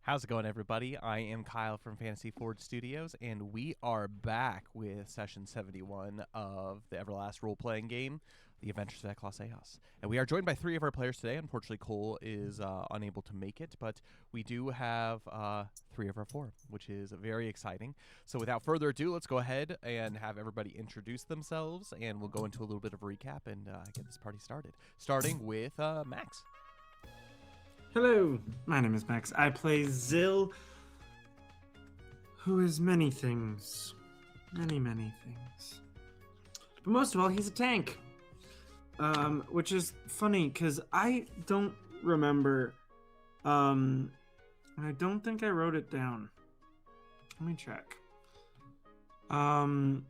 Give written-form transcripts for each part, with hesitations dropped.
How's it going, everybody? I am Kyle from Fantasy Forge Studios, and we are back with session 71 of the Everlast role-playing game, The Adventures of Eclaas. And we are joined by three of our players today. Unfortunately, Cole is unable to make it, but we do have three of our four, which is very exciting. So without further ado, let's go ahead and have everybody introduce themselves, and we'll go into a little bit of a recap and get this party started. Starting with Max. Hello, my name is Max. I play Zill, who is many things. Many things. But most of all, he's a tank. Which is funny, because I don't remember. I don't think I wrote it down. Let me check. So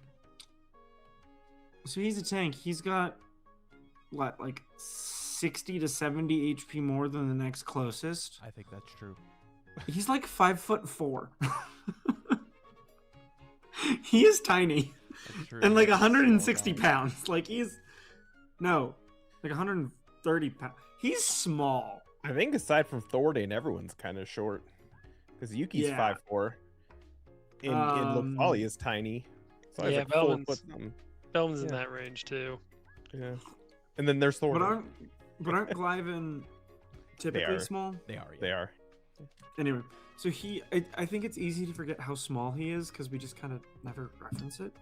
he's a tank. He's got, what, like 60 to 70 HP more than the next closest. I think that's true. He's like 5'4". He is tiny. That's true. And like That's 160 so pounds. Like like 130 pounds. He's small. I think aside from Thordain, everyone's kind of short. Because Yuki's Yeah. 5'4". And Lafali is tiny. So I Yeah, was like 4 foot Belvin's- something. Belvin's in Yeah. that range too. Yeah. And then there's Thordain. But aren't Glyven typically are. small? They are. Yeah. They are. Anyway, so I think it's easy to forget how small he is because we just kind of never reference it.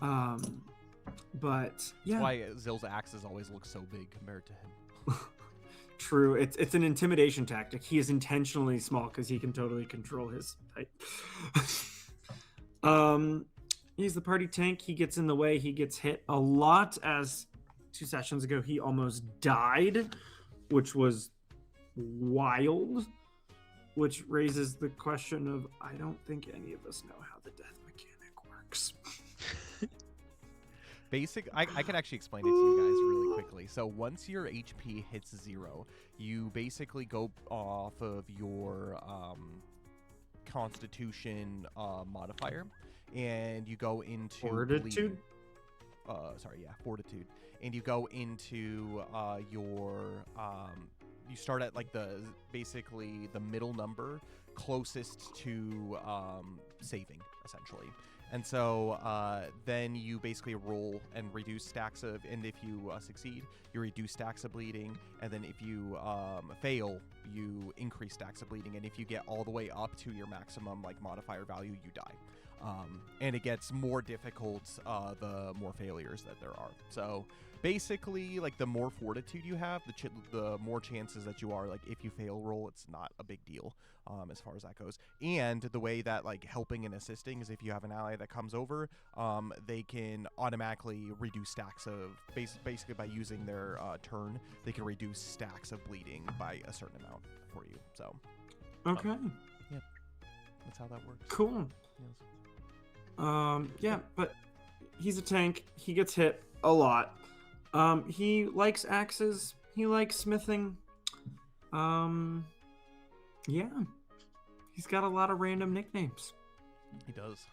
But yeah, That's why Zill's axes always look so big compared to him. true. It's an intimidation tactic. He is intentionally small because he can totally control his height. He's the party tank. He gets in the way. He gets hit a lot. As 2 sessions ago, he almost died, which was wild. Which raises the question of, I don't think any of us know how the death mechanic works. I can actually explain it to you guys really quickly. So once your HP hits 0, you basically go off of your Constitution modifier, and you go into Fortitude? Fortitude. And you go into your you start at like basically the middle number closest to saving, essentially. And so then you basically roll and reduce stacks of, and if you succeed, you reduce stacks of bleeding, and then if you fail, you increase stacks of bleeding, and if you get all the way up to your maximum like modifier value, you die. And it gets more difficult the more failures that there are. So basically, like the more fortitude you have, the more chances that you are like, if you fail roll, it's not a big deal as far as that goes. And the way that like helping and assisting is if you have an ally that comes over, they can automatically reduce stacks of basically by using their turn, they can reduce stacks of bleeding by a certain amount for you. So Okay. that's how that works. Cool. Yes. Yeah, but he's a tank. He gets hit a lot. He likes axes. He likes smithing. Yeah. He's got a lot of random nicknames. He does.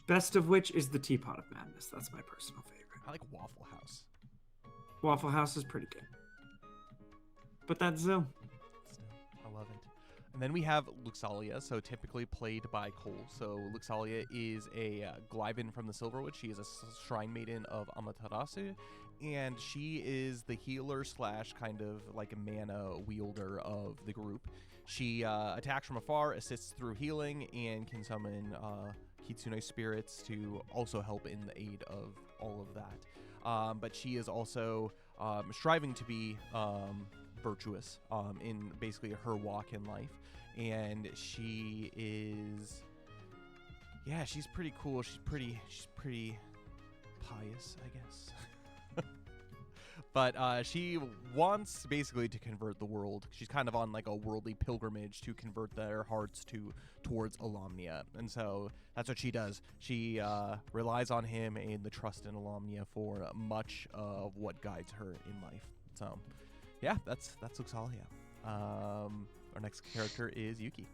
Best of which is the Teapot of Madness. That's my personal favorite. I like Waffle House. Waffle House is pretty good. But that's Zill. Still, I love it. And then we have Luxalia, so typically played by Cole. So Luxalia is a Glyven from the Silverwood. She is a shrine maiden of Amaterasu, and she is the healer / kind of like a mana wielder of the group. She attacks from afar, assists through healing, and can summon Kitsune spirits to also help in the aid of all of that. But she is also striving to be virtuous in basically her walk in life, and she is she's pretty cool. She's pretty pious, I guess. But she wants basically to convert the world. She's kind of on like a worldly pilgrimage to convert their hearts towards Alomnia, and so that's what she does. She relies on him and the trust in Alomnia for much of what guides her in life. So yeah, that's Luxalia. Our next character is Yuki.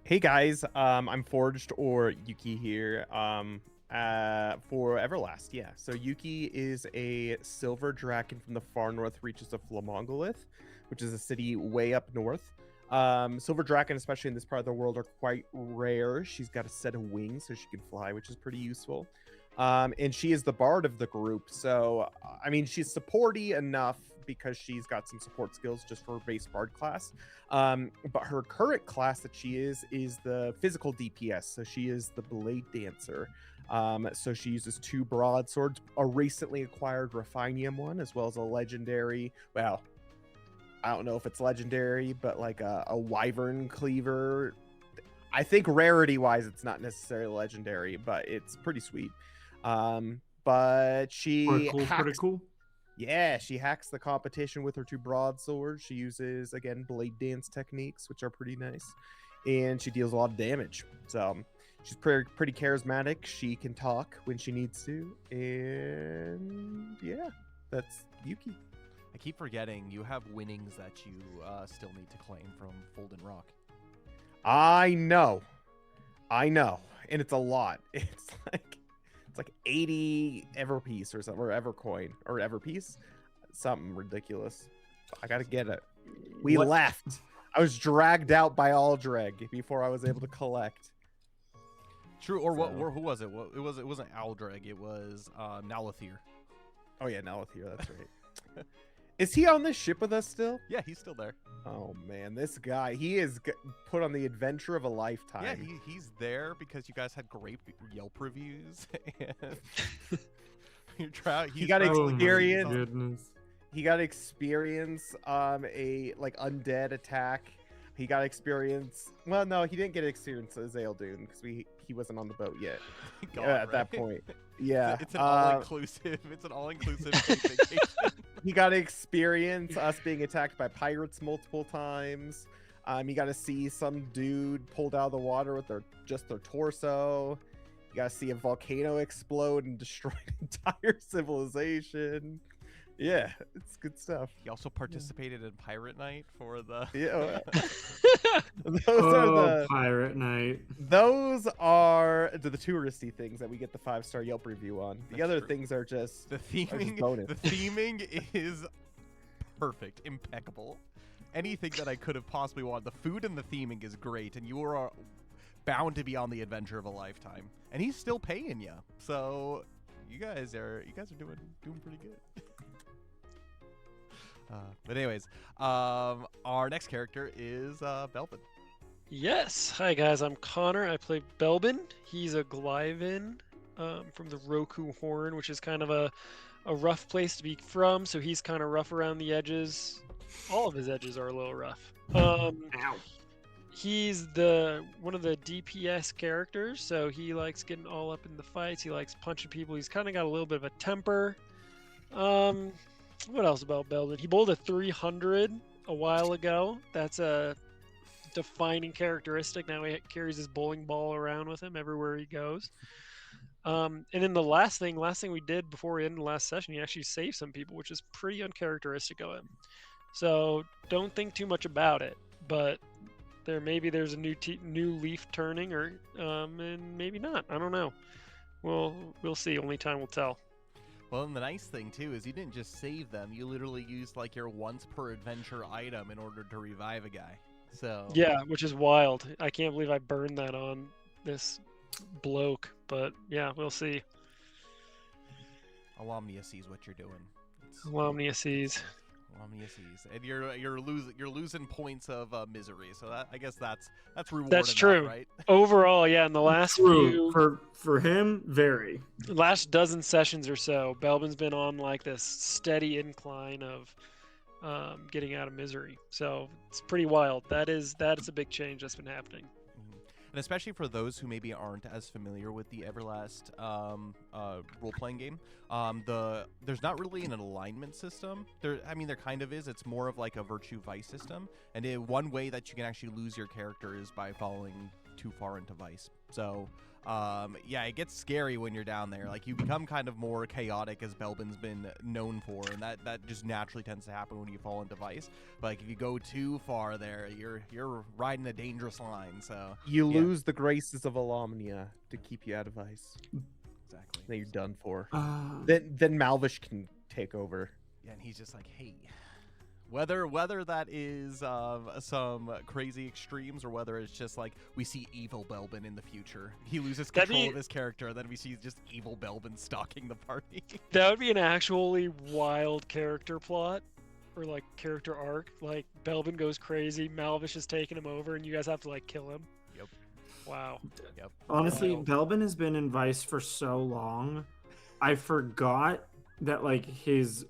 Hey guys, I'm Forged or Yuki here. For Everlast, yeah. So Yuki is a silver dragon from the far north reaches of Flamberge, which is a city way up north. Silver dragon, especially in this part of the world, are quite rare. She's got a set of wings, so she can fly, which is pretty useful. And she is the bard of the group. So, I mean, she's supporty enough because she's got some support skills just for her base bard class. But her current class that she is the physical DPS. So she is the blade dancer. So she uses 2 broadswords, a recently acquired Refinium one, as well as a legendary, well, I don't know if it's legendary, but like a wyvern cleaver. I think rarity wise, it's not necessarily legendary, but it's pretty sweet. But she pretty cool. Yeah, she hacks the competition with her 2 broadswords. She uses, again, blade dance techniques, which are pretty nice. And she deals a lot of damage. So she's pretty charismatic. She can talk when she needs to. And yeah, that's Yuki. I keep forgetting you have winnings that you still need to claim from Folden Rock. I know. And it's a lot. It's like 80 Everpiece or something, or Evercoin, or Everpiece. Something ridiculous. I gotta get it. We left. I was dragged out by Aldreg before I was able to collect. True, or who was it? It wasn't Aldreg, it was Nalathir. Oh yeah, Nalathir, that's right. Is he on this ship with us still? Yeah, he's still there. Oh man, this guy, he is put on the adventure of a lifetime. Yeah, he's there because you guys had great Yelp reviews. And he got experience. He got experience a like undead attack. He got experience. Well, no, he didn't get experience as Aeldune because he wasn't on the boat yet. At that point. Yeah, it's an all-inclusive. It's an all-inclusive vacation. He got to experience us being attacked by pirates multiple times. You got to see some dude pulled out of the water with their torso. You got to see a volcano explode and destroy an entire civilization. Yeah, it's good stuff. He also participated in Pirate Night for the. Yeah. Pirate Night. Those are the touristy things that we get the 5-star Yelp review on. The other things are just the theming. The theming is perfect, impeccable. Anything that I could have possibly wanted. The food and the theming is great, and you are bound to be on the adventure of a lifetime. And he's still paying you, so you guys are doing pretty good. But anyways, our next character is Belbin. Yes. Hi, guys. I'm Connor. I play Belbin. He's a Glyvin from the Roku Horn, which is kind of a rough place to be from. So he's kind of rough around the edges. All of his edges are a little rough. He's one of the DPS characters, so he likes getting all up in the fights. He likes punching people. He's kind of got a little bit of a temper. What else about Belbin? He bowled a 300 a while ago. That's a defining characteristic. Now he carries his bowling ball around with him everywhere he goes. And then the last thing we did before we ended the last session, he actually saved some people, which is pretty uncharacteristic of him. So don't think too much about it. But there's a new leaf turning, or and maybe not. I don't know. We'll see. Only time will tell. Well, and the nice thing, too, is you didn't just save them. You literally used, like, your once-per-adventure item in order to revive a guy. So yeah, which is wild. I can't believe I burned that on this bloke. But, yeah, we'll see. Alomnia sees what you're doing. Alomnia sees. And you're losing points of misery. So I guess that's rewarding. That's true, right? Overall, yeah. In the last few, for him, very last dozen sessions or so, Belbin's been on like this steady incline of getting out of misery. So it's pretty wild. That is a big change that's been happening. And especially for those who maybe aren't as familiar with the Everlast role-playing game, there's not really an alignment system. There kind of is. It's more of like a virtue vice system. And one way that you can actually lose your character is by falling too far into vice. So, it gets scary when you're down there. Like, you become kind of more chaotic, as Belbin's been known for, and that just naturally tends to happen when you fall into vice. But like, if you go too far there, you're riding a dangerous line. So you lose the graces of Alomnia to keep you out of vice. Then you're done for. Uh, Then Malvish can take over. Yeah, and he's just like, hey, whether that is some crazy extremes or whether it's just like we see evil Belbin in the future. He loses control of his character, and then we see just evil Belbin stalking the party. That would be an actually wild character plot, or like character arc. Like Belbin goes crazy, Malvish is taking him over, and you guys have to like kill him. Yep. Wow. Yep. Honestly, Wild. Belbin has been in Vice for so long. I forgot that like his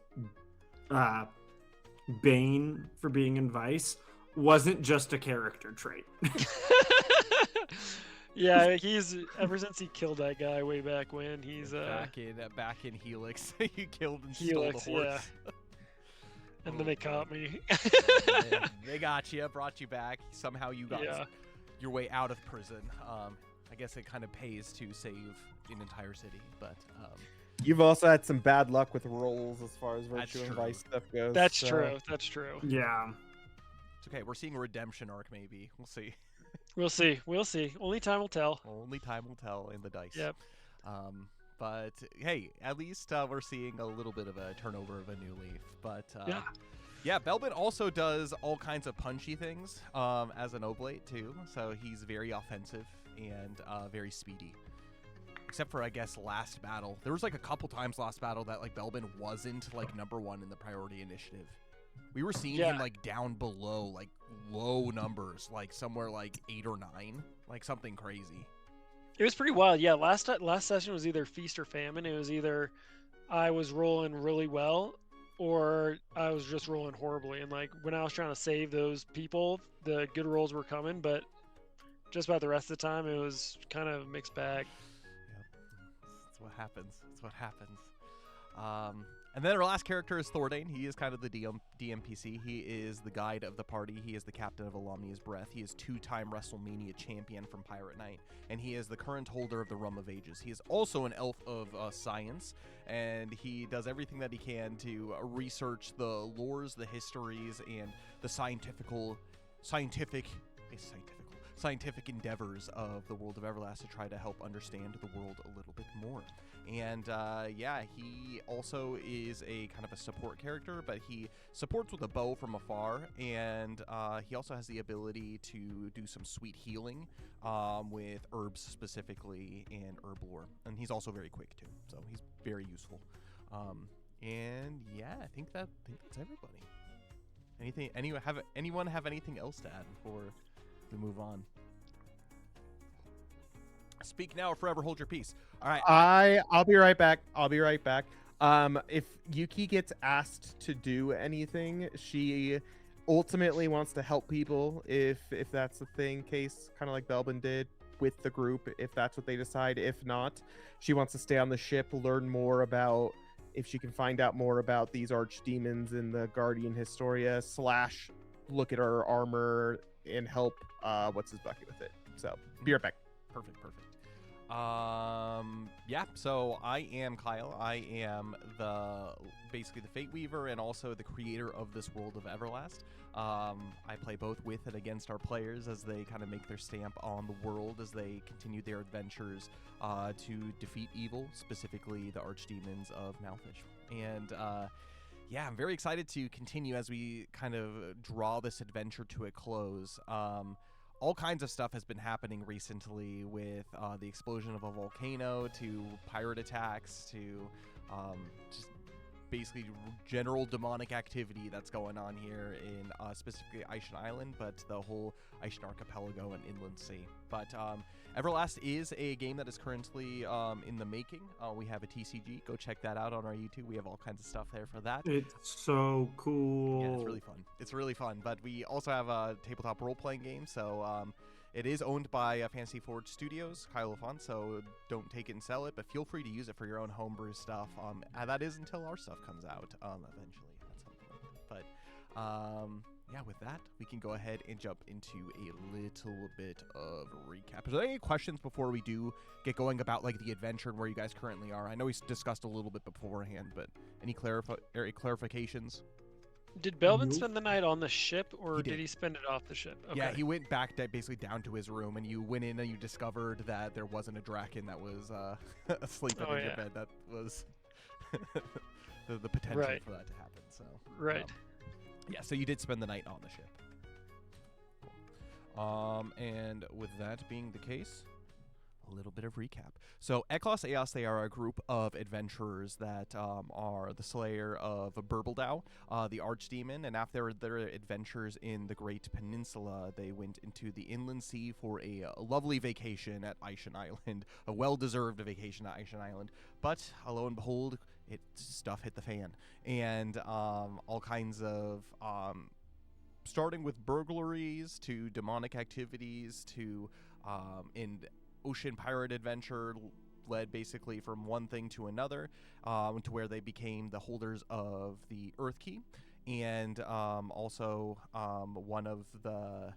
bane for being in Vice wasn't just a character trait. Yeah, he's ever since he killed that guy way back when. He's back in Helix. You killed and Helix, stole the horse. and then they caught me. They got you, brought you back. Somehow you got your way out of prison. I guess it kind of pays to save an entire city, but You've also had some bad luck with rolls as far as That's Virtue and true. Vice stuff goes. That's so- true. That's true. Yeah. it's okay. We're seeing a redemption arc, maybe. We'll see. We'll see. We'll see. Only time will tell. Only time will tell in the dice. Yep. But hey, at least we're seeing a little bit of a turnover of a new leaf. But yeah, Belbin also does all kinds of punchy things as an Oblate too. So he's very offensive and very speedy. Except for, I guess, last battle. There was like a couple times last battle that like Belbin wasn't like #1 in the priority initiative. We were seeing him like down below, like low numbers, like somewhere like 8 or 9, like something crazy. It was pretty wild. Yeah, last session was either feast or famine. It was either I was rolling really well or I was just rolling horribly. And like when I was trying to save those people, the good rolls were coming, but just about the rest of the time, it was kind of a mixed bag. That's what happens. That's what happens. And then our last character is Thordane. He is kind of the DMPC. He is the guide of the party. He is the captain of Alumnia's Breath. He is 2-time WrestleMania champion from Pirate Knight. And he is the current holder of the Rum of Ages. He is also an elf of science. And he does everything that he can to research the lores, the histories, and the scientific endeavors of the world of Everlast to try to help understand the world a little bit more. And yeah, he also is a kind of a support character, but he supports with a bow from afar, and he also has the ability to do some sweet healing with herbs specifically and herb lore. And he's also very quick too, so he's very useful. And yeah, I think that's everybody. Anyone have anything else to add before we move on? Speak now or forever hold your peace. All right. I'll be right back. If Yuki gets asked to do anything, she ultimately wants to help people if that's the thing, case kind of like Belbin did with the group, if that's what they decide. If not, she wants to stay on the ship, learn more about, if she can find out more about these archdemons in the Guardian Historia, / look at her armor and help what's his bucket with it. So be right back. Perfect. Yeah, so I am Kyle. I am basically the Fate Weaver and also the creator of this world of Everlast. I play both with and against our players as they kind of make their stamp on the world as they continue their adventures to defeat evil, specifically the archdemons of Malfish. And yeah, I'm very excited to continue as we kind of draw this adventure to a close. All kinds of stuff has been happening recently with the explosion of a volcano to pirate attacks to just basically general demonic activity that's going on here in specifically Aishan Island, but the whole Aishan Archipelago and Inland Sea. But Everlast is a game that is currently in the making. We have a TCG. Go check that out on our YouTube. We have all kinds of stuff there for that. It's so cool. Yeah, it's really fun. It's really fun. But we also have a tabletop role-playing game, so it is owned by Fantasy Forge Studios, Kyle LaFonte, so don't take it and sell it, but feel free to use it for your own homebrew stuff. That is until our stuff comes out eventually at some point. But yeah, with that, we can go ahead and jump into a little bit of recap. Are there any questions before we do get going about like the adventure and where you guys currently are? I know we discussed a little bit beforehand, but any clarifications? Did Belvin Nope. spend the night on the ship, or He did did. he spend it off the ship? Okay. Yeah, he went back basically down to his room, and you went in and you discovered that there wasn't a Draken that was asleep Oh, in your yeah. bed. That was the potential Right. for that to happen. So Right. yeah, so you did spend the night on the ship. And with that being the case, a little bit of recap. So Eclaas, Eeas, they are a group of adventurers that are the slayer of Burbledau, the archdemon, and after their adventures in the Great Peninsula, they went into the inland sea for a lovely vacation at Aishan Island, a well-deserved vacation at Aishan Island. But lo and behold, stuff hit the fan, and all kinds of starting with burglaries to demonic activities to in ocean pirate adventure led basically from one thing to another, to where they became the holders of the Earth Key, and also one of the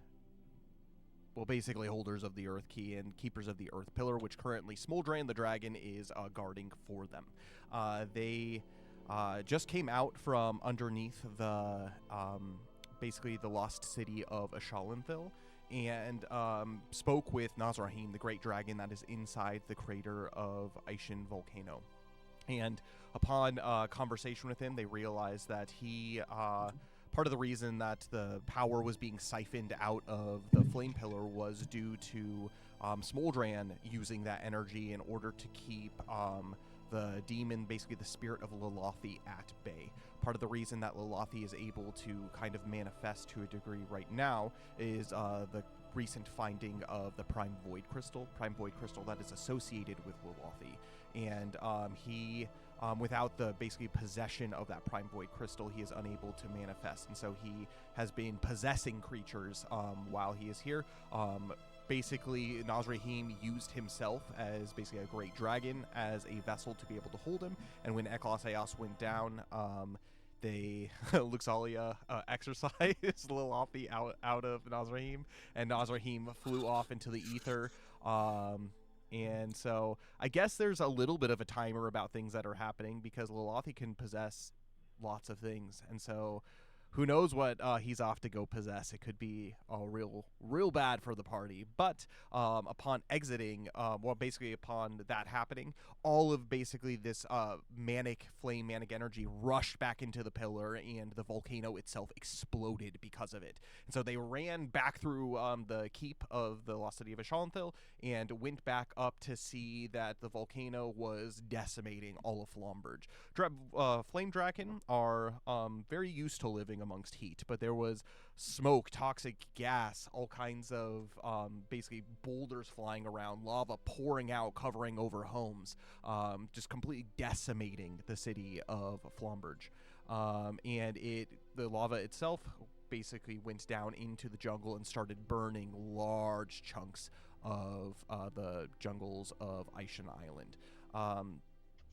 basically holders of the Earth Key and keepers of the Earth Pillar, which currently Smoldran the Dragon is guarding for them. They just came out from underneath the basically the lost city of Ashalinthil, and spoke with Nazrahim, the great dragon that is inside the crater of Aishan Volcano. And upon conversation with him, they realized that he, part of the reason that the power was being siphoned out of the Flame Pillar was due to Smoldran using that energy in order to keep the demon, basically the spirit of Lalathi, at bay. Part of the reason that Lalathi is able to kind of manifest to a degree right now is the recent finding of the Prime Void Crystal that is associated with Lalathi. And he, without the basically possession of that Prime Void Crystal, he is unable to manifest. And so he has been possessing creatures while he is here. Basically, Nazrahim used himself as basically a great dragon as a vessel to be able to hold him. And when Eclaas Eeas went down, they Luxalia exercised Lalathi out of Nazrahim, and Nazrahim flew off into the ether. And so I guess there's a little bit of a timer about things that are happening, because Lalathi can possess lots of things, and so who knows what he's off to go possess. It could be real bad for the party. But upon exiting, basically upon that happening, all of basically this manic energy rushed back into the pillar, and the volcano itself exploded because of it. And so they ran back through the keep of the lost city of Ashalinthil and went back up to see that the volcano was decimating all of Flamberge. Flame Draken are very used to living amongst heat, but there was smoke, toxic gas, all kinds of basically boulders flying around, lava pouring out, covering over homes, just completely decimating the city of Flamberge. And the lava itself basically went down into the jungle and started burning large chunks of the jungles of Aishan Island.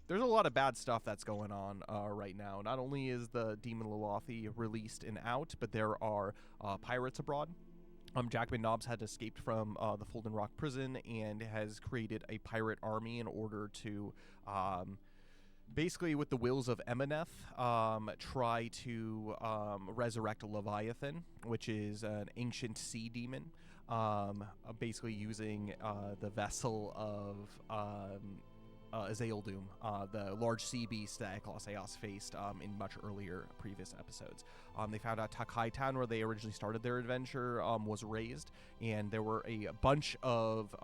There's a lot of bad stuff that's going on right now. Not only is the Demon Lalathi released and out, but there are pirates abroad. Jackman Nobbs had escaped from the Folden Rock prison and has created a pirate army in order to, basically with the wills of Emaneth, try to resurrect Leviathan, which is an ancient sea demon, basically using the vessel of Azael Doom, the large sea beast that Eclaas Eeas faced in much earlier previous episodes. They found out Takai Town, where they originally started their adventure, was razed, and there were a bunch of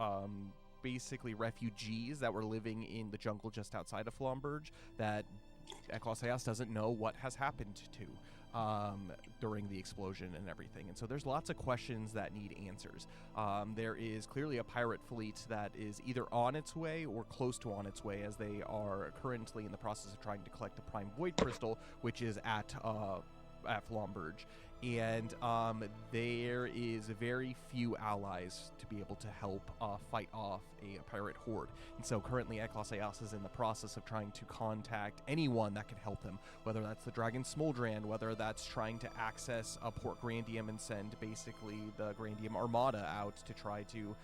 basically refugees that were living in the jungle just outside of Flamberge that Eclaas Eeas doesn't know what has happened to during the explosion and everything. And so there's lots of questions that need answers. There is clearly a pirate fleet that is either on its way or close to on its way, as they are currently in the process of trying to collect the Prime Void Crystal, which is at Flamberge. And there is very few allies to be able to help fight off a pirate horde. And so currently Eclaas Eeas is in the process of trying to contact anyone that can help him, whether that's the Dragon Smoldran, whether that's trying to access Port Grandium and send basically the Grandium Armada out to try to,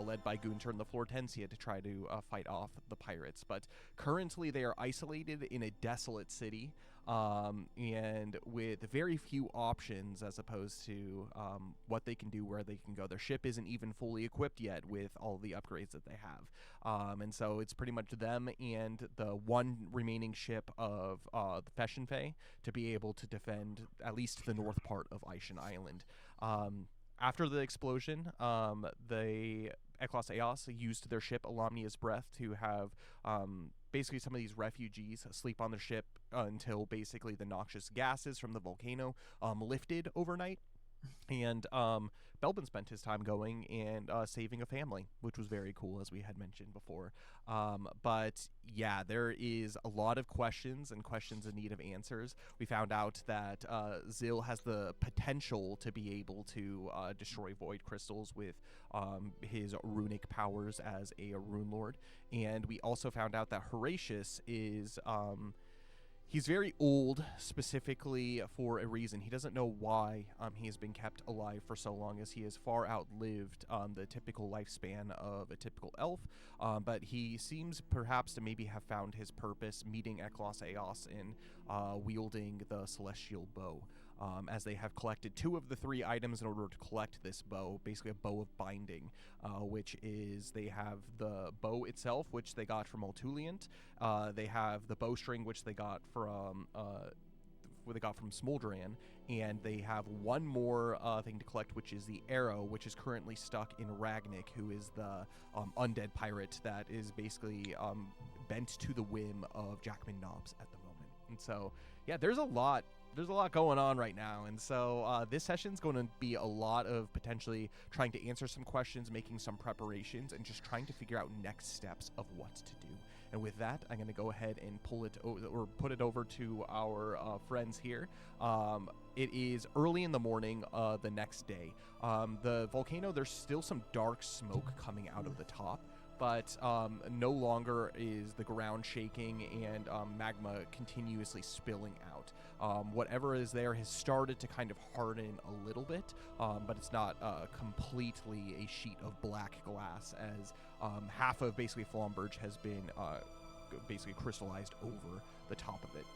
led by Gunter and the Flortensia, to try to fight off the pirates. But currently they are isolated in a desolate city. and with very few options as opposed to what they can do, where they can go. Their ship isn't even fully equipped yet with all the upgrades that they have, and so it's pretty much them and the one remaining ship of the Feshenfei to be able to defend at least the north part of Aishan Island. After the explosion, the Eclaas Eeas used their ship Alamnia's Breath to have basically some of these refugees sleep on their ship until basically the noxious gases from the volcano lifted overnight. And Belbin spent his time going and saving a family, which was very cool, as we had mentioned before. But yeah, there is a lot of questions and questions in need of answers. We found out that Zil has the potential to be able to destroy void crystals with his runic powers as a rune lord. And we also found out that Horatius is... he's very old, specifically for a reason. He doesn't know why he has been kept alive for so long, as he has far outlived the typical lifespan of a typical elf. But he seems perhaps to maybe have found his purpose meeting Eclaas Eeas in wielding the celestial bow. As they have collected 2 of the 3 items in order to collect this bow, basically a bow of binding, which is they have the bow itself, which they got from Oltuliant. They have the bowstring, which they got from Smoldran, and they have one more thing to collect, which is the arrow, which is currently stuck in Ragnik, who is the undead pirate that is basically bent to the whim of Jackman Nobbs at the moment. And so, yeah, there's a lot going on right now, and so this session's going to be a lot of potentially trying to answer some questions, making some preparations, and just trying to figure out next steps of what to do. And with that, I'm going to go ahead and put it over to our friends here. It is early in the morning the next day. The volcano, there's still some dark smoke coming out of the top, but no longer is the ground shaking and magma continuously spilling out. Whatever is there has started to kind of harden a little bit, but it's not completely a sheet of black glass, as half of basically Flamberge has been basically crystallized over the top of it.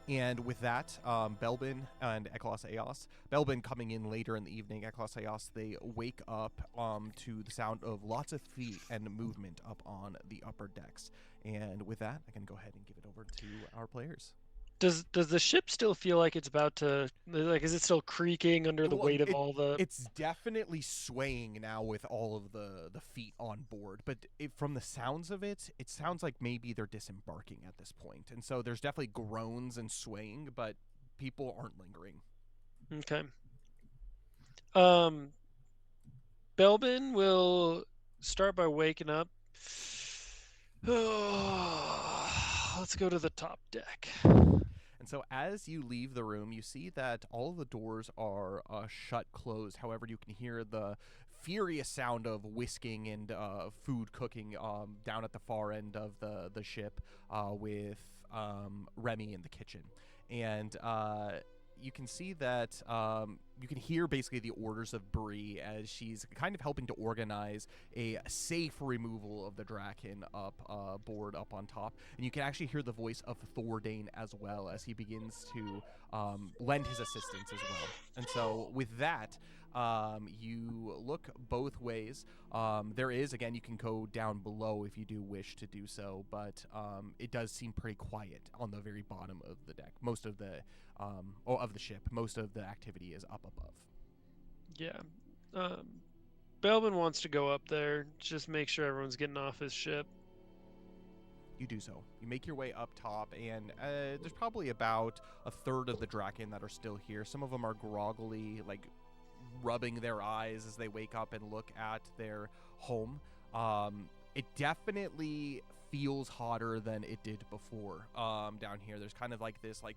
And with that, Belbin and Eclaas Eeas, Belbin coming in later in the evening, Eclaas Eeas, they wake up to the sound of lots of feet and movement up on the upper decks. And with that, I can go ahead and give it over to our players. Does the ship still feel like it's about to, like, is it still creaking under the weight of all the... It's definitely swaying now with all of the feet on board, but from the sounds of it, it sounds like maybe they're disembarking at this point. And so there's definitely groans and swaying, but people aren't lingering. Okay. Belbin will start by waking up. Let's go to the top deck. And so as you leave the room, you see that all of the doors are shut closed. However, you can hear the furious sound of whisking and food cooking down at the far end of the ship with Remy in the kitchen. And you can see that you can hear basically the orders of Bree as she's kind of helping to organize a safe removal of the Draken up board up on top. And you can actually hear the voice of Thordane as well as he begins to lend his assistance as well. And so with that, you look both ways. There is, again, you can go down below if you do wish to do so, but it does seem pretty quiet on the very bottom of the deck. Most of the of the ship, most of the activity is up above. Yeah. Belbin wants to go up there, just make sure everyone's getting off his ship. You do so. You make your way up top, and there's probably about a third of the Draken that are still here. Some of them are groggily, like rubbing their eyes as they wake up and look at their home. It definitely feels hotter than it did before down here. There's kind of like this, like,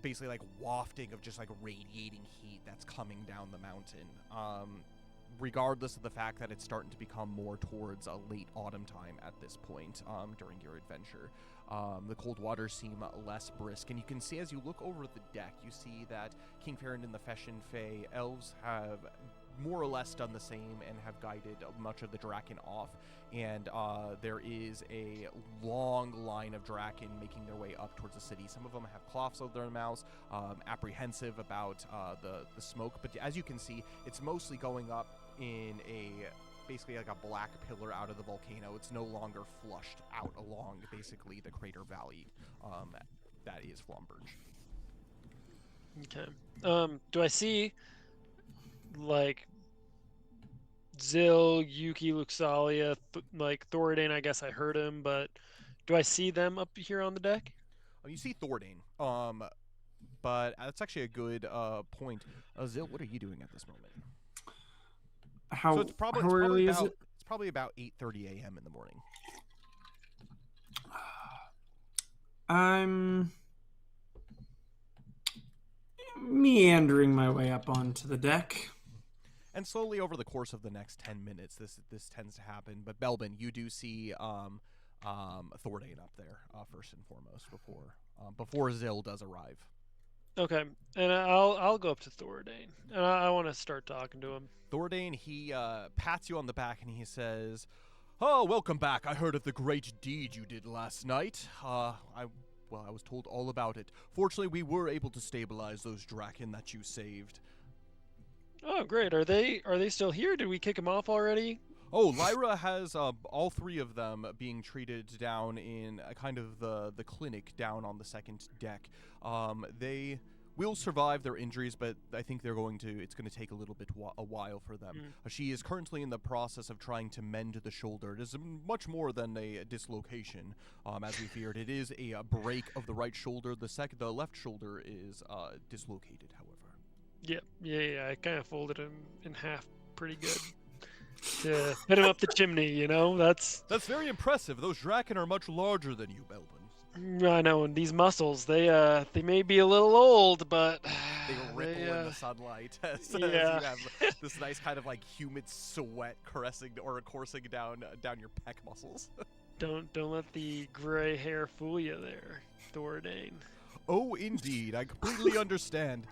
basically like wafting of just like radiating heat that's coming down the mountain. Regardless of the fact that it's starting to become more towards a late autumn time at this point during your adventure. The cold waters seem less brisk, and you can see as you look over the deck, you see that King Farron and the Feshenfei elves have more or less done the same and have guided much of the Draken off. And there is a long line of Draken making their way up towards the city. Some of them have cloths over their mouths, apprehensive about the smoke. But as you can see, it's mostly going up in basically like a black pillar out of the volcano. It's no longer flushed out along basically the crater valley that is Flamberge. Okay. Do I see like Zil, Yuki, Luxalia, like Thoradane? I guess I heard him, but do I see them up here on the deck? You see Thoradane, but that's actually a good point. Zil, what are you doing at this moment? So it's probably about 8:30 a.m. in the morning. I'm meandering my way up onto the deck. And slowly over the course of the next 10 minutes, this tends to happen. But Belbin, you do see Thoradane up there first and foremost before Zil does arrive. Okay, and I'll go up to Thoradane, and I want to start talking to him. Thoradane, he pats you on the back and he says, "Oh, welcome back. I heard of the great deed you did last night. I was told all about it. Fortunately, we were able to stabilize those Draken that you saved." Oh, great. Are they still here? Did we kick them off already? Oh, Lyra has all three of them being treated down in kind of the clinic down on the second deck. They will survive their injuries, but I think it's going to take a while for them. She is currently in the process of trying to mend the shoulder. It is much more than a dislocation, as we feared. It is a break of the right shoulder. The left shoulder is dislocated, however. Yeah. I kind of folded him in half pretty good to hit him up the chimney. You know, that's very impressive. Those Draken are much larger than you, Belbin. I know, and these muscles, they may be a little old, but they ripple in the sunlight as you have this nice kind of like humid sweat coursing down your pec muscles. Don't let the gray hair fool you there, Thoradane. Oh, indeed. I completely understand.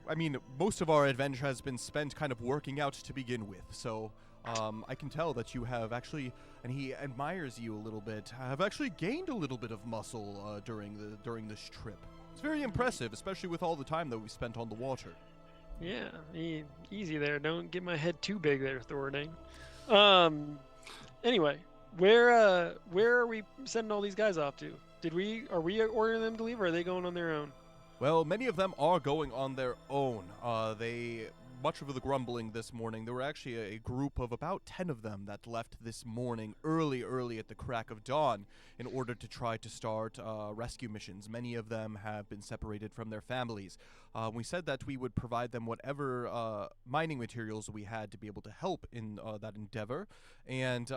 I mean, most of our adventure has been spent kind of working out to begin with, so I can tell that you have actually, and he admires you a little bit, have actually gained a little bit of muscle during this trip. It's very impressive, especially with all the time that we spent on the water. Yeah, easy there. Don't get my head too big there, Thoradane. Anyway, where are we sending all these guys off to? Are we ordering them to leave, or are they going on their own? Well, many of them are going on their own. Much of the grumbling this morning, there were actually a group of about 10 of them that left this morning early at the crack of dawn in order to try to start rescue missions. Many of them have been separated from their families. We said that we would provide them whatever mining materials we had to be able to help in that endeavor, and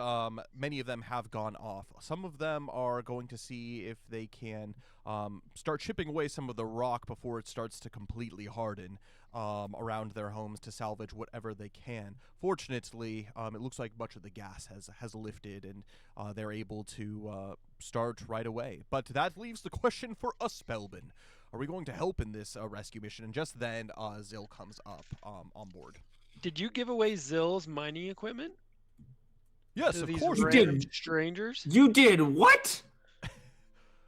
many of them have gone off. Some of them are going to see if they can start chipping away some of the rock before it starts to completely harden around their homes to salvage whatever they can. Fortunately, it looks like much of the gas has lifted, and they're able to start right away. But that leaves the question for us, Belbin. Are we going to help in this rescue mission? And just then, Zil comes up on board. Did you give away Zil's mining equipment? Yes, of course. You did. Strangers? You did what?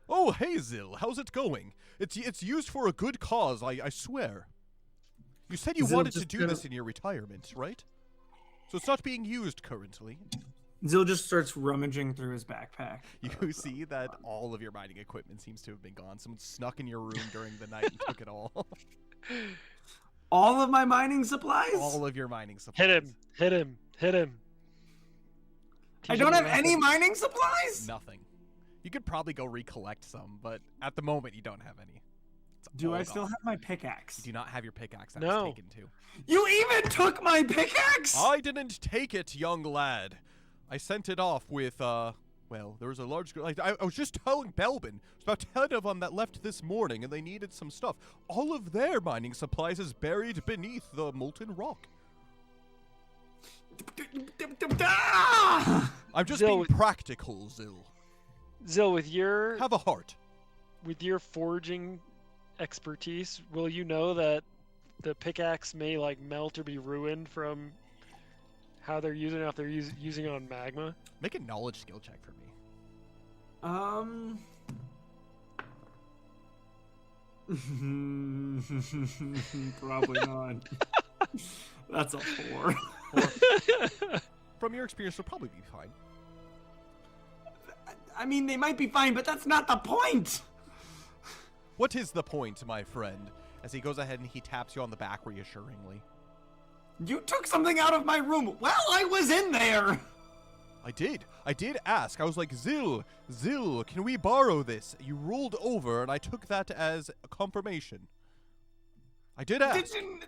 Oh, hey, Zil. How's it going? It's used for a good cause, I swear. You said you wanted to do this in your retirement, right? So it's not being used currently. Zil just starts rummaging through his backpack. You see that all of your mining equipment seems to have been gone. Someone snuck in your room during the night and took it all. All of my mining supplies? All of your mining supplies. Hit him. I don't have any mining supplies? Nothing. You could probably go recollect some, but at the moment you don't have any. Do I still have my pickaxe? You do not have your pickaxe. That No. was taken too. You even took my pickaxe? I didn't take it, young lad. I sent it off with, well, there was a large... I was just telling Belbin. There's about 10 of them that left this morning, and they needed some stuff. All of their mining supplies is buried beneath the molten rock. I'm just being practical, Zil. Zil, with your Have a heart. forging expertise, will you know that the pickaxe may like melt or be ruined from how they're using it, if they're using it on magma? Make a knowledge skill check for me. Probably not. That's a 4. From your experience, they'll probably be fine. I mean, they might be fine, but that's not the point. What is the point, my friend? As he goes ahead and he taps you on the back reassuringly. You took something out of my room. Well, I was in there. I did ask. I was like, Zil, can we borrow this? You rolled over, and I took that as a confirmation. I did ask. Did you?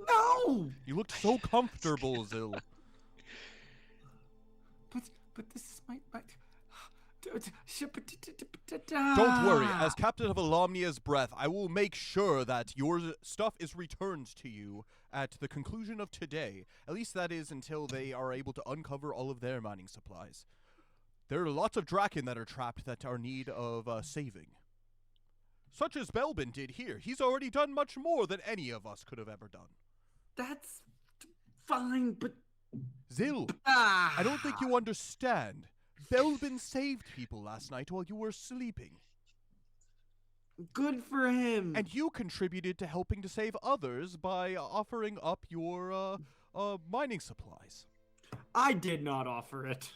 No. You looked so comfortable, Zil. But this is my. Don't worry. As captain of Alamnia's Breath, I will make sure that your stuff is returned to you at the conclusion of today. At least that is until they are able to uncover all of their mining supplies. There are lots of Draken that are trapped that are in need of saving. Such as Belbin did here. He's already done much more than any of us could have ever done. That's fine, but... Zil, I don't think you understand. Belbin saved people last night while you were sleeping. Good for him. And you contributed to helping to save others by offering up your mining supplies. I did not offer it.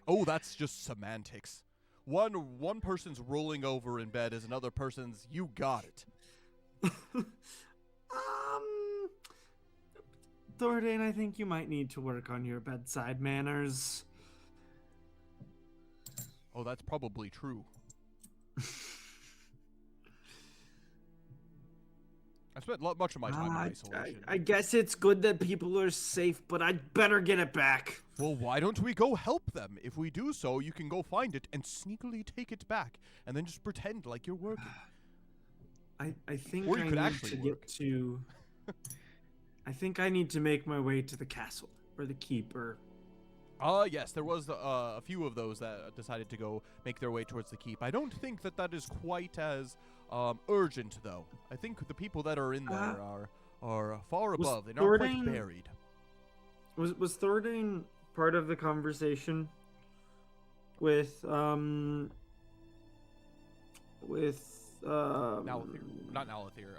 Oh, that's just semantics. One person's rolling over in bed as another person's you got it. Thordain, I think you might need to work on your bedside manners. Oh, that's probably true. I spent much of my time in isolation. I guess it's good that people are safe, but I'd better get it back. Well, why don't we go help them? If we do so, you can go find it and sneakily take it back, and then just pretend like you're working. I think or you I could need actually to work. get to... I think I need to make my way to the castle, or the keep, or... Yes, there was a few of those that decided to go make their way towards the keep. I don't think that is quite as urgent, though. I think the people that are in there are far above. They're not quite buried. Was Thordain part of the conversation with Nalathir. Not Nalathir,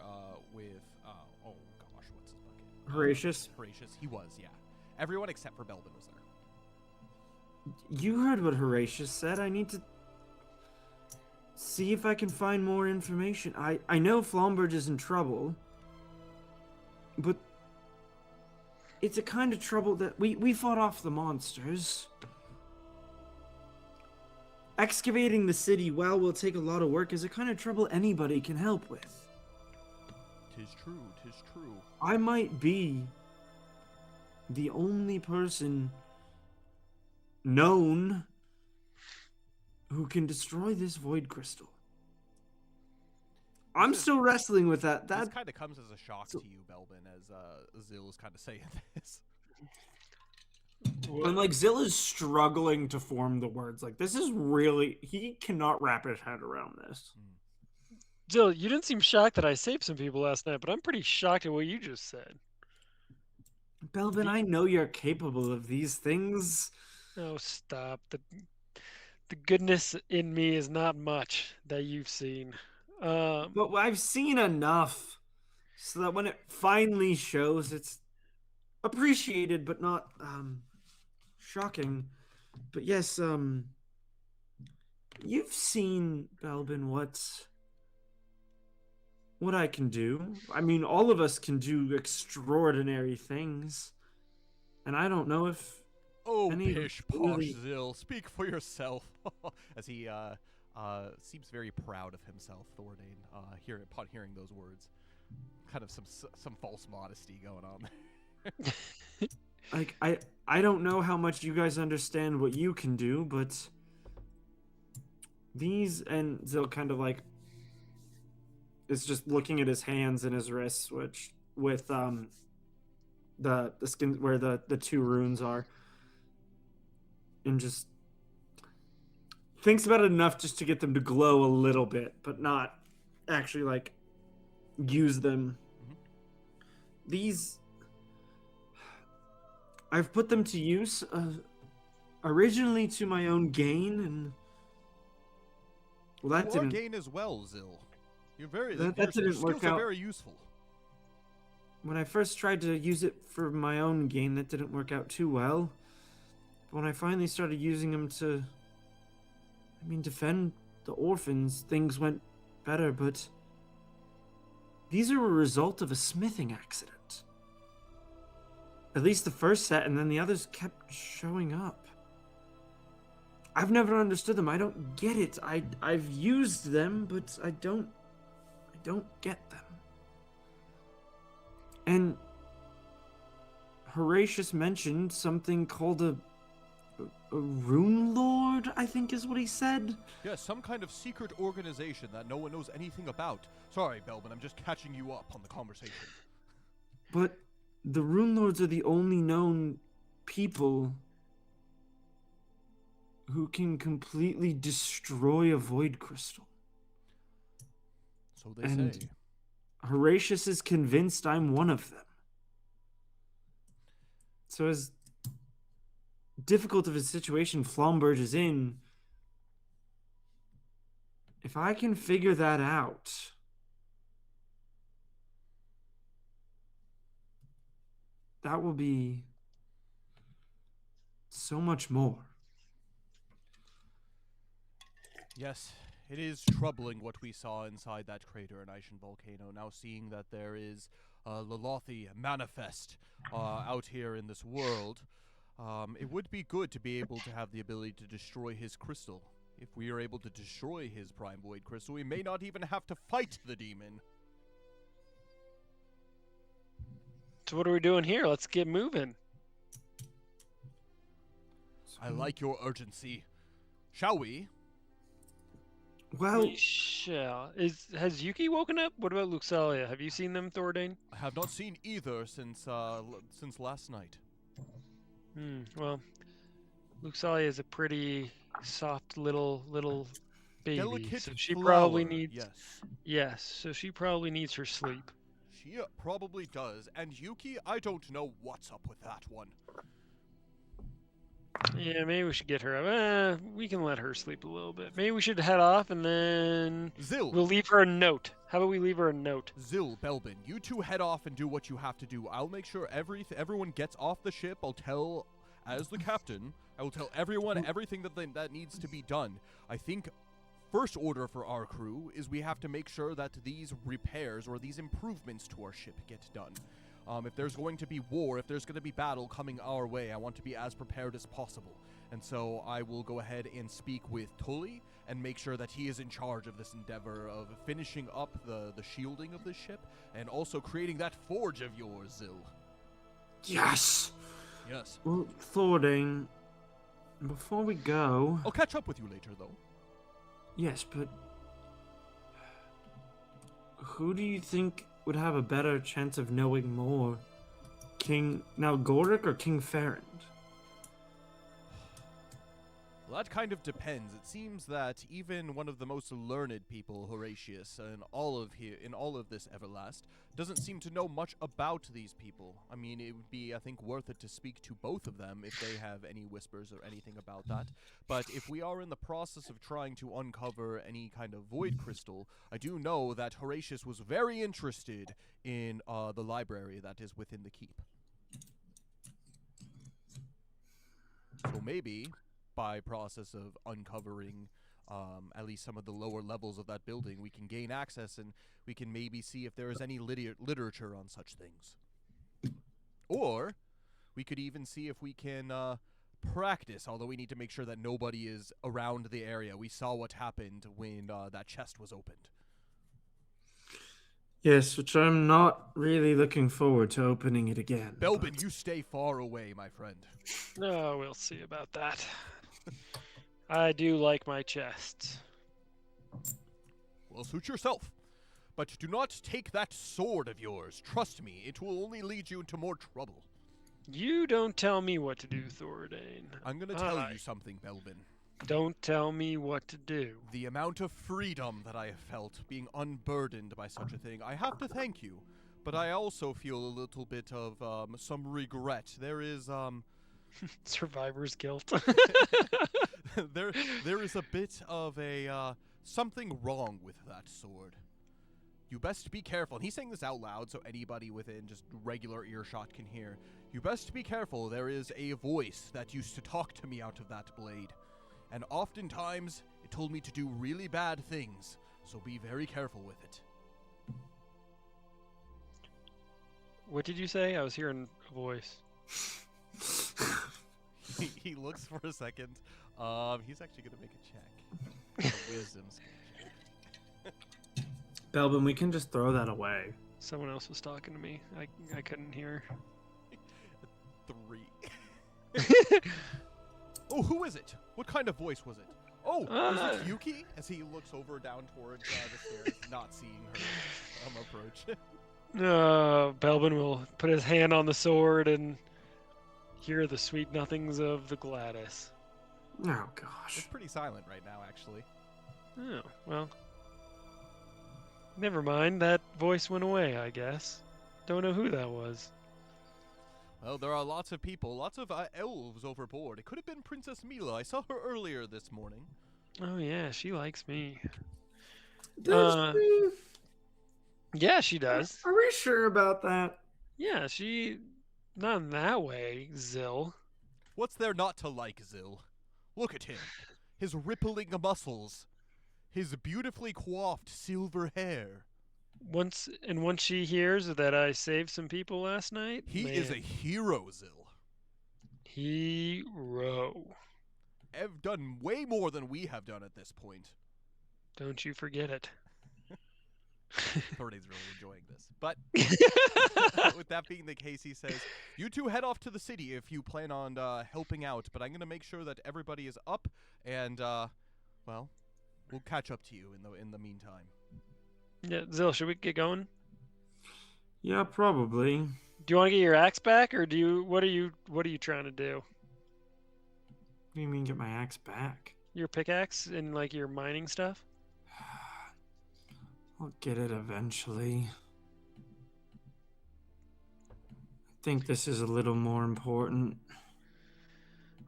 with oh gosh, what's his bucket? Horatius? Horatius, he was, yeah. Everyone except for Belbin was there. You heard what Horatius said. I need to see if I can find more information. I know Flamberge is in trouble, but it's a kind of trouble that we fought off the monsters. Excavating the city, while will take a lot of work, is a kind of trouble anybody can help with. 'Tis true, 'tis true. I might be the only person known who can destroy this void crystal. I'm still wrestling with that. This kind of comes as a shock to you, Belbin, as Zil is kind of saying this. And like Zil is struggling to form the words. Like this is really, he cannot wrap his head around this. Jill, you didn't seem shocked that I saved some people last night, but I'm pretty shocked at what you just said. Belbin, I know you're capable of these things. Oh, stop. The goodness in me is not much that you've seen. But I've seen enough so that when it finally shows, it's appreciated but not shocking. But yes, you've seen, Belbin, what I can do. I mean, all of us can do extraordinary things. And I don't know if Oh, any pish posh really... Zil, speak for yourself. As he seems very proud of himself, Thordain, upon hearing those words. Kind of some false modesty going on there. Like, I don't know how much you guys understand what you can do, but these, and Zil kind of like is just looking at his hands and his wrists, which with the skin where the two runes are, and just thinks about it enough just to get them to glow a little bit, but not actually like use them these... I've put them to use originally to my own gain, and... Well, that To our didn't... gain as well, Zil. You're very... That your didn't work skills are out. very useful. When I first tried to use it for my own gain, that didn't work out too well. But when I finally started using them to... defend the orphans, things went better, but... These are a result of a smithing accident. At least the first set, and then the others kept showing up. I've never understood them. I don't get it. I've used them, but I don't get them. And Horatius mentioned something called a rune lord, I think is what he said. Yes, some kind of secret organization that no one knows anything about. Sorry, Belbin, I'm just catching you up on the conversation. But the rune lords are the only known people who can completely destroy a void crystal. So they say. Horatius is convinced I'm one of them. So as difficult of a situation Flamberge is in, if I can figure that out, that will be so much more. Yes, it is troubling what we saw inside that crater in Ischen Volcano. Now seeing that there is LaFonte manifest out here in this world, it would be good to be able to have the ability to destroy his crystal. If we are able to destroy his Prime Void Crystal, we may not even have to fight the demon. So what are we doing here? Let's get moving. I like your urgency. Shall we? Well, We shall. Has Yuki woken up? What about Luxalia? Have you seen them, Thordane? I have not seen either since last night. Well, Luxalia is a pretty soft little baby, Delicate so she flower, probably needs. Yes. Yes, so she probably needs her sleep. She probably does. And Yuki, I don't know what's up with that one. Yeah, maybe we should get her up. We can let her sleep a little bit. Maybe we should head off and then Zil. we'll leave her a note. How about we leave her a note? Zil, Belbin, you two head off and do what you have to do. I'll make sure everyone gets off the ship. I'll tell, as the captain, I will tell everyone everything that needs to be done. I think first order for our crew is we have to make sure that these repairs or these improvements to our ship get done. If there's going to be war, if there's going to be battle coming our way, I want to be as prepared as possible. And so I will go ahead and speak with Tully and make sure that he is in charge of this endeavor of finishing up the shielding of this ship and also creating that forge of yours, Zil. yes. Yes. Well, Thordane, before we go... I'll catch up with you later, though. Yes, but... who do you think would have a better chance of knowing more? King Nalgoric or King Farrand? Well, that kind of depends. It seems that even one of the most learned people, Horatius, in all of this Everlast, doesn't seem to know much about these people. I mean, it would be, I think, worth it to speak to both of them if they have any whispers or anything about that. But if we are in the process of trying to uncover any kind of void crystal, I do know that Horatius was very interested in the library that is within the keep. So maybe by process of uncovering at least some of the lower levels of that building, we can gain access and we can maybe see if there is any literature on such things. Or we could even see if we can practice, although we need to make sure that nobody is around the area. We saw what happened when that chest was opened. Yes, which I'm not really looking forward to opening it again. Belbin, but- you stay far away, my friend. No, we'll see about that. I do like my chests. Well, suit yourself. But do not take that sword of yours. Trust me, it will only lead you into more trouble. You don't tell me what to do, Thordane. I'm going to tell you something, Belbin. Don't tell me what to do. The amount of freedom that I have felt being unburdened by such a thing, I have to thank you. but I also feel a little bit of some regret. There is Survivor's guilt. there is a bit of a something wrong with that sword. You best be careful. And he's saying this out loud so anybody within just regular earshot can hear. You best be careful. There is a voice that used to talk to me out of that blade. And oftentimes, it told me to do really bad things. So be very careful with it. What did you say? I was hearing a voice. He looks for a second. He's actually going to make a check. A wisdom skill check. Belbin, we can just throw that away. Someone else was talking to me. I couldn't hear. 3. Oh, who is it? What kind of voice was it? Oh, was it Yuki? As he looks over down towards the stairs, not seeing her approach. Belbin will put his hand on the sword and hear the sweet nothings of the Gladys. Oh, It's gosh. pretty silent right now, actually. Oh, well. Never mind. That voice went away, I guess. Don't know who that was. Well, there are lots of people, lots of elves overboard. It could have been Princess Mila. I saw her earlier this morning. Oh, yeah, she likes me. Does she? Yeah, she does. Are we sure about that? Yeah, she... Not in that way, Zill. What's there not to like, Zill? Look at him. His rippling muscles. His beautifully coiffed silver hair. Once she hears that I saved some people last night, He is a hero, Zill. hero. Have done way more than we have done at this point. Don't you forget it. Thornay's really enjoying this. But with that being the case, he says, you two head off to the city if you plan on helping out, but I'm going to make sure that everybody is up, and, well, we'll catch up to you in the meantime. Yeah, Zill, should we get going? Yeah, probably. Do you want to get your axe back, or what are you trying to do? What do you mean get my axe back? Your pickaxe and like your mining stuff? I'll get it eventually. I think this is a little more important.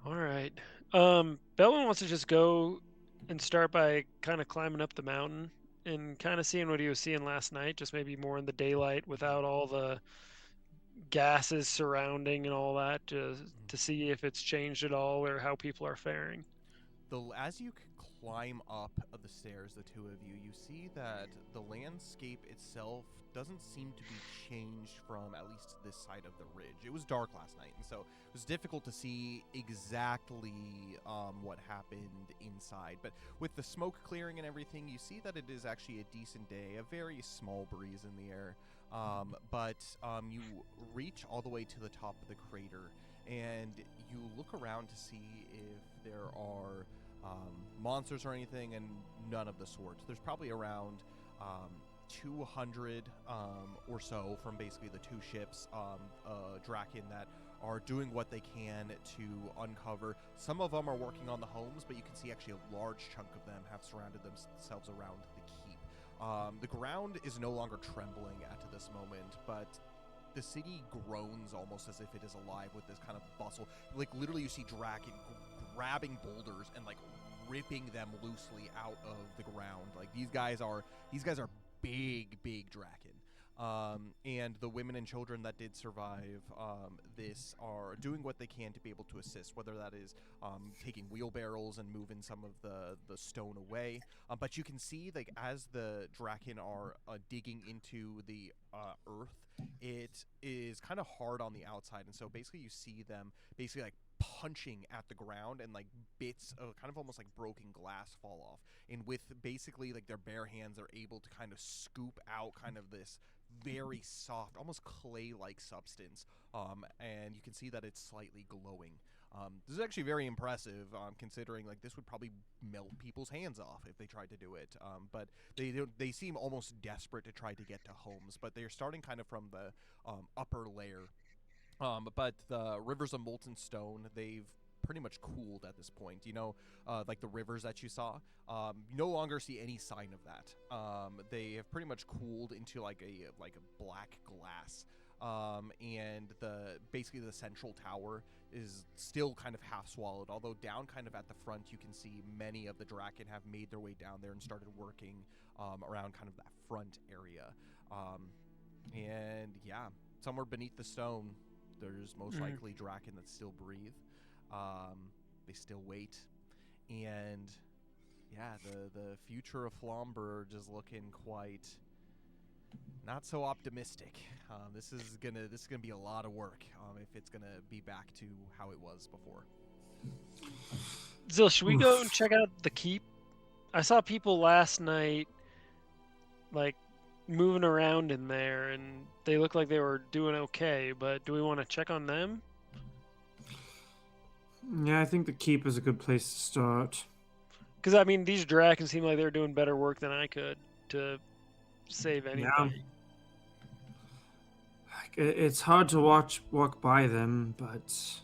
All right. Belwin wants to just go and start by kind of climbing up the mountain and kind of seeing what he was seeing last night, just maybe more in the daylight without all the gases surrounding and all that, just to see if it's changed at all or how people are faring. As you climb up the stairs, the two of you, you see that the landscape itself doesn't seem to be changed from at least this side of the ridge. It was dark last night, and so it was difficult to see exactly what happened inside. But with the smoke clearing and everything, you see that it is actually a decent day, a very small breeze in the air. But you reach all the way to the top of the crater, and you look around to see if there are monsters or anything, and none of the sorts. There's probably around 200 or so from basically the two ships, Draken, that are doing what they can to uncover. Some of them are working on the homes, but you can see actually a large chunk of them have surrounded themselves around the keep. The ground is no longer trembling at this moment, but the city groans almost as if it is alive with this kind of bustle. Like, literally you see Draken grabbing boulders and like ripping them loosely out of the ground. Like, these guys are big Draken. And the women and children that did survive this are doing what they can to be able to assist, whether that is taking wheelbarrows and moving some of the stone away. But you can see, like, as the Draken are digging into the earth, it is kind of hard on the outside, and so basically you see them basically like punching at the ground, and like bits of kind of almost like broken glass fall off, and with basically like their bare hands are able to kind of scoop out kind of this very soft, almost clay-like substance, and you can see that it's slightly glowing. This is actually very impressive, considering like this would probably melt people's hands off if they tried to do it. But they seem almost desperate to try to get to homes, but they're starting kind of from the upper layer. But the rivers of molten stone, they've pretty much cooled at this point. You know, like the rivers that you saw, you no longer see any sign of that. They have pretty much cooled into like a black glass. And basically the central tower is still kind of half swallowed, although down kind of at the front you can see many of the Draken have made their way down there and started working around kind of that front area. And yeah, somewhere beneath the stone there's most likely Draken that still breathe. They still wait, and yeah, the future of Flamberge is looking quite not so optimistic. This is gonna be a lot of work if it's gonna be back to how it was before. Zil, should we go and check out the keep? I saw people last night, like, moving around in there, and they looked like they were doing okay. But do we want to check on them? Yeah, I think the keep is a good place to start. Because I mean, these Drakens seem like they're doing better work than I could to save anybody. It's hard to walk by them, but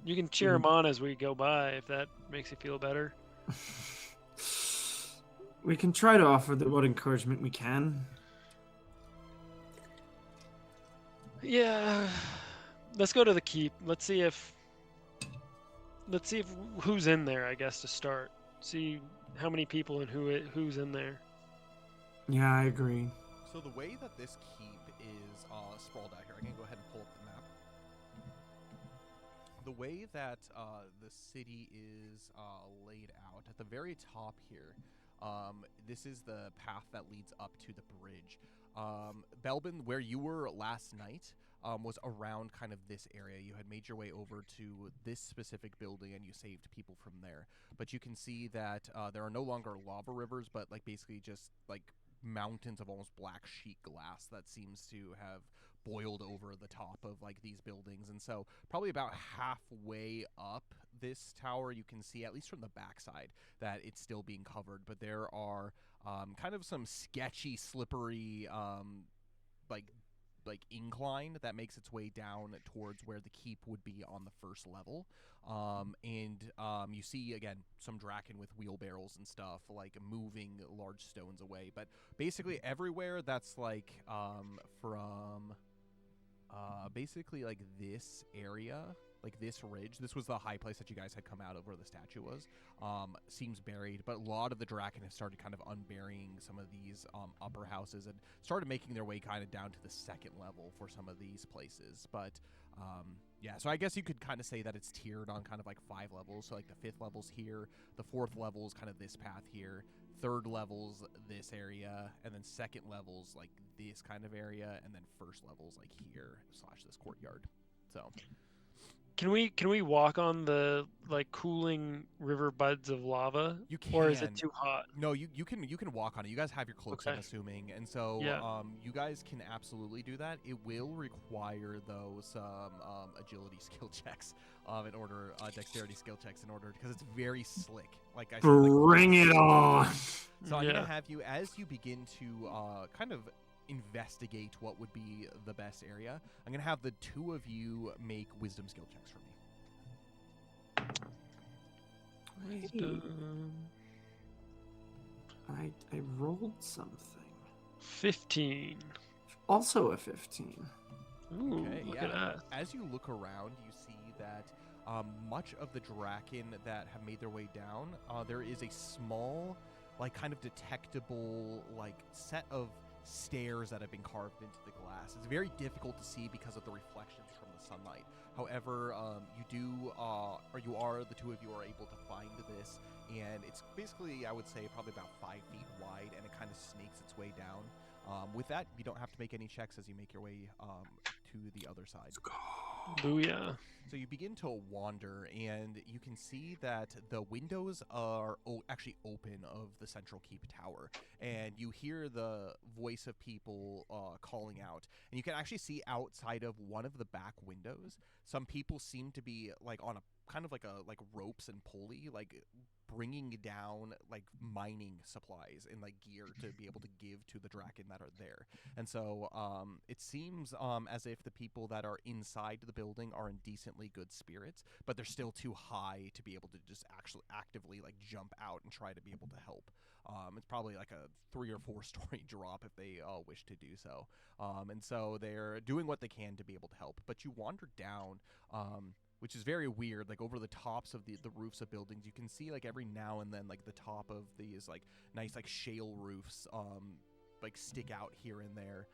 You can cheer them on as we go by if that makes you feel better. we can try to offer what encouragement we can. Yeah, let's go to the keep. Let's see if who's in there. I guess to start, see how many people and who's in there. Yeah, I agree. So the way that this keep is sprawled out here, I'm going to go ahead and pull up the map. The way that the city is laid out, at the very top here, this is the path that leads up to the bridge. Belbin, where you were last night, was around kind of this area. You had made your way over to this specific building and you saved people from there. But you can see that there are no longer lava rivers, but like basically just like mountains of almost black sheet glass that seems to have boiled over the top of like these buildings. And so probably about halfway up this tower you can see, at least from the backside, that it's still being covered, but there are kind of some sketchy, slippery like incline that makes its way down towards where the keep would be on the first level. You see again some Draken with wheelbarrows and stuff, like moving large stones away. But basically everywhere that's like from basically like this area, like this ridge, this was the high place that you guys had come out of where the statue was, seems buried. But a lot of the Draken have started kind of unburying some of these upper houses and started making their way kind of down to the second level for some of these places. But yeah, so I guess you could kind of say that it's tiered on kind of like 5 levels. So like the 5th level's here, the 4th level's kind of this path here, 3rd level's this area, and then 2nd level's like this kind of area, and then 1st level's like here / this courtyard. So Can we walk on the like cooling river buds of lava? You can. Or is it too hot? No, you can walk on it. You guys have your cloaks, Okay. I'm assuming, and so Yeah. you guys can absolutely do that. It will require though some agility skill checks in order, dexterity skill checks in order, because it's very slick. Like I said, Bring it on. So I'm Yeah. gonna have you, as you begin to kind of investigate what would be the best area, I'm gonna have the 2 of you make wisdom skill checks for me. I rolled something. 15. Also a 15. Ooh, Okay, look yeah. at that. As you look around, you see that much of the Draken that have made their way down, there is a small, like kind of detectable, like set of stairs that have been carved into the glass. It's very difficult to see because of the reflections from the sunlight. However, the 2 of you are able to find this, and it's basically, I would say, probably about 5 feet wide, and it kind of snakes its way down. With that, you don't have to make any checks as you make your way to the other side. Booyah. So you begin to wander, and you can see that the windows are actually open of the central keep tower, and you hear the voice of people calling out, and you can actually see outside of one of the back windows, some people seem to be like on a kind of like ropes and pulley, like bringing down like mining supplies and like gear to be able to give to the Draken that are there. And so it seems as if the people that are inside the building are in decently good spirits, but they're still too high to be able to just actually actively like jump out and try to be able to help. It's probably like a 3 or 4 story drop if they wish to do so. And so they're doing what they can to be able to help. But you wander down, which is very weird, like over the tops of the roofs of buildings. You can see like every now and then like the top of these like nice like shale roofs like stick out here and there.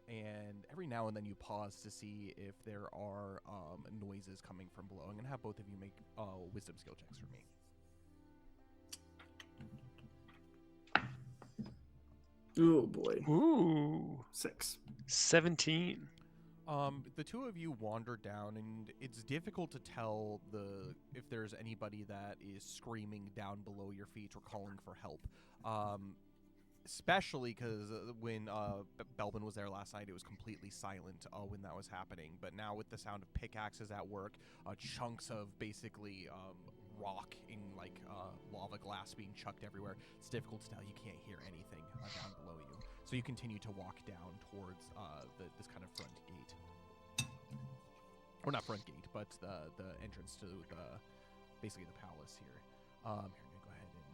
And every now and then you pause to see if there are noises coming from below. I'm going to have both of you make wisdom skill checks for me. Oh boy. Ooh. 6. 17. The two of you wander down, and it's difficult to tell if there's anybody that is screaming down below your feet or calling for help. Especially because when Belbin was there last night, it was completely silent when that was happening. But now with the sound of pickaxes at work, chunks of basically rock in like lava glass being chucked everywhere, it's difficult to tell. You can't hear anything down below you. So you continue to walk down towards this kind of front gate. Or not front gate, but the entrance to basically the palace here. Here, I'm going to go ahead and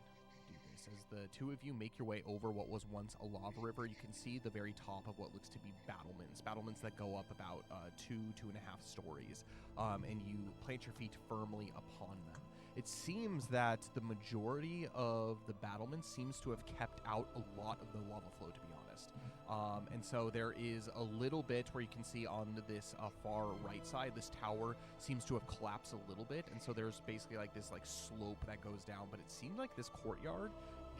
do this. As the two of you make your way over what was once a lava river, you can see the very top of what looks to be battlements. Battlements that go up about 2.5 stories. And you plant your feet firmly upon them. It seems that the majority of the battlements seems to have kept out a lot of the lava flow, to be honest. And so there is a little bit where you can see on this far right side, this tower seems to have collapsed a little bit. And so there's basically like this like slope that goes down. But it seemed like this courtyard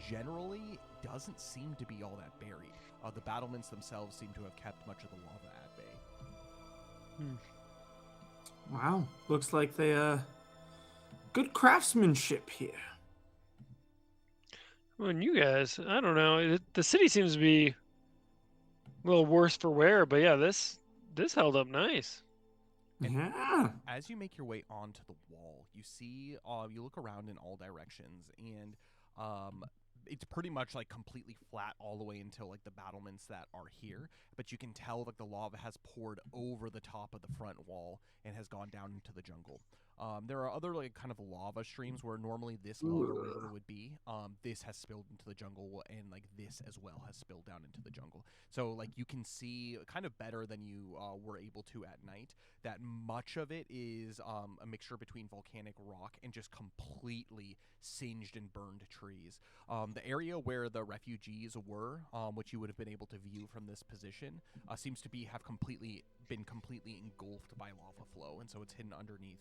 generally doesn't seem to be all that buried. The battlements themselves seem to have kept much of the lava at bay. Wow. Looks like they good craftsmanship here. Well, and you guys, I don't know. The city seems to be a little worse for wear, but yeah, this held up nice. And Yeah. as you make your way onto the wall, you see, you look around in all directions, and it's pretty much like completely flat all the way until like the battlements that are here. But you can tell like the lava has poured over the top of the front wall and has gone down into the jungle. There are other like kind of lava streams where normally this lava river would be. This has spilled into the jungle, and like this as well has spilled down into the jungle. So like you can see kind of better than you were able to at night that much of it is a mixture between volcanic rock and just completely singed and burned trees. The area where the refugees were, which you would have been able to view from this position, seems to have been completely engulfed by lava flow, and so it's hidden underneath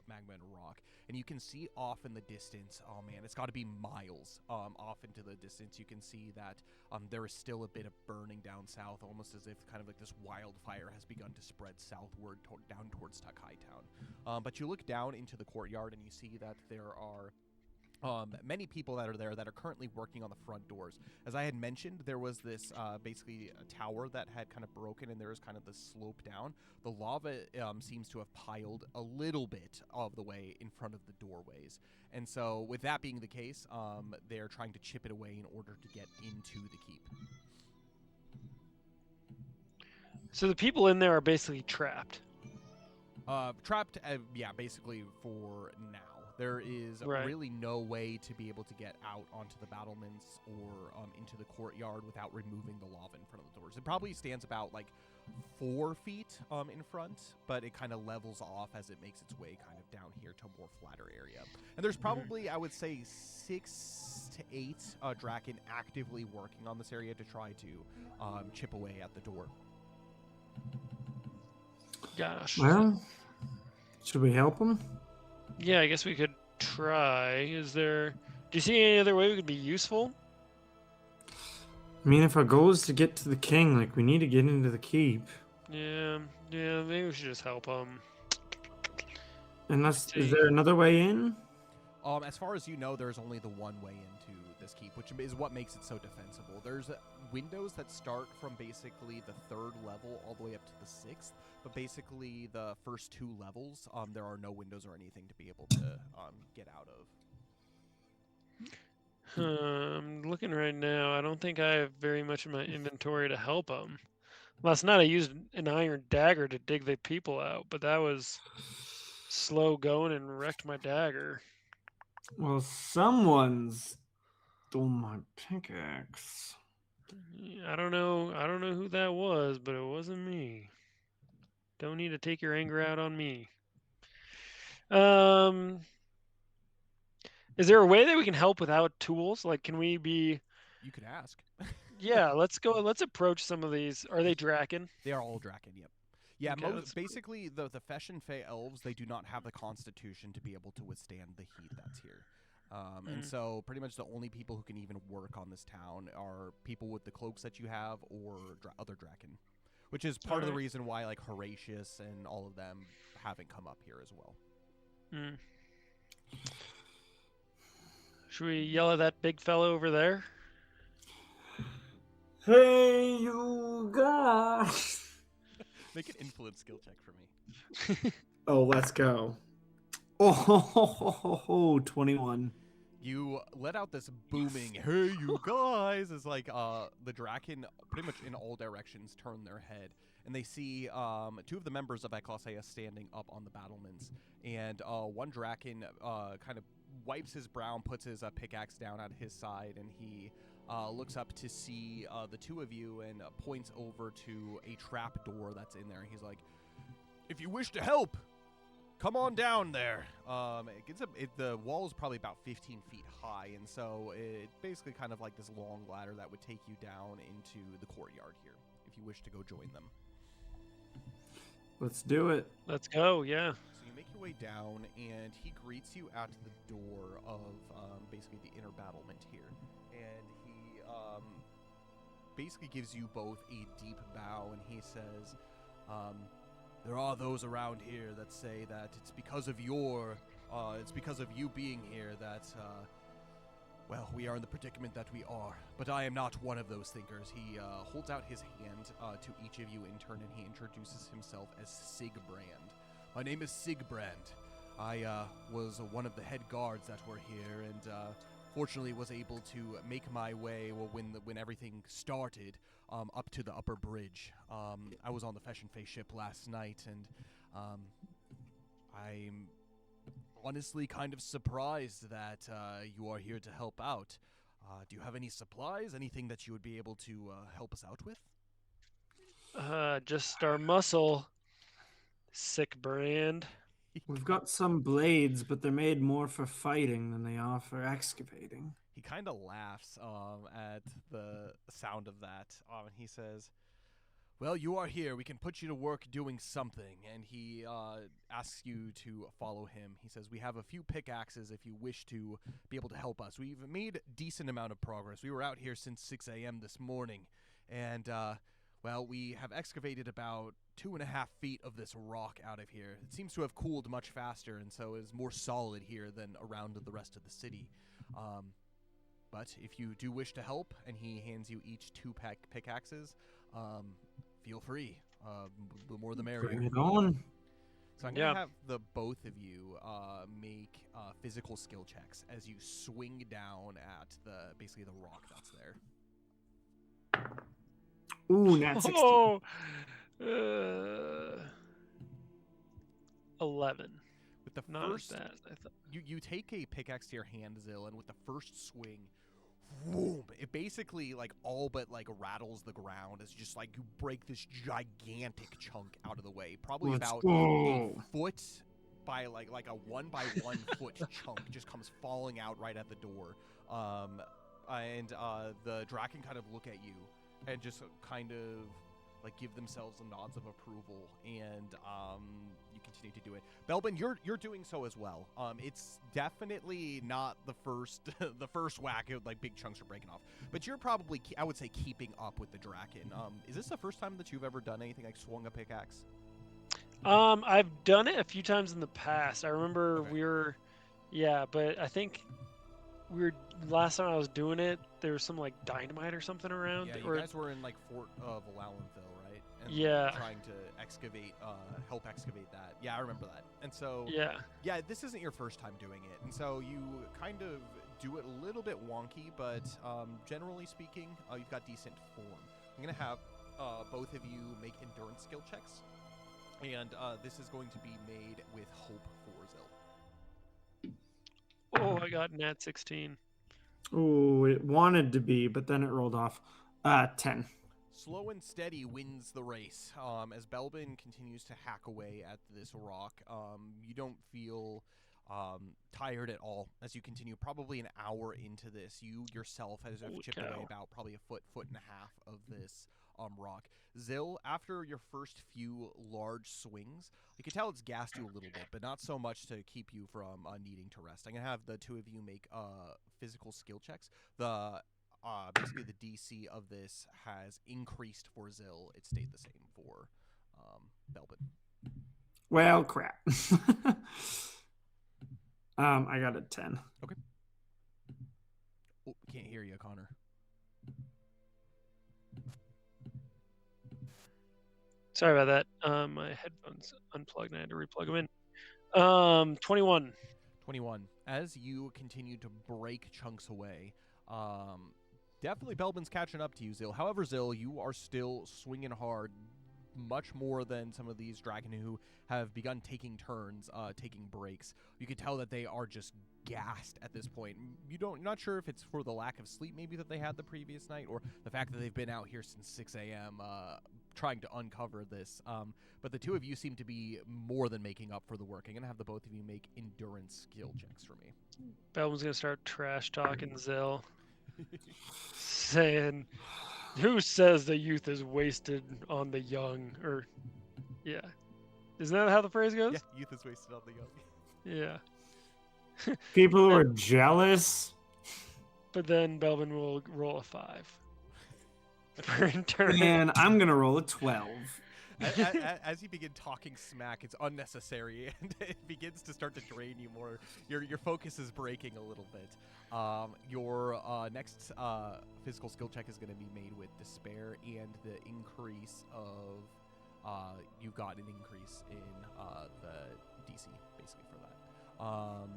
magma and rock. And you can see off in the distance, oh man, it's got to be miles off into the distance. You can see that there is still a bit of burning down south, almost as if kind of like this wildfire has begun to spread southward down towards Takai Town. But you look down into the courtyard and you see that there are many people that are there that are currently working on the front doors. As I had mentioned, there was this basically a tower that had kind of broken, and there was kind of the slope down. The lava seems to have piled a little bit of the way in front of the doorways. And so with that being the case, they're trying to chip it away in order to get into the keep. So the people in there are basically trapped. Trapped, yeah, basically for now. There is really no way to be able to get out onto the battlements or into the courtyard without removing the lava in front of the doors. It probably stands about like 4 feet in front, but it kind of levels off as it makes its way kind of down here to a more flatter area. And there's probably, I would say, 6 to 8 Draken actively working on this area to try to chip away at the door. Gosh. Well, should we help them? Yeah, I guess we could try. Do you see any other way we could be useful? I mean, if our goal is to get to the king, like, we need to get into the keep. Yeah, maybe we should just help them. Is there another way in? As far as you know, there's only the one way into this keep, which is what makes it so defensible. There's windows that start from basically the 3rd level all the way up to the 6th, but basically the first 2 levels, there are no windows or anything to be able to get out of. I'm looking right now. I don't think I have very much in my inventory to help them. Last night I used an iron dagger to dig the people out, but that was slow going and wrecked my dagger. Well, someone's stole my pickaxe. I don't know who that was, but it wasn't me. Don't need to take your anger out on me. Is there a way that we can help without tools? Like, can we be? You could ask. Yeah, let's go. Let's approach some of these. Are they Draken? They are all Draken, yep. Yeah, Okay, let's- basically the Fesh and Fey elves, they do not have the constitution to be able to withstand the heat that's here. And so pretty much the only people who can even work on this town are people with the cloaks that you have or other Draken. Which is part of the reason why like Horatius and all of them haven't come up here as well. Should we yell at that big fellow over there? Hey, you guys! Make an influence skill check for me. Oh, let's go. Oh, 21. You let out this booming, hey, you guys, as like the Draken pretty much in all directions turn their head. And they see 2 of the members of Eclaas standing up on the battlements. And one Draken kind of wipes his brow and puts his pickaxe down at his side. And he looks up to see the 2 of you and points over to a trap door that's in there. He's like, if you wish to help, come on down there. The wall is probably about 15 feet high, and so it's basically kind of like this long ladder that would take you down into the courtyard here, if you wish to go join them. Let's do it. Let's go. Yeah. So you make your way down, and he greets you at the door of basically the inner battlement here, and he basically gives you both a deep bow, and he says, there are those around here that say that it's because of you being here that, well, we are in the predicament that we are. But I am not one of those thinkers. He holds out his hand to each of you in turn, and he introduces himself as Sigbrand. My name is Sigbrand. I was one of the head guards that were here, and fortunately was able to make my way when everything started up to the upper bridge. I was on the Fesh and Fey ship last night, and I'm honestly kind of surprised that you are here to help out. Do you have any supplies? Anything that you would be able to help us out with? Just our muscle. Sick brand. We've got some blades, but they're made more for fighting than they are for excavating. He kind of laughs at the sound of that, and he says, well, you are here. We can put you to work doing something. And he asks you to follow him. He says, we have a few pickaxes if you wish to be able to help us. We've made a decent amount of progress. We were out here since 6 a.m. this morning. And, well, we have excavated about 2.5 feet of this rock out of here. It seems to have cooled much faster, and so is more solid here than around the rest of the city. But if you do wish to help, and he hands you each 2 pickaxes, feel free. The more the merrier. Bring it on. So I'm going to have the both of you make physical skill checks as you swing down at basically the rock that's there. Ooh, nat 16. Oh, 11. With the Not first, as bad as I thought. you take a pickaxe to your hand, Zill, and with the first swing, whoom, it basically like all but like rattles the ground. It's just like you break this gigantic chunk out of the way, probably about a foot by like a 1 by 1 foot chunk just comes falling out right at the door. And the Draken kind of look at you and just kind of like give themselves some nods of approval, and you continue to do it. Belbin, you're doing so as well. It's definitely not the first the first whack, like big chunks are breaking off, but you're probably, I would say, keeping up with the Draken. Is this the first time that you've ever done anything like swung a pickaxe? I've done it a few times in the past. I remember we were Yeah, but I think last time I was doing it, there was some like dynamite or something around. Yeah, you or guys were in like Fort of Valenville, right? And Yeah. trying to excavate, help excavate that. Yeah, I remember that. And so, yeah, this isn't your first time doing it, and so you kind of do it a little bit wonky, but generally speaking, you've got decent form. I'm gonna have both of you make endurance skill checks, and this is going to be made with hope for Zil. Oh, I got nat 16. Ooh, it wanted to be, but then it rolled off. 10. Slow and steady wins the race. As Belbin continues to hack away at this rock, you don't feel tired at all as you continue. Probably an hour into this, you yourself have chipped away about probably a foot and a half of this rock. Zil, after your first few large swings, you can tell it's gassed you a little bit, but not so much to keep you from needing to rest. I'm going to have the two of you make physical skill checks. Basically the DC of this has increased for Zil. It stayed the same for Belbin. Well, crap. I got a 10. Okay. Oh, can't hear you, Connor. Sorry about that. My headphones unplugged and I had to replug them in. 21. 21. As you continue to break chunks away, definitely Belbin's catching up to you, Zil. However, Zil, you are still swinging hard, much more than some of these dragon who have begun taking turns, taking breaks. You can tell that they are just gassed at this point. You're not sure if it's for the lack of sleep maybe that they had the previous night, or the fact that they've been out here since 6 a.m. Trying to uncover this. But the two of you seem to be more than making up for the work. I'm going to have the both of you make endurance skill checks for me. Belvin's going to start trash talking Zil. Saying, who says the youth is wasted on the young? Or, yeah. Isn't that how the phrase goes? Yeah, youth is wasted on the young. Yeah. People who are jealous. But then Belvin will roll a 5. For endurance. And I'm going to roll a 12. As you begin talking smack, it's unnecessary, and it begins to start to drain you more. Your focus is breaking a little bit. Your next physical skill check is going to be made with despair, and the increase of you got an increase in the DC basically for that.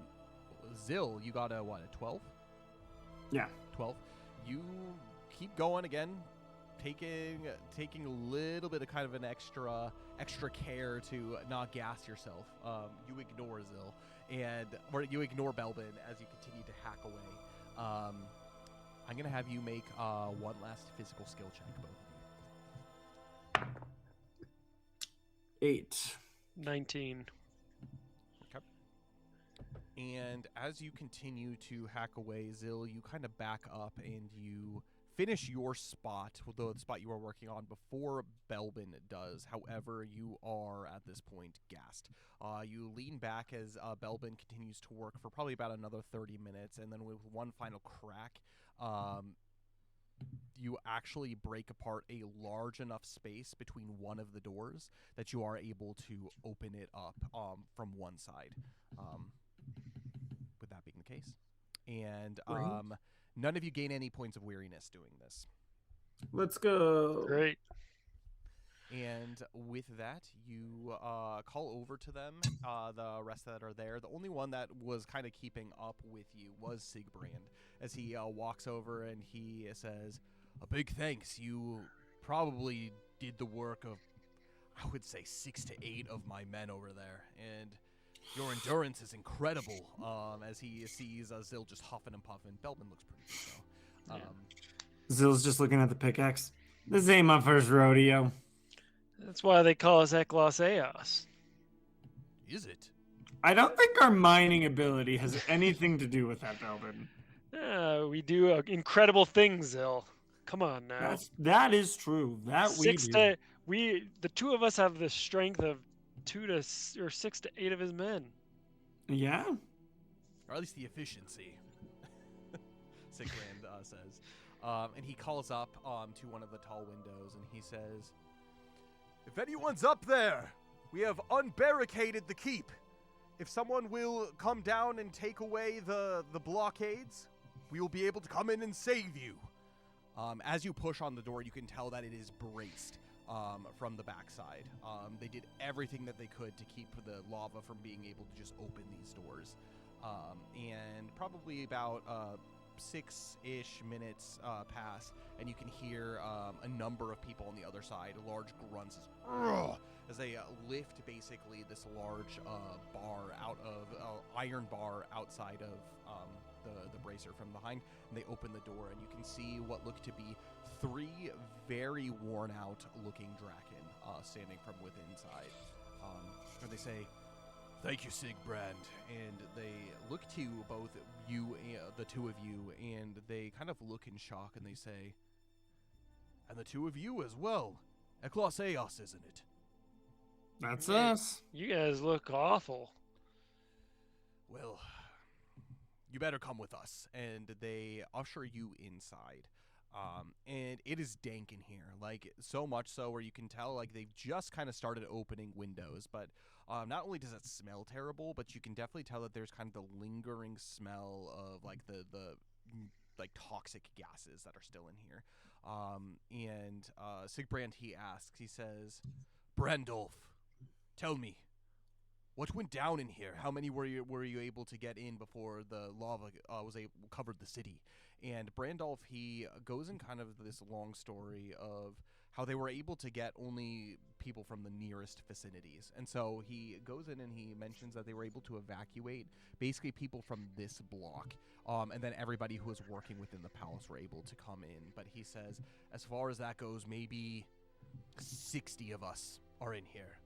Zil, you got a 12? Yeah, 12. You keep going again. Taking a little bit of kind of an extra care to not gas yourself. You ignore Zil, or you ignore Belbin as you continue to hack away. I'm gonna have you make one last physical skill check, both of you. 8. 19. Okay. And as you continue to hack away, Zil, you kind of back up and you finish your spot, the spot you are working on, before Belbin does. However, you are at this point gassed. You lean back as Belbin continues to work for probably about another 30 minutes, and then with one final crack, you actually break apart a large enough space between one of the doors that you are able to open it up from one side. With that being the case. And none of you gain any points of weariness doing this. Let's go. Great. And with that, you call over to them, the rest that are there. The only one that was kind of keeping up with you was Sigbrand, as he walks over and he says, "A big thanks. You probably did the work of, I would say, 6 to 8 of my men over there. And your endurance is incredible," as he sees Zil just huffing and puffing. Belbin looks pretty good, though. Zil's just looking at the pickaxe. This ain't my first rodeo. That's why they call us Eclaas Eeas. Is it? I don't think our mining ability has anything to do with that, Belvin. We do incredible things, Zil. Come on now. That is true. That the two of us have the strength of 6 to 8 of his men. Yeah. Or at least the efficiency, Sigbrand says. And he calls up to one of the tall windows and he says, "If anyone's up there, we have unbarricaded the keep. if someone will come down and take away the blockades, we will be able to come in and save you. As you push on the door, you can tell that it is braced from the backside. They did everything that they could to keep the lava from being able to just open these doors. And probably about 6-ish minutes pass, and you can hear a number of people on the other side, large grunts as they lift basically this large bar out of iron bar outside of the bracer from behind, and they open the door, and you can see what look to be 3 very worn out looking Draken standing from within inside. And they say, "Thank you, Sigbrand," and they look to both you, the two of you, and they kind of look in shock, and they say, "And the two of you as well. Eclaas, isn't it?" That's us. You guys look awful. "Well, you better come with us." And they usher you inside. And it is dank in here, like so much so where you can tell like they've just kind of started opening windows. But not only does it smell terrible, but you can definitely tell that there's kind of the lingering smell of like the like toxic gases that are still in here. And Sigbrand, he asks, he says, "Brandolf, tell me, what went down in here? How many were you able to get in before the lava covered the city?" And Brandolf, he goes in kind of this long story of how they were able to get only people from the nearest vicinities. And so he goes in and he mentions that they were able to evacuate basically people from this block. And then everybody who was working within the palace were able to come in. But he says, as far as that goes, maybe 60 of us are in here.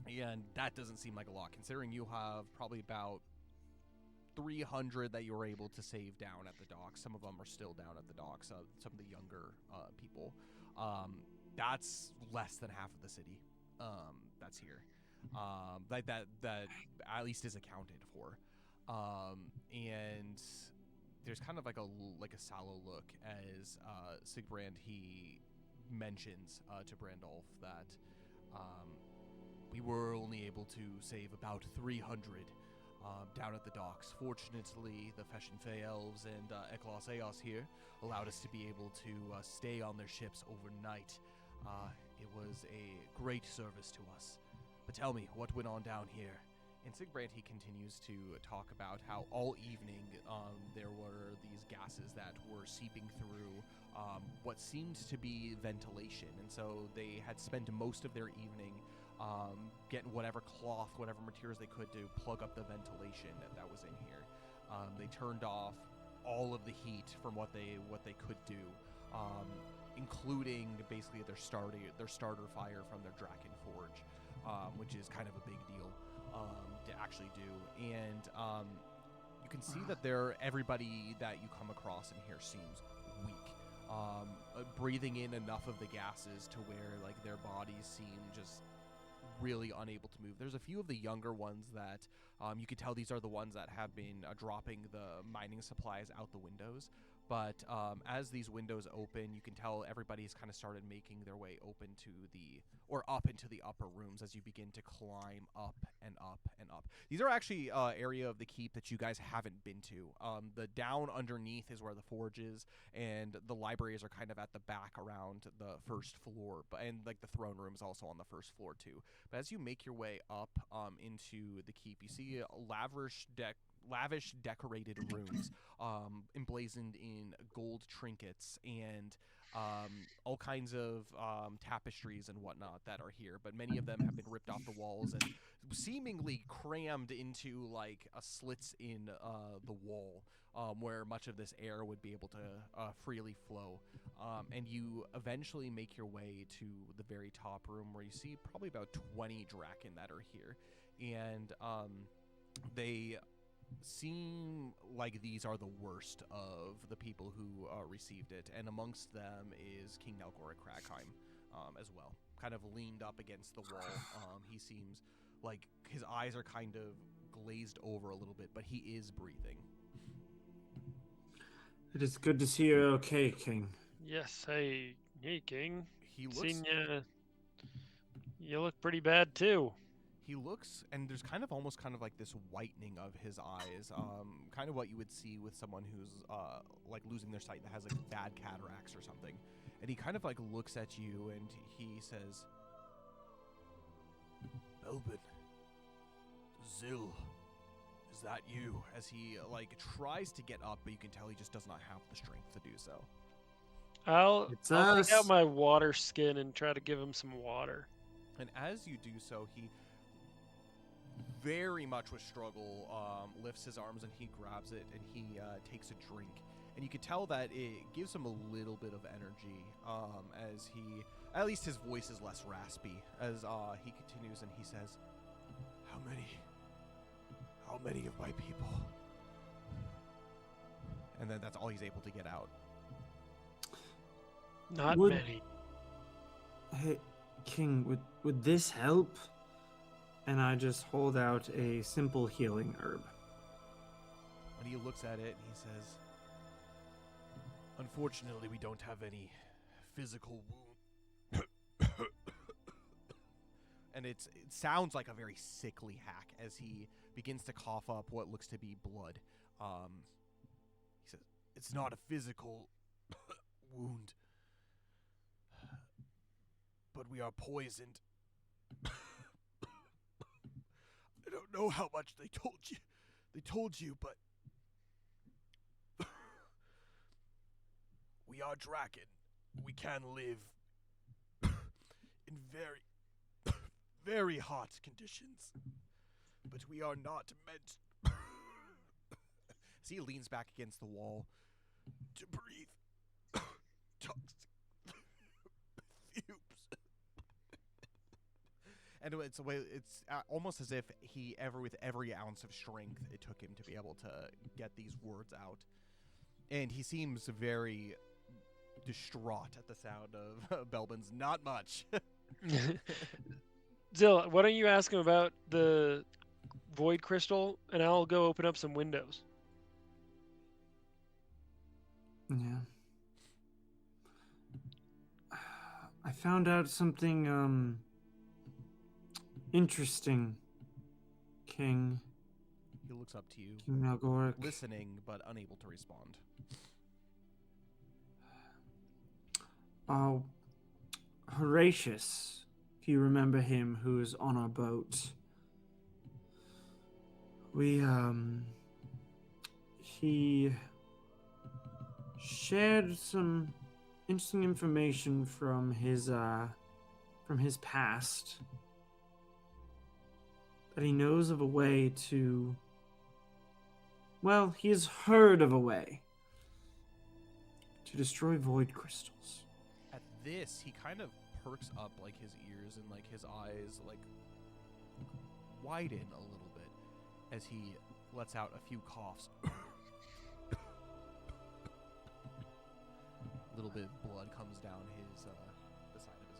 And that doesn't seem like a lot, considering you have probably about 300 that you were able to save down at the docks. Some of them are still down at the docks, some of the younger people. That's less than half of the city that's here. Like that at least is accounted for. And there's kind of like a sallow look as Sigbrand, he mentions to Brandolf that we were only able to save about 300 down at the docks. Fortunately, the Fesh and Fey elves and Eclaas here allowed us to be able to stay on their ships overnight. It was a great service to us. But tell me, what went on down here? And Sigbrand, he continues to talk about how all evening there were these gases that were seeping through what seemed to be ventilation. And so they had spent most of their evening getting whatever cloth, whatever materials they could to plug up the ventilation that was in here. They turned off all of the heat from what they could do, including basically their starter fire from their Draken Forge, which is kind of a big deal to actually do. And you can see that everybody that you come across in here seems weak. Breathing in enough of the gases to where like their bodies seem just really unable to move. There's a few of the younger ones that you can tell these are the ones that have been dropping the mining supplies out the windows. But as these windows open, you can tell everybody's kind of started making their way open to up into the upper rooms as you begin to climb up and up and up. These are actually area of the keep that you guys haven't been to. The down underneath is where the forge is, and the libraries are kind of at the back around the first floor, and like the throne room is also on the first floor too. But as you make your way up into the keep, you see lavish decorated rooms emblazoned in gold trinkets and all kinds of tapestries and whatnot that are here, but many of them have been ripped off the walls and seemingly crammed into like slits in the wall where much of this air would be able to freely flow. And you eventually make your way to the very top room where you see probably about 20 Draken that are here, and they seem like these are the worst of the people who received it, and amongst them is King Nelgor Kragheim as well, kind of leaned up against the wall. He seems like his eyes are kind of glazed over a little bit, but he is breathing. It is good to see you're okay, King. Yes, hey King. He looks Seen ya. You look pretty bad too. He looks, and there's kind of almost kind of like this whitening of his eyes, kind of what you would see with someone who's like losing their sight that has like bad cataracts or something. And he kind of like looks at you and he says, Belbin, Zil, is that you? As he like tries to get up, but you can tell he just does not have the strength to do so. I'll It's take us. out my water skin and try to give him some water. And as you do so, he very much with struggle lifts his arms and he grabs it and he takes a drink. And you can tell that it gives him a little bit of energy as he, at least his voice is less raspy as he continues and he says, How many of my people? And then that's all he's able to get out. Not Would- many. Hey, King, would this help? And I just hold out a simple healing herb. And he looks at it and he says, Unfortunately, we don't have any physical wound. And it sounds like a very sickly hack as he begins to cough up what looks to be blood. He says, It's not a physical wound, but we are poisoned. I don't know how much they told you, but we are Draken. We can live in very, very hot conditions, but we are not meant. As he leans back against the wall to breathe toxic fumes. And it's almost as if with every ounce of strength it took him to be able to get these words out. And he seems very distraught at the sound of Belbin's not much. Zil, why don't you ask him about the void crystal, and I'll go open up some windows. Yeah. I found out something interesting, King. He looks up to you, King Melgoric. listening but unable to respond. Oh, Horatius, if you remember him, who was on our boat. He shared some interesting information from his past. That he knows of a way to... Well, he has heard of a way to destroy void crystals. At this, he kind of perks up like his ears and like his eyes like widen a little bit as he lets out a few coughs. A little bit of blood comes down his the side of his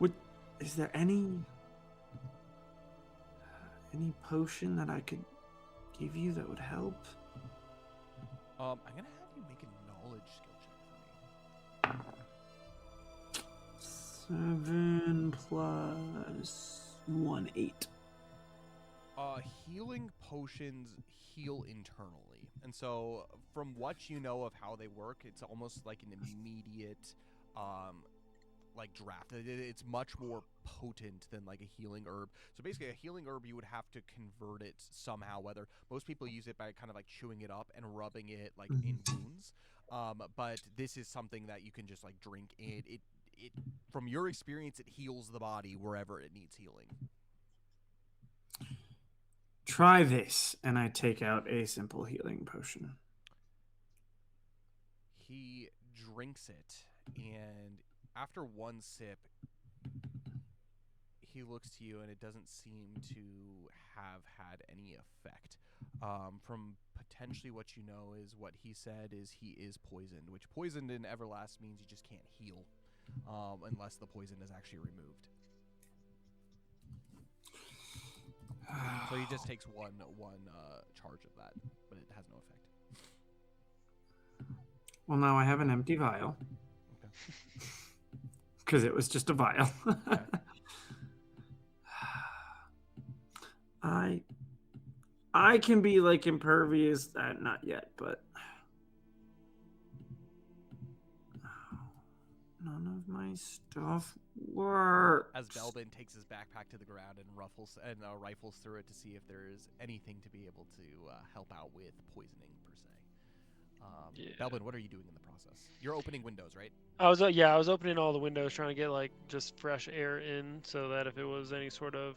mouth. Is there any potion that I could give you that would help? I'm gonna have you make a knowledge skill check for me. 7 plus 1, 8. Healing potions heal internally, and so from what you know of how they work, it's almost like an immediate like draft. It's much more potent than like a healing herb. So basically a healing herb, you would have to convert it somehow, whether most people use it by kind of like chewing it up and rubbing it like in wounds. But this is something that you can just like drink in. It from your experience, it heals the body wherever it needs healing. Try this, and I take out a simple healing potion. He drinks it, and after one sip, he looks to you, and it doesn't seem to have had any effect. From potentially what you know is what he said is he is poisoned, which poisoned in Everlast means you just can't heal unless the poison is actually removed. So he just takes one charge of that, but it has no effect. Well, now I have an empty vial. Okay. Because it was just a vial. Okay. I can be like impervious. Not yet, but none of my stuff works. As Belbin takes his backpack to the ground and rifles through it to see if there is anything to be able to help out with poisoning per se. Belbin, what are you doing in the process? You're opening windows, right? I was opening all the windows, trying to get like just fresh air in, so that if it was any sort of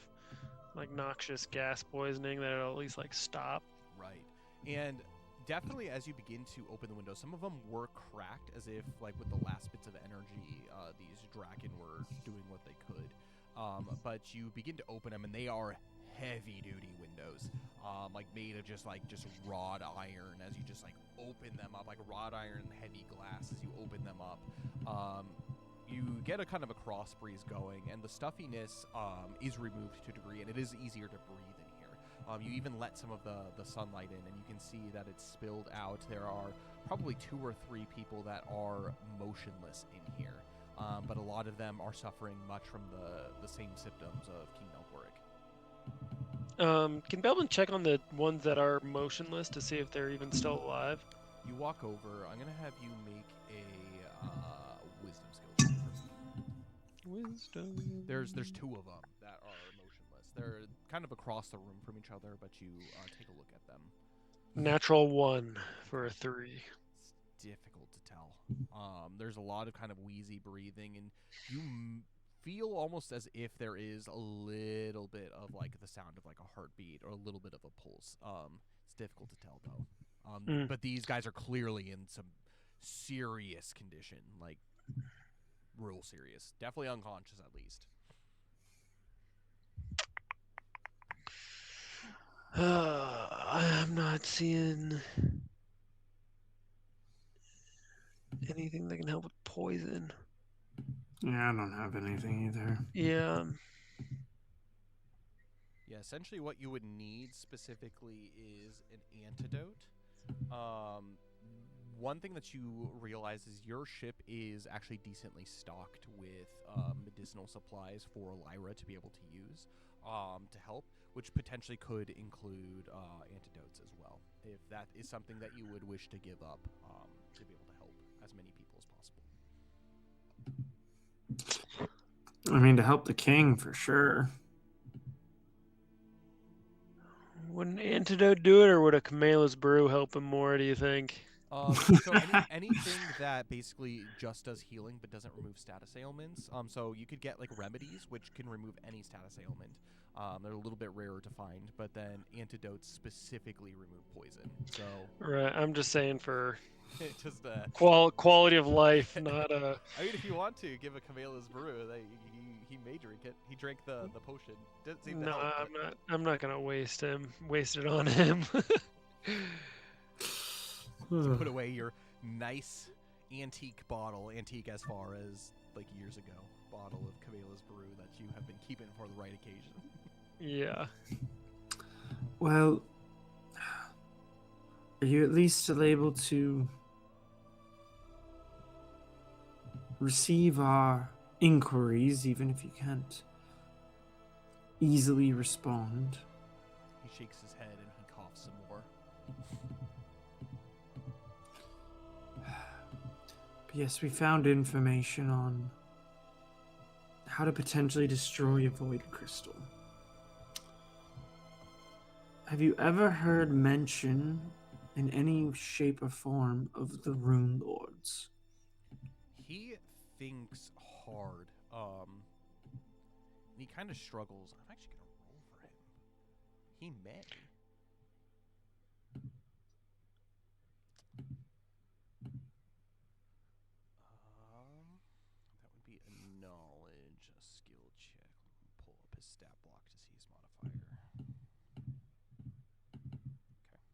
like noxious gas poisoning, that it'll at least like stop. Right. And definitely as you begin to open the windows, some of them were cracked, as if like with the last bits of energy, these Draken were doing what they could. But you begin to open them, and they are heavy-duty windows, like made of just wrought iron. As you just like open them up, like wrought iron, heavy glass. As you open them up, you get a kind of a cross breeze going, and the stuffiness is removed to a degree, and it is easier to breathe in here. You even let some of the sunlight in, and you can see that it's spilled out. There are probably 2 or 3 people that are motionless in here, but a lot of them are suffering much from the same symptoms of King Melkoric. Can Belbin check on the ones that are motionless to see if they're even still alive? You walk over. I'm gonna have you make a wisdom skills check. Wisdom. There's 2 of them that are motionless. They're kind of across the room from each other, but you take a look at them. Natural 1 for a 3. It's difficult to tell. There's a lot of kind of wheezy breathing, and you feel almost as if there is a little bit of like the sound of like a heartbeat or a little bit of a pulse. It's difficult to tell though. But these guys are clearly in some serious condition, like real serious. Definitely unconscious at least. I'm not seeing anything that can help with poison. Yeah, I don't have anything either. Yeah. Yeah, essentially what you would need specifically is an antidote. One thing that you realize is your ship is actually decently stocked with medicinal supplies for Lyra to be able to use to help, which potentially could include antidotes as well, if that is something that you would wish to give up to be able to help as many people as possible. I mean, to help the king for sure. Would an antidote do it, or would a Camela's brew help him more, do you think? So anything that basically just does healing but doesn't remove status ailments. So you could get like remedies, which can remove any status ailment. They're a little bit rarer to find, but then antidotes specifically remove poison. So Right, I'm just saying for just quality of life, not a. I mean, if you want to give a Camela's brew, he may drink it. He drank the potion. Didn't seem to No, help, I'm not gonna waste it on him. To put away your nice antique as far as like years ago, bottle of Camela's brew that you have been keeping for the right occasion. Yeah. Well, are you at least still able to receive our inquiries, even if you can't easily respond? He shakes his head and he coughs some more. Yes, we found information on how to potentially destroy a void crystal. Have you ever heard mention in any shape or form of the Rune Lords? He thinks hard. And he kind of struggles. I'm actually gonna roll for him. He may. That would be a knowledge, a skill check. Let me pull up his stat block to see his modifier. Okay.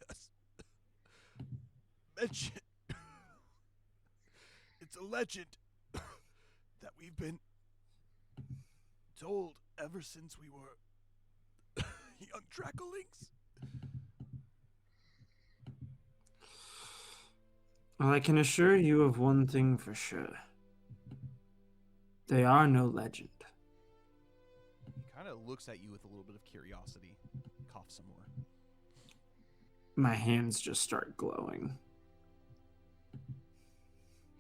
Yes. Mention. It's a legend that we've been told ever since we were young Dracolings. Well, I can assure you of one thing for sure. They are no legend. He kind of looks at you with a little bit of curiosity. Cough some more. My hands just start glowing.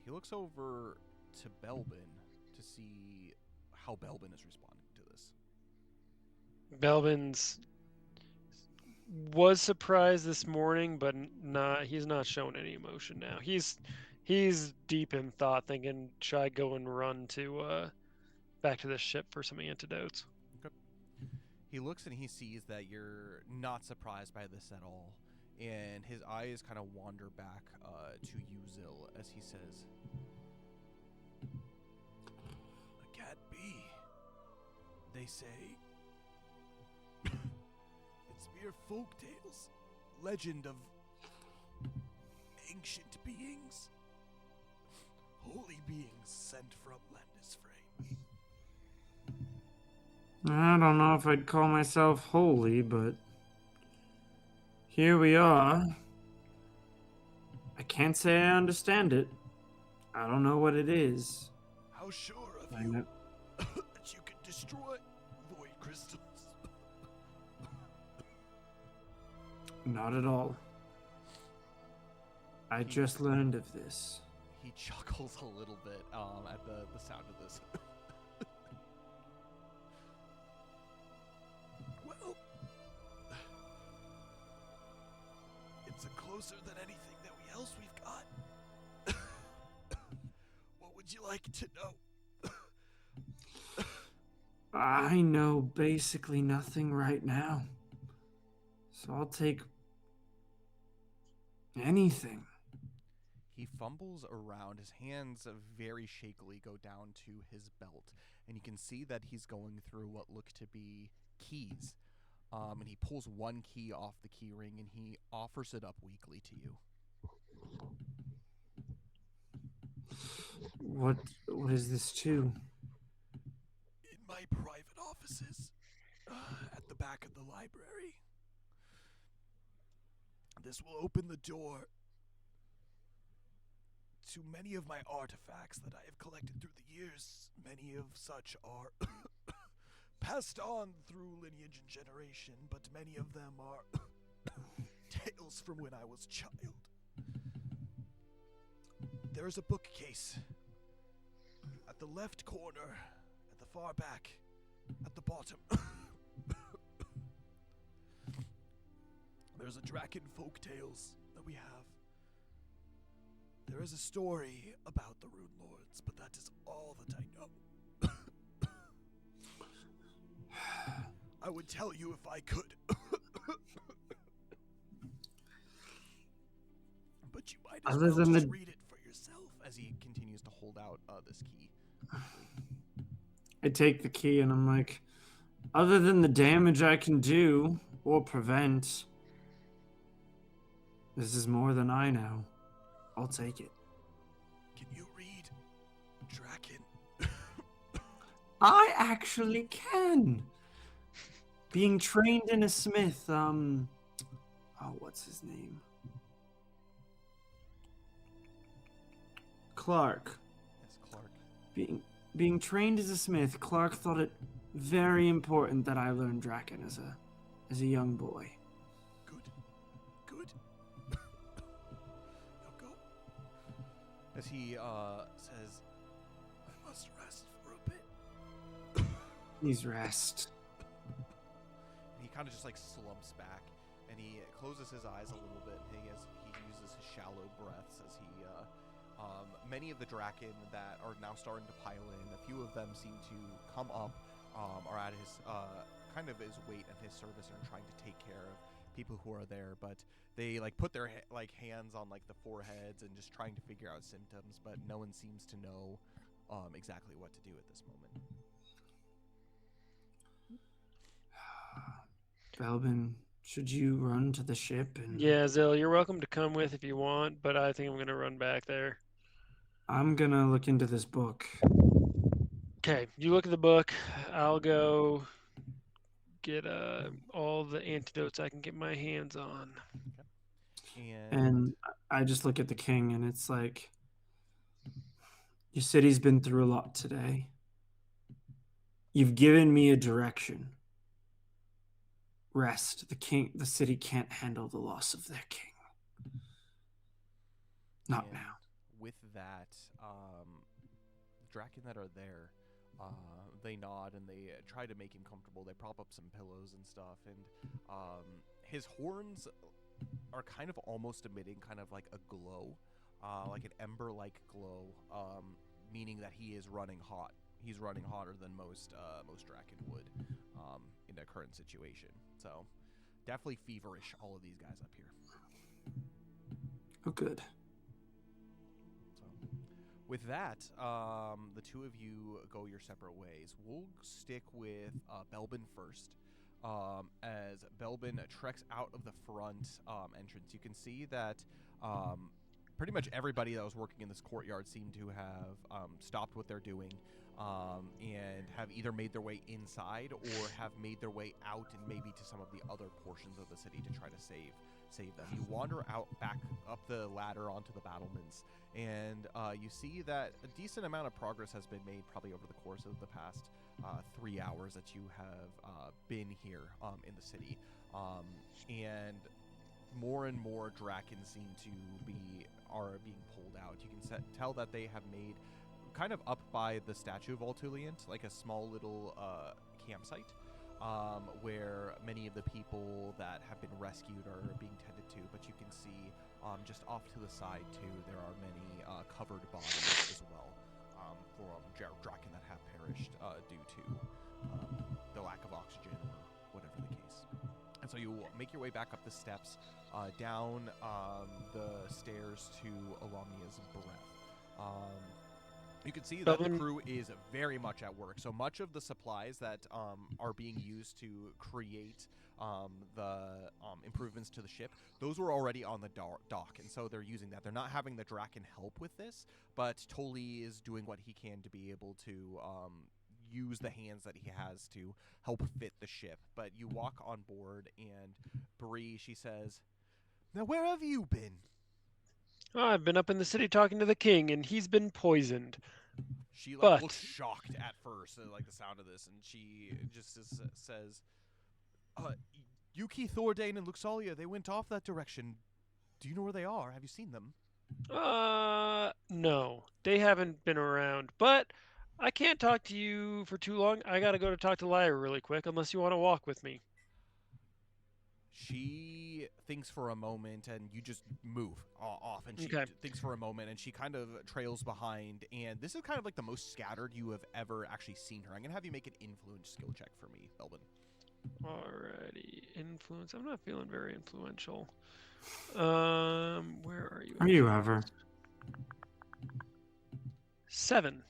He looks over to Belbin to see how Belbin is responding to this. Belvin's was surprised this morning, but he's not showing any emotion now. He's deep in thought, thinking, should I go and run to back to the ship for some antidotes? Okay. He looks and he sees that you're not surprised by this at all, and his eyes kind of wander back to you, Zil, as he says, "A cat be, they say. It's mere folk tales, legend of ancient beings, holy beings sent from Landisframe." I don't know if I'd call myself holy, but here we are. I can't say I understand it. I don't know what it is. How sure of I you know. that you can destroy void crystals? Not at all. I just learned of this. He chuckles a little bit at the sound of this. Well, it's a closer than anything else we've got. What would you like to know? I know basically nothing right now. So I'll take anything. He fumbles around. His hands very shakily go down to his belt, and you can see that he's going through what look to be keys. And he pulls one key off the key ring, and he offers it up weakly to you. What is this to? In my private offices, at the back of the library. This will open the door to many of my artifacts that I have collected through the years. Many of such are passed on through lineage and generation, but many of them are tales from when I was a child. There is a bookcase at the left corner, at the far back, at the bottom. There's a Draken folk tales that we have. There is a story about the Rune Lords, but that is all that I know. I would tell you if I could. But you might as Other well than just the- read it for yourself as he continues to hold out this key. I take the key and I'm like, other than the damage I can do or prevent, this is more than I know. I'll take it. Can you read Draken? I actually can. Being trained in a smith, what's his name? Clark. Yes, Clark. Being trained as a smith, Clark thought it very important that I learn Draken as a young boy. Good. Now go. As he says, I must rest for a bit. Please rest. And he kind of just like slumps back, and he closes his eyes a little bit. And he uses his shallow breaths as he. Many of the Draken that are now starting to pile in, a few of them seem to come up, are at his kind of his weight and his service, and are trying to take care of people who are there. But they like put their hands on like the foreheads and just trying to figure out symptoms. But no one seems to know exactly what to do at this moment. Belbin, should you run to the ship and Yeah, Zil, you're welcome to come with if you want, but I think I'm gonna run back there. I'm gonna look into this book. Okay, you look at the book. I'll go get all the antidotes I can get my hands on. And I just look at the king and it's like, your city's been through a lot today. You've given me a direction. Rest. The city can't handle the loss of their king. Not And now. with that, the Draken that are there, they nod and they try to make him comfortable. They prop up some pillows and stuff, and his horns are kind of almost emitting kind of like a glow, like an ember-like glow, meaning that he is running hot. He's running hotter than most Draken would in their current situation. So definitely feverish, all of these guys up here. Oh, good. So with that, the two of you go your separate ways. We'll stick with Belbin first. As Belbin treks out of the front entrance, you can see that pretty much everybody that was working in this courtyard seemed to have stopped what they're doing and have either made their way inside or have made their way out and maybe to some of the other portions of the city to try to save them. You wander out back up the ladder onto the battlements, and you see that a decent amount of progress has been made probably over the course of the past 3 hours that you have been here in the city, and more and more Draken seem to are being pulled out. You can tell that they have made kind of up by the statue of Altulient, like a small little campsite where many of the people that have been rescued are being tended to, but you can see just off to the side too, there are many covered bodies as well from Draken that have perished due to the lack of oxygen or whatever the case. And so you make your way back up the steps, down the stairs to Alamia's breath. You can see that the crew is very much at work. So much of the supplies that are being used to create the improvements to the ship, those were already on the dock, and so they're using that. They're not having the Draken help with this, but Toli is doing what he can to be able to use the hands that he has to help fit the ship. But you walk on board, and Bree, she says, "Now where have you been?" Oh, I've been up in the city talking to the king, and he's been poisoned. She But looks shocked at first, like the sound of this, and she just says, "Yuki, Thordane, and Luxalia, they went off that direction. Do you know where they are? Have you seen them?" no, they haven't been around. But I can't talk to you for too long. I gotta go to talk to Lyra really quick, unless you want to walk with me. She thinks for a moment, and you just move off, and she thinks for a moment, and she kind of trails behind, and this is kind of like the most scattered you have ever actually seen her. I'm going to have you make an influence skill check for me, Belbin. Alrighty, influence. I'm not feeling very influential. Where are you? Are you ever? 7.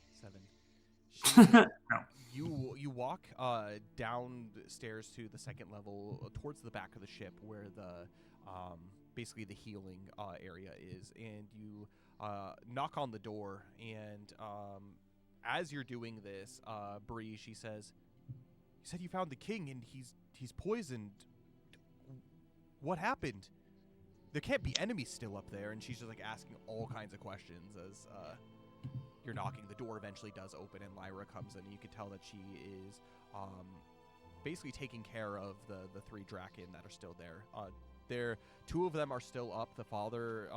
No. You walk downstairs to the second level towards the back of the ship where the basically the healing area is, and you knock on the door, and as you're doing this, Bree, she says, "You said you found the king and he's poisoned. What happened? There can't be enemies still up there." And she's just like asking all kinds of questions as you're knocking. The door eventually does open, and Lyra comes in, and you can tell that she is basically taking care of the 3 Draken that are still there. 2 of them are still up. The father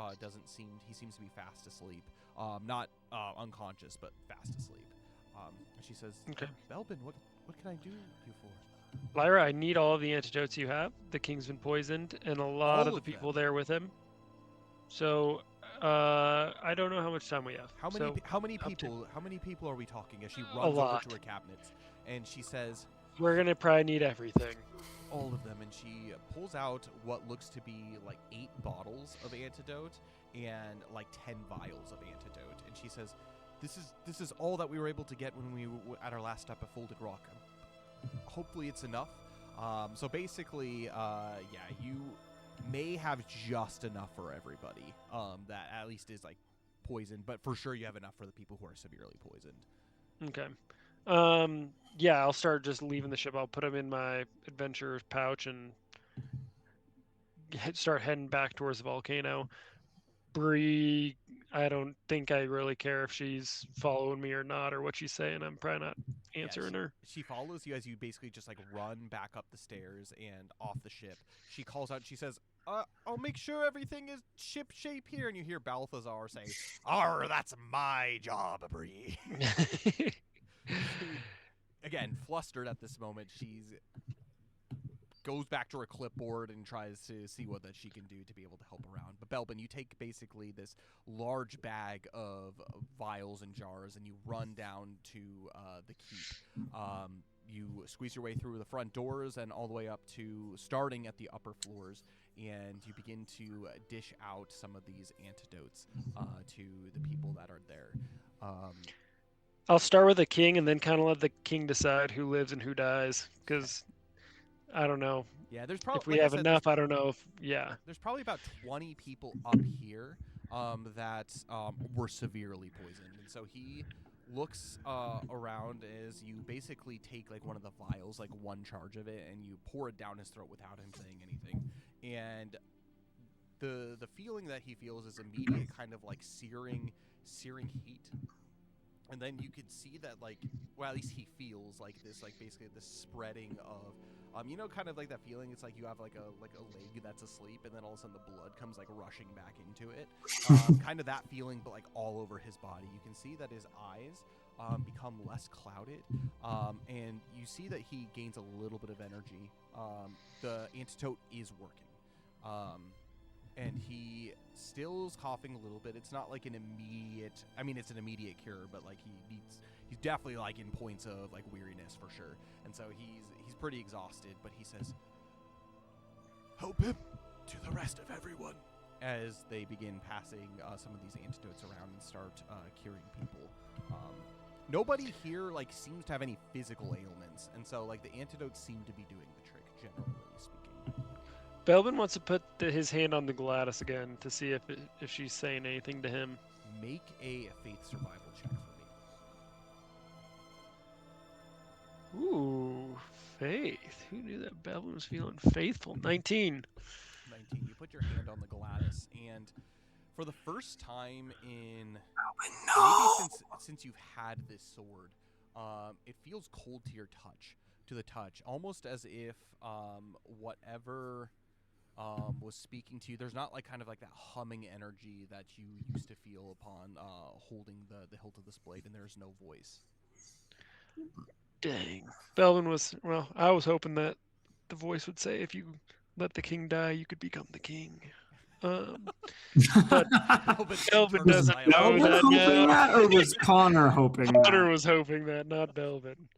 he seems to be fast asleep. Not unconscious, but fast asleep. And she says, "Okay, Belbin, what can I do you for?" Lyra, I need all of the antidotes you have. The king's been poisoned, and a lot of the people there with him. So I don't know how much time we have. How many people are we talking? As she runs over to her cabinets, and she says, "We're gonna probably need everything." All of them, and she pulls out what looks to be like 8 bottles of antidote and like 10 vials of antidote, and she says, "This is all that we were able to get when we were at our last stop at Folded Rock. Hopefully, it's enough." So basically, you may have just enough for everybody that at least is like poisoned, but for sure you have enough for the people who are severely poisoned. Okay. I'll start just leaving the ship. I'll put them in my adventure pouch and start heading back towards the volcano. Bree, I don't think I really care if she's following me or not, or what she's saying. I'm probably not answering her. She follows you as you basically just like run back up the stairs and off the ship. She calls out. She says, "I'll make sure everything is ship shape here." And you hear Balthazar say, "Arr, that's my job, Bree." Again, flustered at this moment, she's goes back to her clipboard and tries to see what that she can do to be able to help around. But Belbin, you take basically this large bag of vials and jars, and you run down to the keep. You squeeze your way through the front doors and all the way up to starting at the upper floors, and you begin to dish out some of these antidotes to the people that are there. I'll start with the king and then kind of let the king decide who lives and who dies, because I don't know. Yeah, there's probably If we have enough, I don't know if there's probably about 20 people up here that were severely poisoned, and so he looks around as you basically take like one of the vials, like one charge of it, and you pour it down his throat without him saying anything. And the feeling that he feels is immediate kind of like searing heat. And then you could see that, like, well, at least he feels like this, like basically this spreading of, you know, kind of like that feeling. It's like you have like a leg that's asleep, and then all of a sudden the blood comes like rushing back into it. Kind of that feeling, but like all over his body. You can see that his eyes become less clouded, and you see that he gains a little bit of energy. The antidote is working. And he still is coughing a little bit. It's not like an immediate, I mean, it's an immediate cure, but like he's definitely like in points of like weariness for sure. And so he's pretty exhausted, but he says, "Help him to the rest of everyone," as they begin passing some of these antidotes around and start curing people. Nobody here like seems to have any physical ailments, and so like the antidotes seem to be doing the trick, generally speaking. Belvin wants to put his hand on the Gladys again to see if she's saying anything to him. Make a faith survival check for me. Ooh, faith. Who knew that Belvin was feeling faithful? 19. 19. You put your hand on the Gladys, and for the first time in maybe since you've had this sword, it feels cold to the touch, almost as if whatever was speaking to you, there's not like kind of like that humming energy that you used to feel upon holding the hilt of this blade, and there's no voice. Dang. Belvin was, well, I was hoping that the voice would say, if you let the king die, you could become the king. But Belvin doesn't know that hoping now. that, or was Connor hoping Connor that? was hoping that, not Belvin.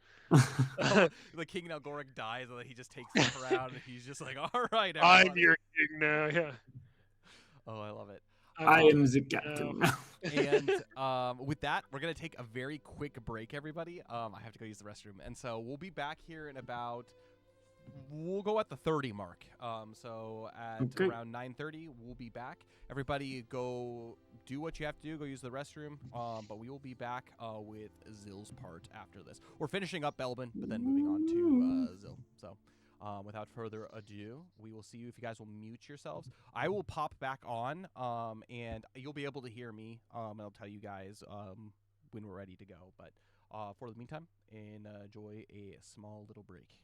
The king now Gorik dies, and then he just takes the crown, and he's just like, "All right, everyone. I'm your king now, yeah. Oh, I love it. I am the captain now. And with that, we're going to take a very quick break, everybody. I have to go use the restroom. And so we'll be back here in about, we'll go at the 30 mark. So at around 9:30, we'll be back. Everybody go do what you have to do. Go use the restroom. But we will be back with Zill's part after this. We're finishing up Belbin, but then moving on to Zill. So without further ado, we will see you. If you guys will mute yourselves, I will pop back on, and you'll be able to hear me. And I'll tell you guys when we're ready to go. But for the meantime, enjoy a small little break.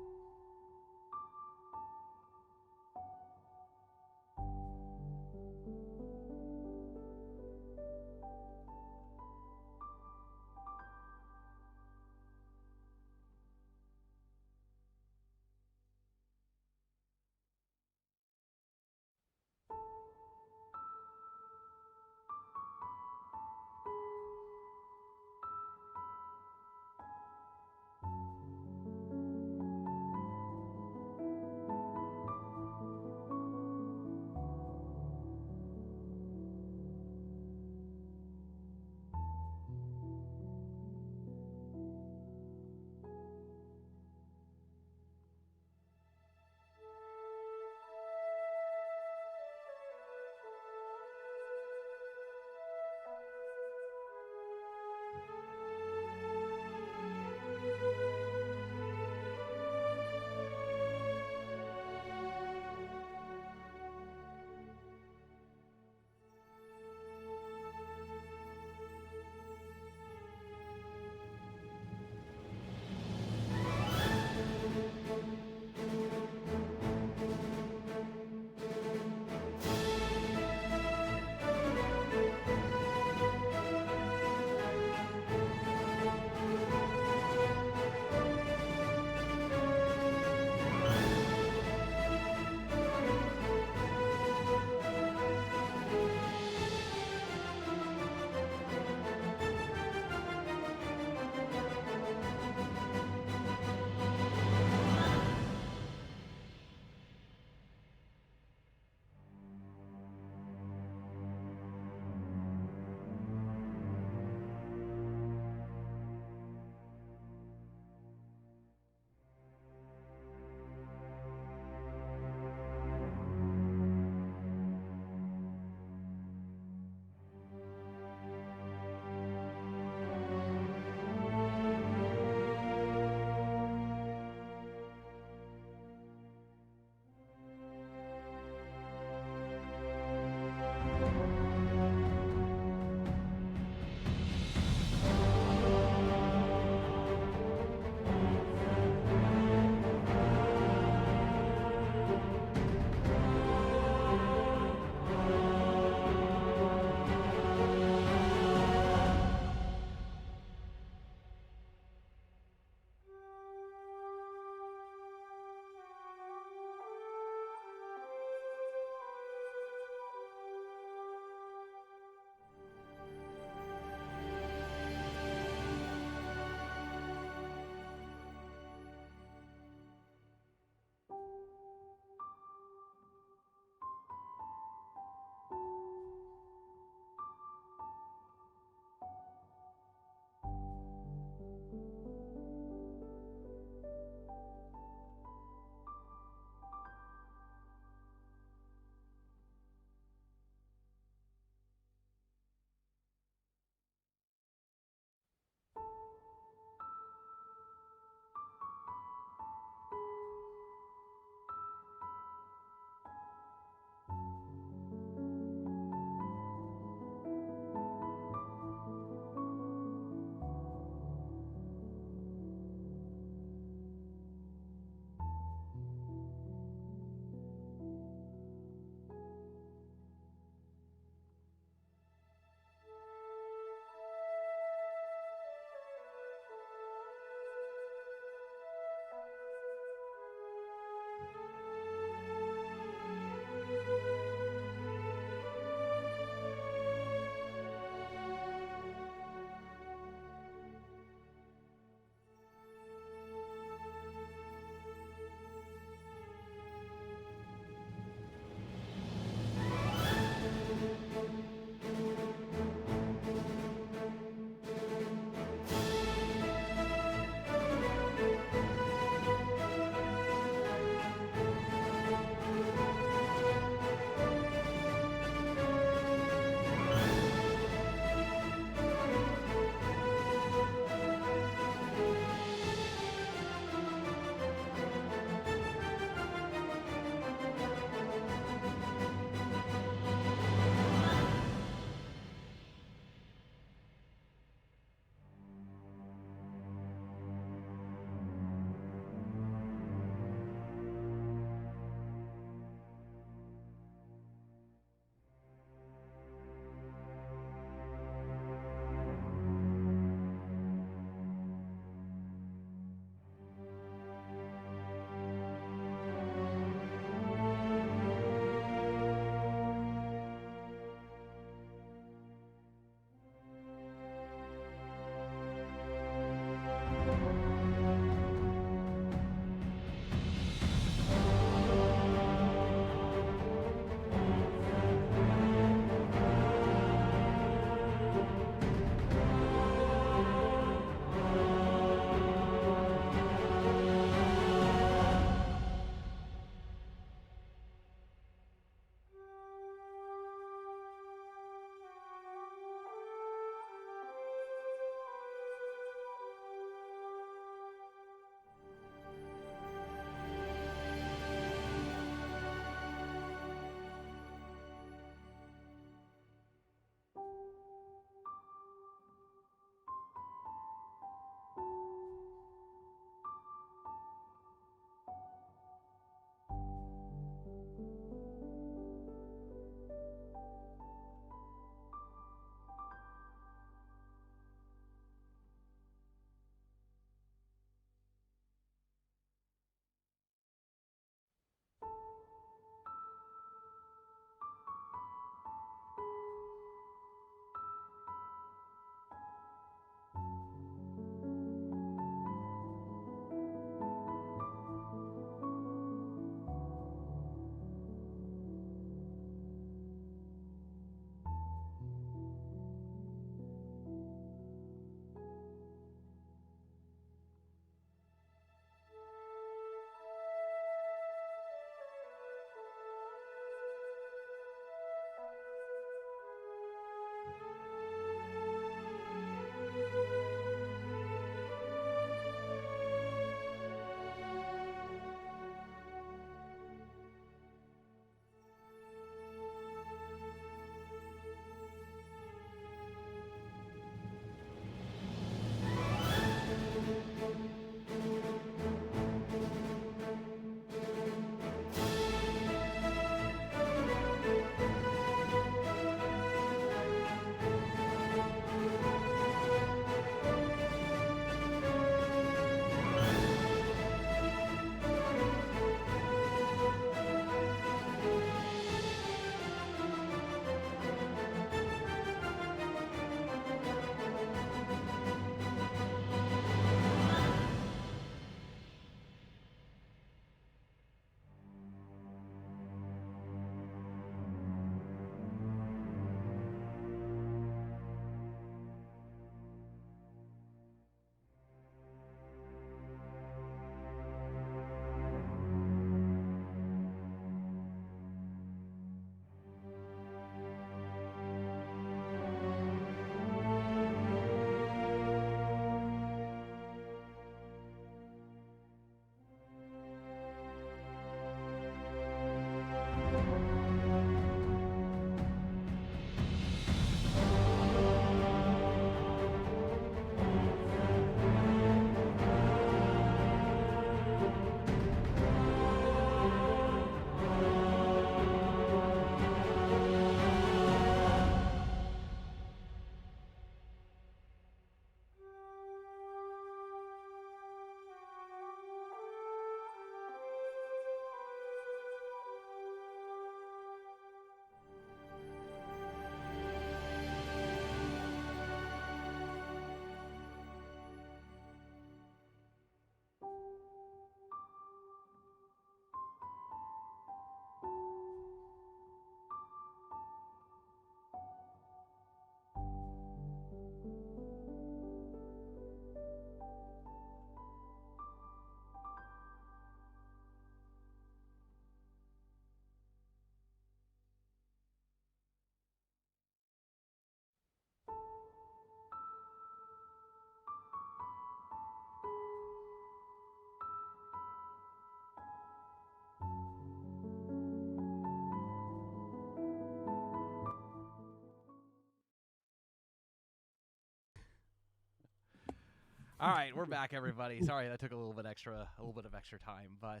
All right, we're back, everybody. Sorry that took a little bit of extra time, but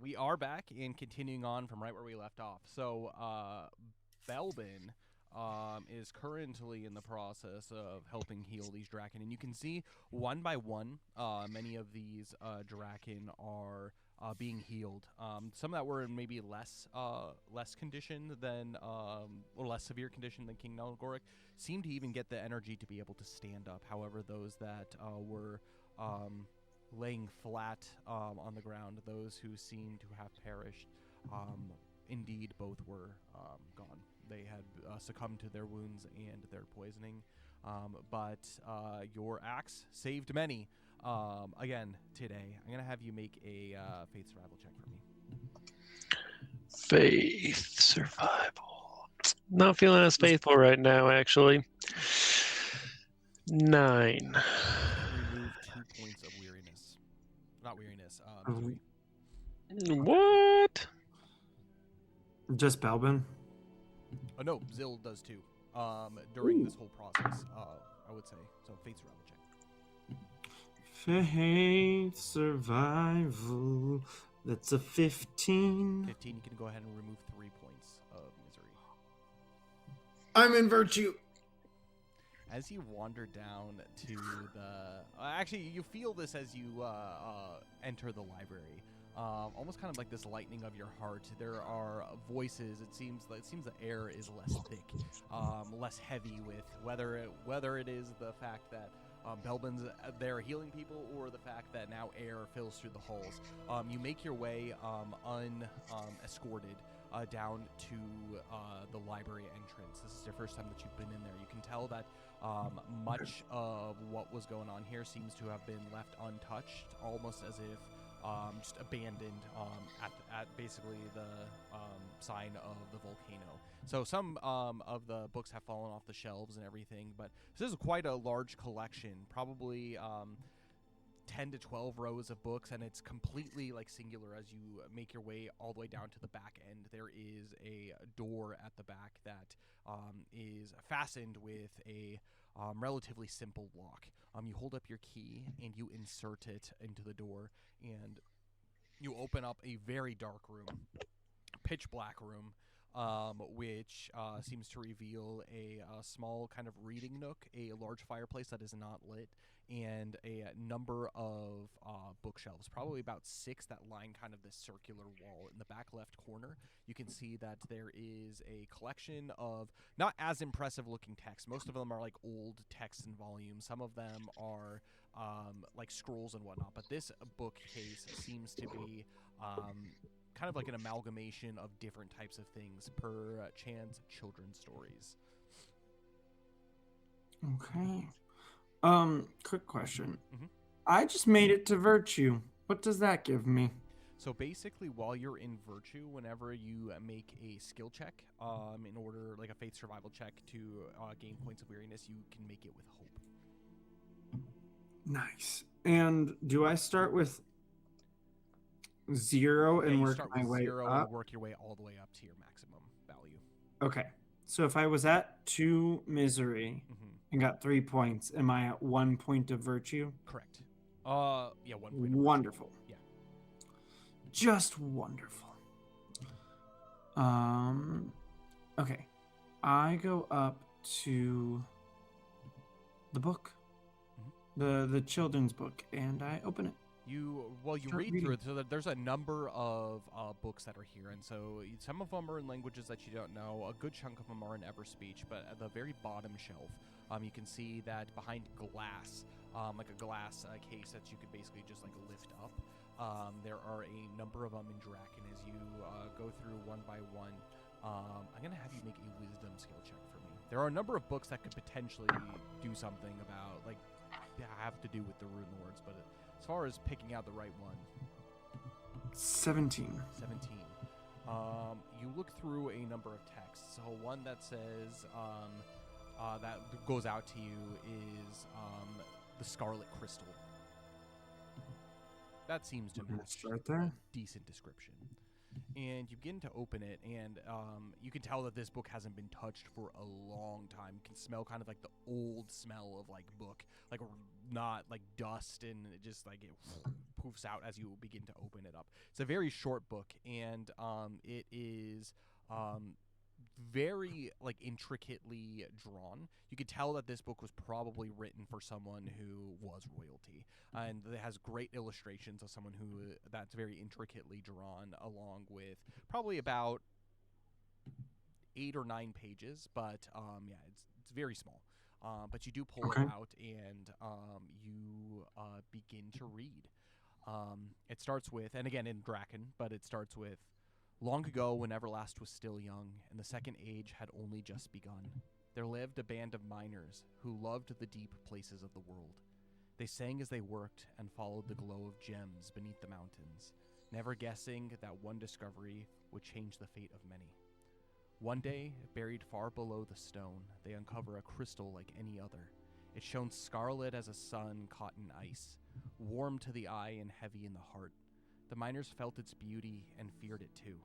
we are back and continuing on from right where we left off. So, Belbin is currently in the process of helping heal these Draken, and you can see one by one, many of these Draken are being healed. Some that were in maybe less condition than or less severe condition than King Nelgoric seem to even get the energy to be able to stand up. However, those that were laying flat on the ground, those who seem to have perished, indeed both were gone. They had succumbed to their wounds and their poisoning, but your axe saved many. Again, today, I'm going to have you make a faith survival check for me. Faith survival. Not feeling as faithful right now, actually. 9. You can remove 2 points of weariness. Not weariness, misery. What? Just Belbin? Oh, no, Zill does too. During this whole process, I would say. So, faith survival check. Faith survival. That's a 15. 15, you can go ahead and remove 3 points of misery. I'm in virtue. As you wander down to the... actually, you feel this as you enter the library. Almost kind of like this lightening of your heart. There are voices. It seems the air is less thick, less heavy with whether it is the fact that Belbin's there healing people, or the fact that now air fills through the halls. You make your way unescorted down to the library entrance. This is your first time that you've been in there. You can tell that much of what was going on here seems to have been left untouched, almost as if just abandoned at basically the sign of the volcano. So some of the books have fallen off the shelves and everything, but this is quite a large collection, probably 10 to 12 rows of books, and it's completely like singular. As you make your way all the way down to the back end, there is a door at the back that is fastened with a relatively simple lock. You hold up your key and you insert it into the door, and you open up a very dark room, pitch black room, which seems to reveal a small kind of reading nook, a large fireplace that is not lit, and a number of bookshelves, probably about 6 that line kind of this circular wall. In the back left corner, you can see that there is a collection of not as impressive looking texts. Most of them are like old texts and volumes. Some of them are like scrolls and whatnot, but this bookcase seems to be kind of like an amalgamation of different types of things, per Chan's children's stories. Okay. Quick question. Mhm. I just made it to virtue. What does that give me? So basically, while you're in virtue, whenever you make a skill check, in order, like a faith survival check to gain points of weariness, you can make it with hope. Nice. And do I start with 0 and you work start my with way 0 up? and work your way all the way up to your maximum value. Okay. So if I was at 2 misery and got 3 points, am I at 1 point of virtue? Correct. Yeah, 1 point. of virtue. Wonderful. Yeah. Just wonderful. Okay. I go up to the book, the children's book, and I open it. You Start read reading. through it, so that there's a number of books that are here, and so some of them are in languages that you don't know. A good chunk of them are in Everspeech, but at the very bottom shelf, you can see that behind glass, like a glass case that you could basically just like lift up, there are a number of them in Draken. As you go through one by one, I'm gonna have you make a wisdom skill check for me. There are a number of books that could potentially do something about, like, have to do with the Rune Lords, but as far as picking out the right one, 17. 17. You look through a number of texts. So one that says that goes out to you is the Scarlet Crystal. That seems to Let's match start there. a decent description. and you begin to open it, and you can tell that this book hasn't been touched for a long time. You can smell kind of like the old smell of like book, like not like dust, and it just like it poofs out as you begin to open it up. It's a very short book, and it is very like intricately drawn. You could tell that this book was probably written for someone who was royalty, and it has great illustrations of someone who that's very intricately drawn, along with probably about 8 or 9 pages. But yeah, it's very small. But you do pull it out, and you begin to read. It starts with, and again in Draken, but it starts with, long ago, when Everlast was still young, and the Second Age had only just begun, there lived a band of miners who loved the deep places of the world. They sang as they worked and followed the glow of gems beneath the mountains, never guessing that one discovery would change the fate of many. One day, buried far below the stone, they uncover a crystal like any other. It shone scarlet as a sun caught in ice, warm to the eye and heavy in the heart. The miners felt its beauty and feared it too.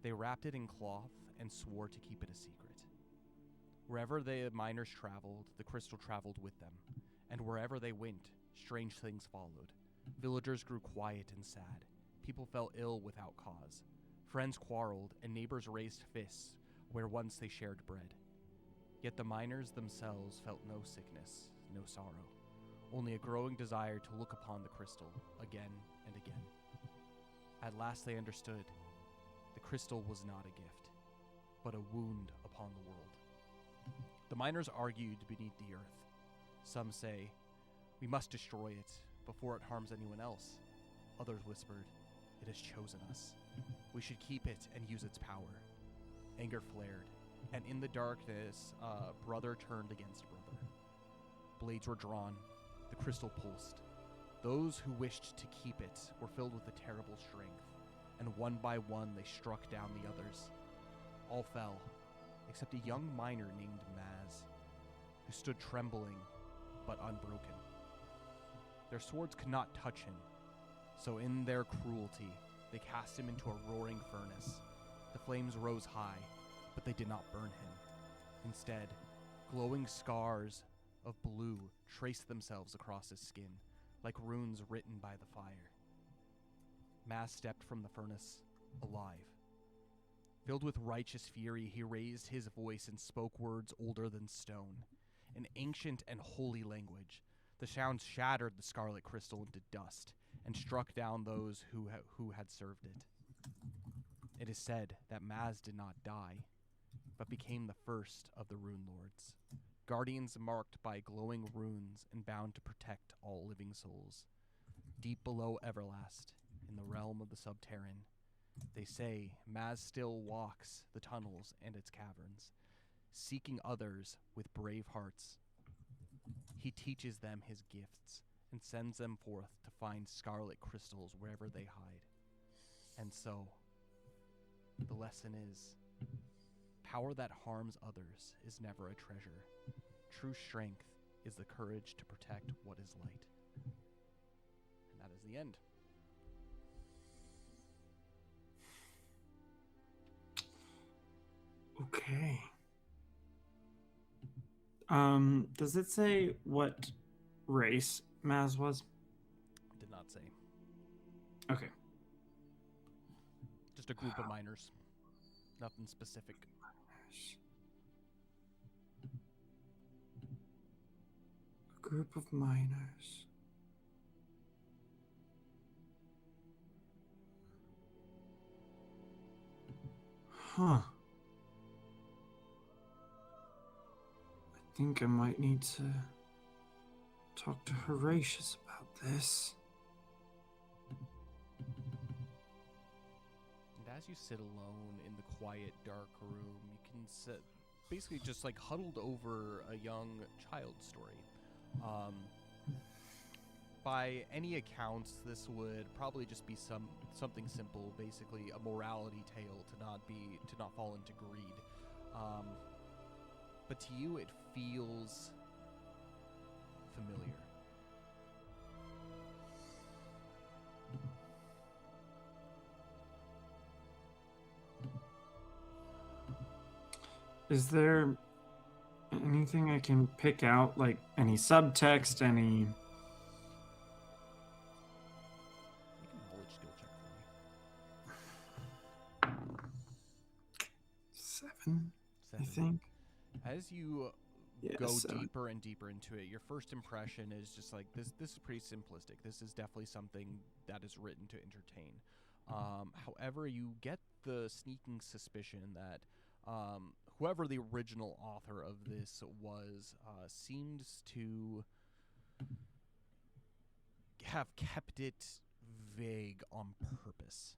They wrapped it in cloth and swore to keep it a secret. Wherever the miners traveled, the crystal traveled with them, and wherever they went, strange things followed. Villagers grew quiet and sad. People fell ill without cause. Friends quarreled, and neighbors raised fists where once they shared bread. Yet the miners themselves felt no sickness, no sorrow, only a growing desire to look upon the crystal again and again. At last they understood. The crystal was not a gift, but a wound upon the world. The miners argued beneath the earth. Some say, "We must destroy it before it harms anyone else." Others whispered, "It has chosen us. We should keep it and use its power." Anger flared, and in the darkness, brother turned against brother. Blades were drawn. The crystal pulsed. Those who wished to keep it were filled with a terrible strength, and one by one they struck down the others. All fell, except a young miner named Maz, who stood trembling but unbroken. Their swords could not touch him, so in their cruelty, they cast him into a roaring furnace. The flames rose high, but they did not burn him. Instead, glowing scars of blue traced themselves across his skin, like runes written by the fire. Maz stepped from the furnace, alive. Filled with righteous fury, he raised his voice and spoke words older than stone, an ancient and holy language. The sounds shattered the scarlet crystal into dust and struck down those who had served it. It is said that Maz did not die, but became the first of the Rune Lords, guardians marked by glowing runes and bound to protect all living souls. Deep below Everlast, in the realm of the Subterran, they say Maz still walks the tunnels and its caverns, seeking others with brave hearts. He teaches them his gifts and sends them forth to find scarlet crystals wherever they hide. And so, the lesson is, power that harms others is never a treasure. True strength is the courage to protect what is light. And that is the end. Okay. Does it say what race Maz was? Did not say. Okay. Just a group of miners. Nothing specific. A group of miners. Huh. I think I might need to talk to Horatius about this. And as you sit alone in the quiet, dark room, you can sit basically just like huddled over a young child's story. By any accounts, this would probably just be something simple, basically a morality tale to not fall into greed. But to you, it feels familiar. Is there anything I can pick out, like any subtext, any? Make a knowledge skill check for me. 7, I 7. think. As you Yeah, go 7. deeper and deeper into it, your first impression is just like this is pretty simplistic. This is definitely something that is written to entertain. However, you get the sneaking suspicion that whoever the original author of this was seems to have kept it vague on purpose.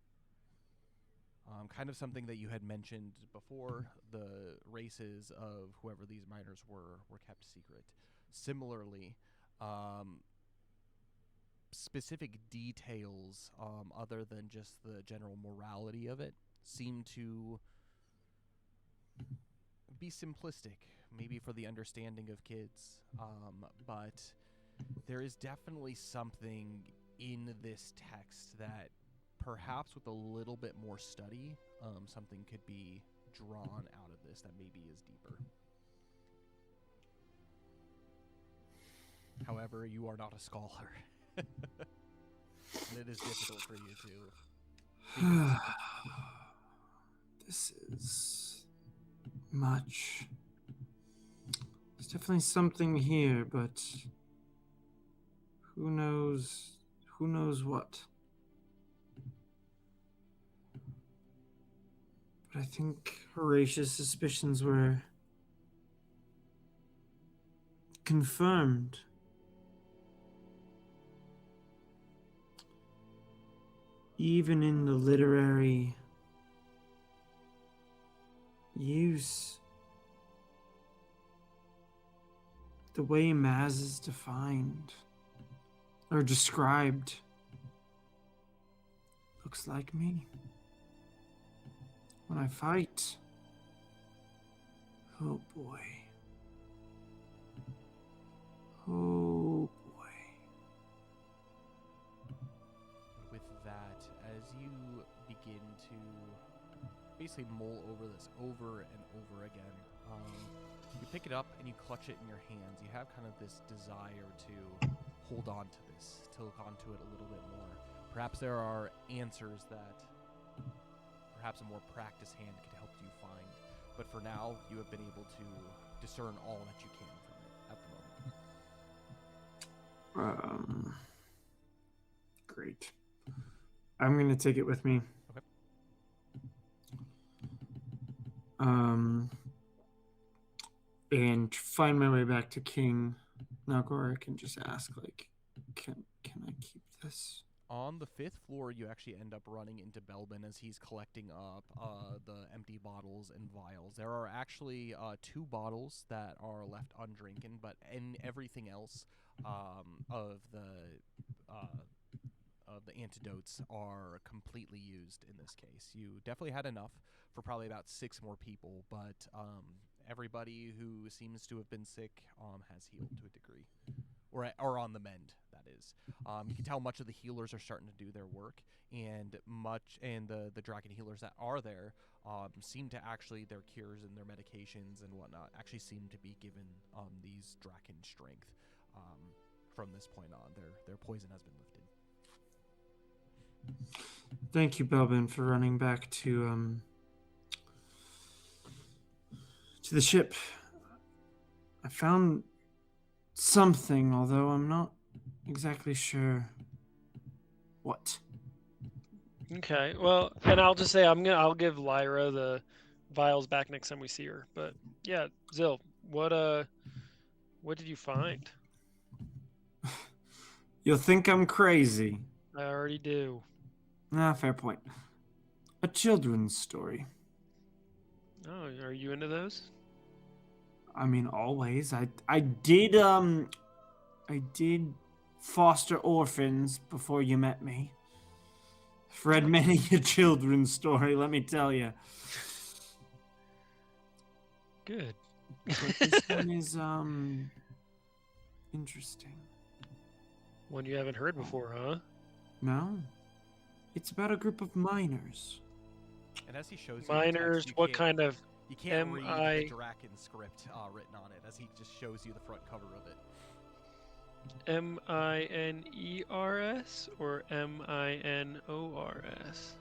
Kind of something that you had mentioned before, the races of whoever these miners were kept secret. Similarly, specific details other than just the general morality of it seem to be simplistic, maybe for the understanding of kids, but there is definitely something in this text that perhaps with a little bit more study, something could be drawn out of this that maybe is deeper. However, you are not a scholar. And it is difficult for you to... This is much. There's definitely something here, but who knows? Who knows what? But I think Horatius' suspicions were confirmed. Even in the literary use, the way Maz is defined or described looks like me. When I fight, oh boy. Oh boy. With that, as you begin to basically mull over this over and over again, you pick it up and you clutch it in your hands. You have kind of this desire to hold on to this, to look onto it a little bit more. Perhaps there are answers that perhaps a more practiced hand could help you find. But for now, you have been able to discern all that you can from it at the moment. Great. I'm going to take it with me. Okay. And find my way back to King Nalgoric and just ask, like, can I keep this? On the 5th floor, you actually end up running into Belbin as he's collecting up the empty bottles and vials. There are actually 2 bottles that are left undrinking, but in everything else of the antidotes are completely used in this case. You definitely had enough for probably about 6 more people, but everybody who seems to have been sick has healed to a degree. Or on the mend, that is. You can tell much of the healers are starting to do their work, and the dragon healers that are there seem to actually, their cures and their medications and whatnot actually seem to be given these draken strength. From this point on, their poison has been lifted. Thank you, Belbin, for running back to the ship. I found something, although I'm not exactly sure what. Okay, well, and I'll just say I'll give Lyra the vials back next time we see her. But yeah, Zil, what did you find? You'll think I'm crazy. I already do. Fair point. A children's story. Oh, are you into those? I mean, always. I did foster orphans before you met me. I've read many a children's story, let me tell you. Good. But this one is interesting. One you haven't heard before, huh? No. It's about a group of miners. And as he shows you the Miners, text, you what can't- kind of You can't read M-I- the Draken script written on it, as he just shows you the front cover of it. Miners or Minors?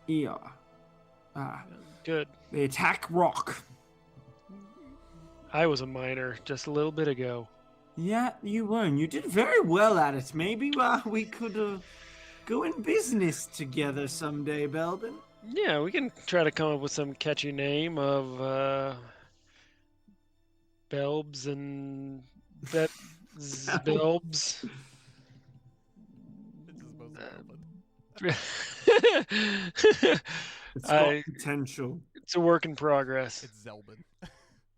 Eeas. Good. They attack rock. I was a miner just a little bit ago. Yeah, you were. And you did very well at it. Maybe we could go in business together someday, Belbin. Yeah, we can try to come up with some catchy name of Belbs and Belbs. This is mostly open. It's got potential. It's a work in progress. It's Zelbin.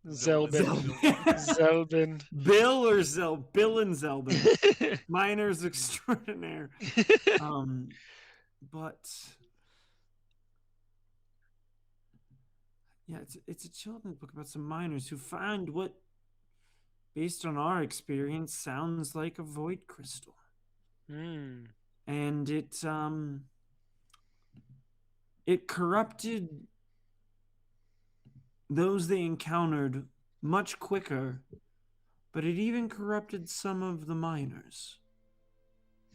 Zelbin. Zelbin. Bill or Bill and Zelbin. Miners extraordinaire. But yeah, it's a children's book about some miners who find what, based on our experience, sounds like a void crystal. And it corrupted those they encountered much quicker, but it even corrupted some of the miners.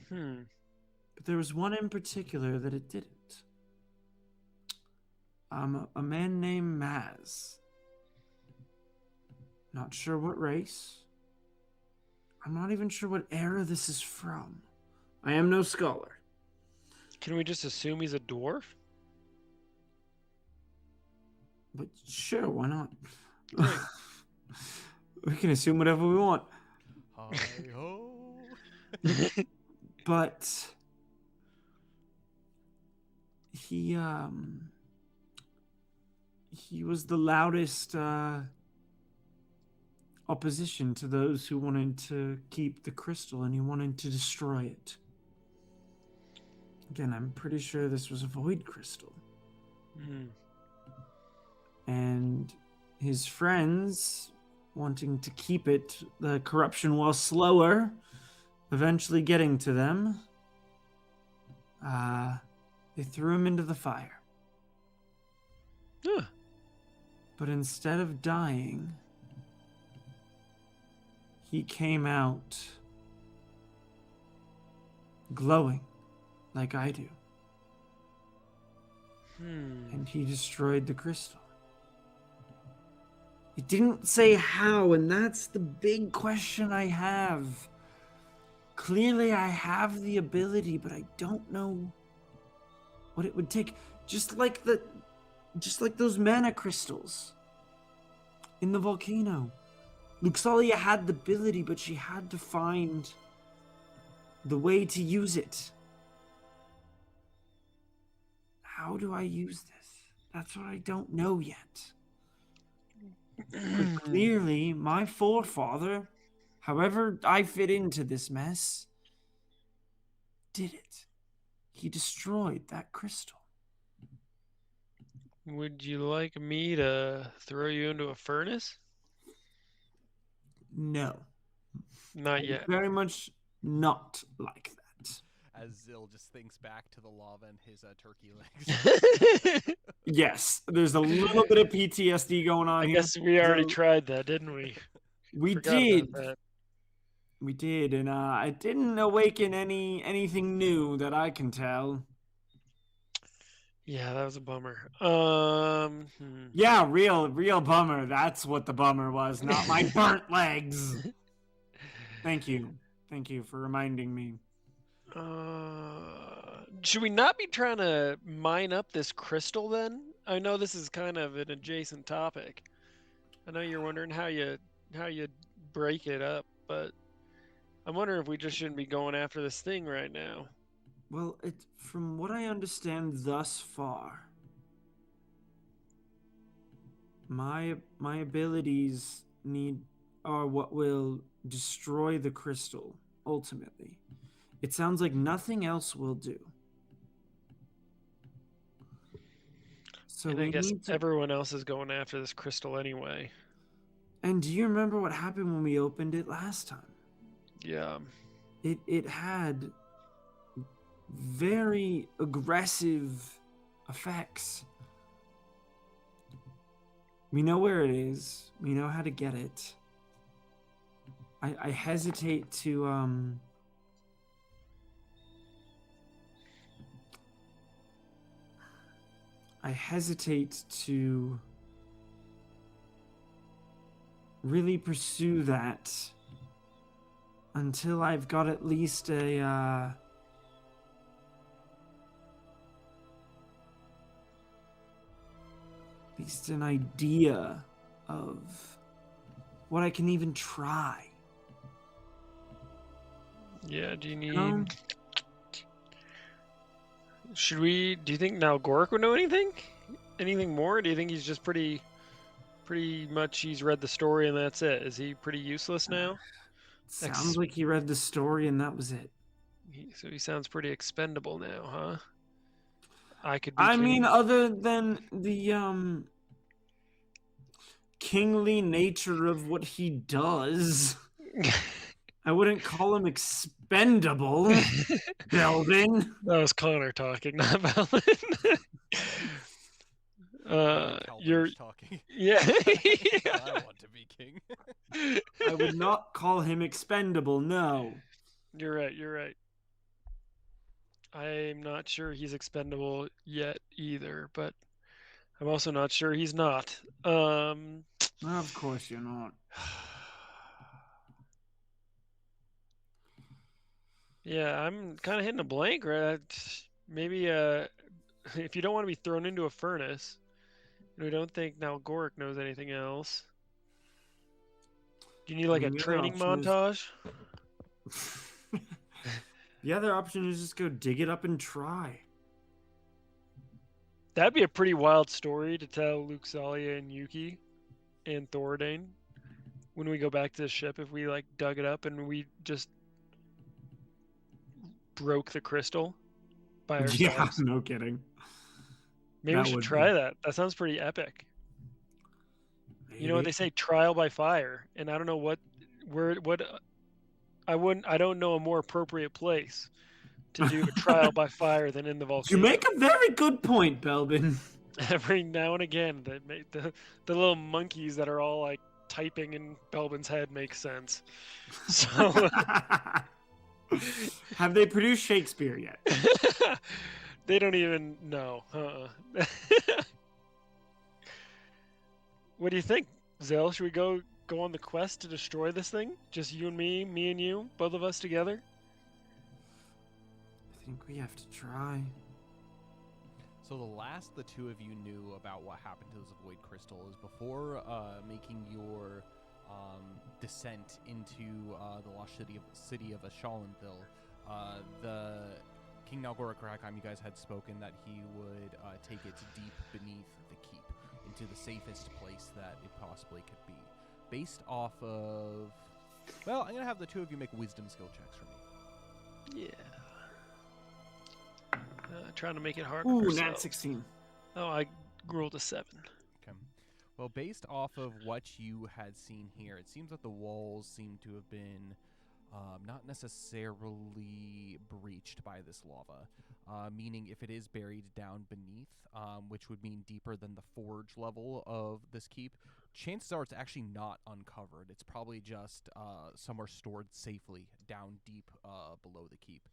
But there was one in particular that it didn't. A man named Maz. Not sure what race. I'm not even sure what era this is from. I am no scholar. Can we just assume he's a dwarf? But sure, why not? We can assume whatever we want. Hi-ho. But he was the loudest opposition to those who wanted to keep the crystal, and he wanted to destroy it. Again, I'm pretty sure this was a void crystal. And his friends, wanting to keep it, the corruption while slower, eventually getting to them, they threw him into the fire. But instead of dying, he came out glowing like I do. And he destroyed the crystal. It didn't say how, and that's the big question I have. Clearly I have the ability, but I don't know what it would take. Just like those mana crystals in the volcano. Luxalia had the ability, but she had to find the way to use it. How do I use this? That's what I don't know yet. But clearly, my forefather, however I fit into this mess, did it. He destroyed that crystal. Would you like me to throw you into a furnace? No. Not yet. Very much not like that. As Zill just thinks back to the lava and his turkey legs. Yes, there's a little bit of PTSD going on I here. guess we already tried that, didn't we? We Forgot did. about that. We did, and it didn't awaken anything new that I can tell. Yeah, that was a bummer. Yeah, real bummer. That's what the bummer was, not my burnt legs. Thank you for reminding me. Should we not be trying to mine up this crystal then? I know this is kind of an adjacent topic. I know you're wondering how you break it up, but I'm wondering if we just shouldn't be going after this thing right now. Well, from what I understand thus far, my abilities are what will destroy the crystal ultimately. It sounds like nothing else will do. So and I guess everyone else is going after this crystal anyway. And do you remember what happened when we opened it last time? Yeah. It had very aggressive effects. We know where it is. We know how to get it. I hesitate to really pursue that until I've got at least at least an idea of what I can even try. Yeah, do you need... No. Do you think now Gorik would know anything? Anything more? Do you think he's just pretty much he's read the story and that's it? Is he pretty useless now? Sounds like he read the story and that was it. So he sounds pretty expendable now, huh? I could be I king. mean, other than the kingly nature of what he does, I wouldn't call him expendable. Belvin. That was Connor talking, not Belvin. You're talking. Yeah. I want to be king. I would not call him expendable, no. You're right. I'm not sure he's expendable yet either, but I'm also not sure he's not. Of course you're not. Yeah, I'm kind of hitting a blank, right? Maybe if you don't want to be thrown into a furnace, and we don't think now Gorik knows anything else. Do you need like a training montage? The other option is just go dig it up and try. That'd be a pretty wild story to tell Luxalia and Yuki and Thoradane when we go back to the ship, if we like dug it up and we just broke the crystal by ourselves. Yeah, no kidding. Maybe we should try that. That sounds pretty epic. Maybe. You know what they say, trial by fire, and I don't know what I don't know a more appropriate place to do a trial by fire than in the volcano. You make a very good point, Belbin. Every now and again, that make the little monkeys that are all like typing in Belbin's head make sense. So, have they produced Shakespeare yet? They don't even know. What do you think, Zell? Should we go on the quest to destroy this thing? Just you and me and you, both of us together? I think we have to try. So the last the two of you knew about what happened to this void crystal is before making your descent into the lost city of Ashalinville, the King Nalgora Karakheim, you guys had spoken that he would take it deep beneath the keep, into the safest place that it possibly could be. Based off of... Well, I'm going to have the two of you make wisdom skill checks for me. Yeah. Trying to make it harder. Ooh, nat 16. Oh, I rolled a 7. Okay. Well, based off of what you had seen here, it seems that the walls seem to have been not necessarily breached by this lava, meaning if it is buried down beneath, which would mean deeper than the forge level of this keep, chances are it's actually not uncovered. It's probably just somewhere stored safely down deep below the keep.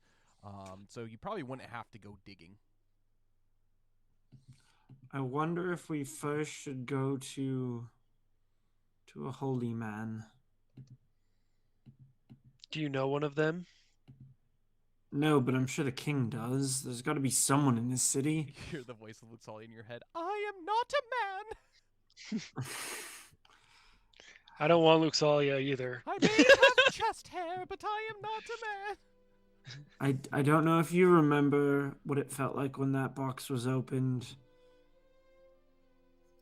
So you probably wouldn't have to go digging. I wonder if we first should go to a holy man. Do you know one of them? No, but I'm sure the king does. There's got to be someone in this city. You hear the voice of Luxalia in your head. I am not a man! I don't want Luxalia either. I may have chest hair, but I am not a man! I don't know if you remember what it felt like when that box was opened.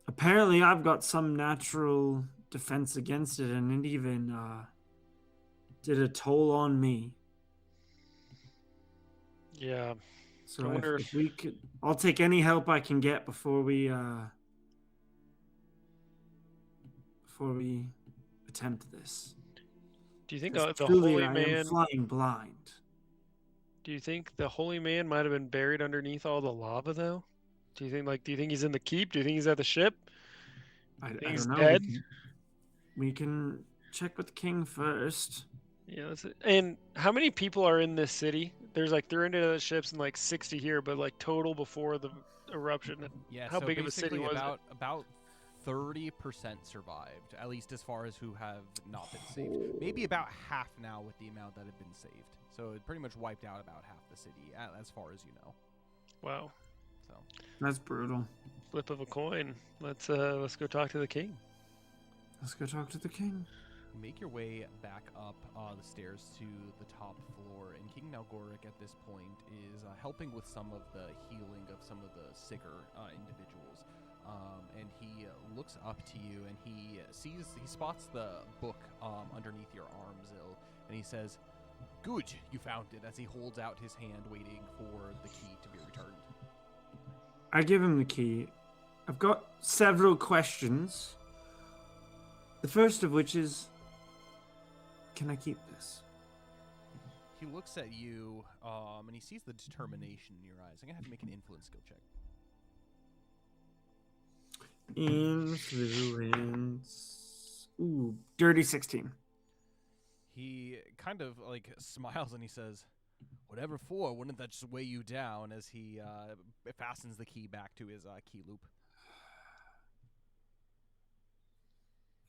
Apparently, I've got some natural defense against it, and it even did a toll on me. Yeah. So if we could, I'll take any help I can get before we attempt this. Do you think the truly, holy I man am flying blind? Do you think the holy man might have been buried underneath all the lava, though? Do you think he's in the keep? Do you think he's at the ship? I He's don't know. dead? We can check with the king first. Yeah, that's it. And how many people are in this city? There's like 300 other ships and like 60 here, but like total before the eruption. Yeah, How so big of a city basically was about 30% survived, at least as far as who have not been saved. Maybe about half now with the amount that have been saved. So it pretty much wiped out about half the city, as far as you know. it? Wow. So That's brutal. Flip of a coin. Let's go talk to the king. Let's go talk to the king. you make your way back up the stairs to the top floor, and King Nalgoric at this point is helping with some of the healing of some of the sicker individuals. And he looks up to you, and he spots the book underneath your arm, Zill, and he says, "Good, you found it," as he holds out his hand waiting for the key to be returned. I give him the key. I've got several questions. The first of which is, can I keep this? He looks at you, and he sees the determination in your eyes. I'm going to have to make an influence skill check. Influence. Ooh, dirty 16. He kind of like smiles and he says, "Whatever for, wouldn't that just weigh you down?" As he fastens the key back to his key loop.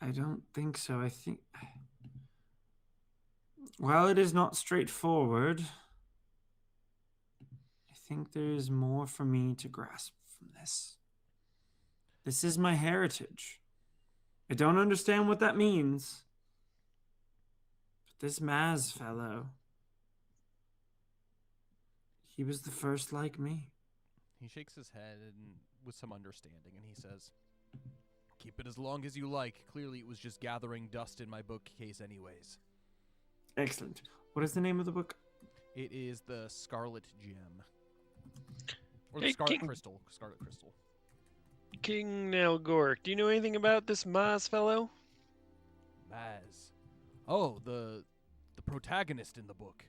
I don't think so. I think... While it is not straightforward, I think there is more for me to grasp from this. This is my heritage. I don't understand what that means. But this Maz fellow, he was the first like me. He shakes his head and with some understanding, and he says, "Keep it as long as you like. Clearly it was just gathering dust in my bookcase anyways." Excellent. What is the name of the book? It is the Scarlet Gem. Or Hey, the Scarlet King. Crystal. Scarlet Crystal. King Nalgoric, do you know anything about this Maz fellow? Maz. Oh, the protagonist in the book.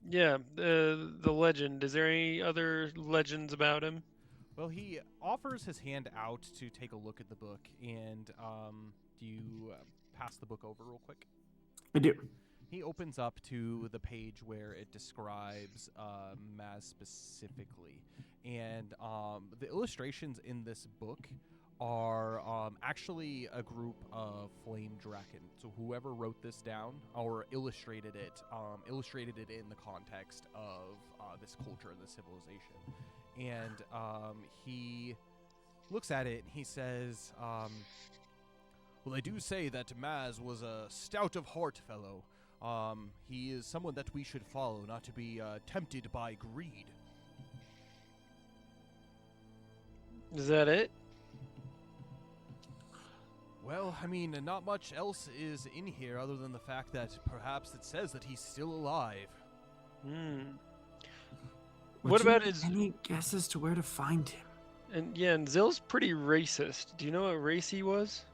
Yeah, the legend. Is there any other legends about him? Well, he offers his hand out to take a look at the book, and do you pass the book over real quick? I do. He opens up to the page where it describes Maz specifically, and the illustrations in this book are actually a group of flame draken. So whoever wrote this down or illustrated it in the context of this culture and this civilization. And he looks at it and he says, "Well, I do say that Maz was a stout of heart fellow. He is someone that we should follow, not to be tempted by greed." Is that it? Well, I mean, not much else is in here other than the fact that perhaps it says that he's still alive. What about his... Any guess as to where to find him? And yeah, and Zill's pretty racist. Do you know what race he was?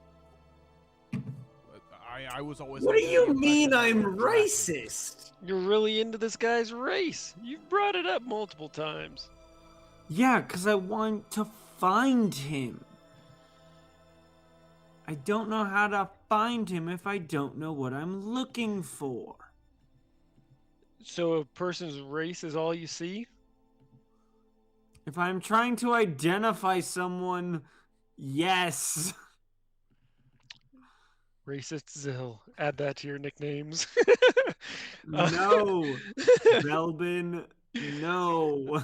I was always. What do under the you impression mean that I'm they were drafted. racist? You're really into this guy's race. You've brought it up multiple times. Yeah, because I want to find him. I don't know how to find him if I don't know what I'm looking for. So a person's race is all you see? If I'm trying to identify someone, yes. Racist Zill. Add that to your nicknames. No. Belbin, no.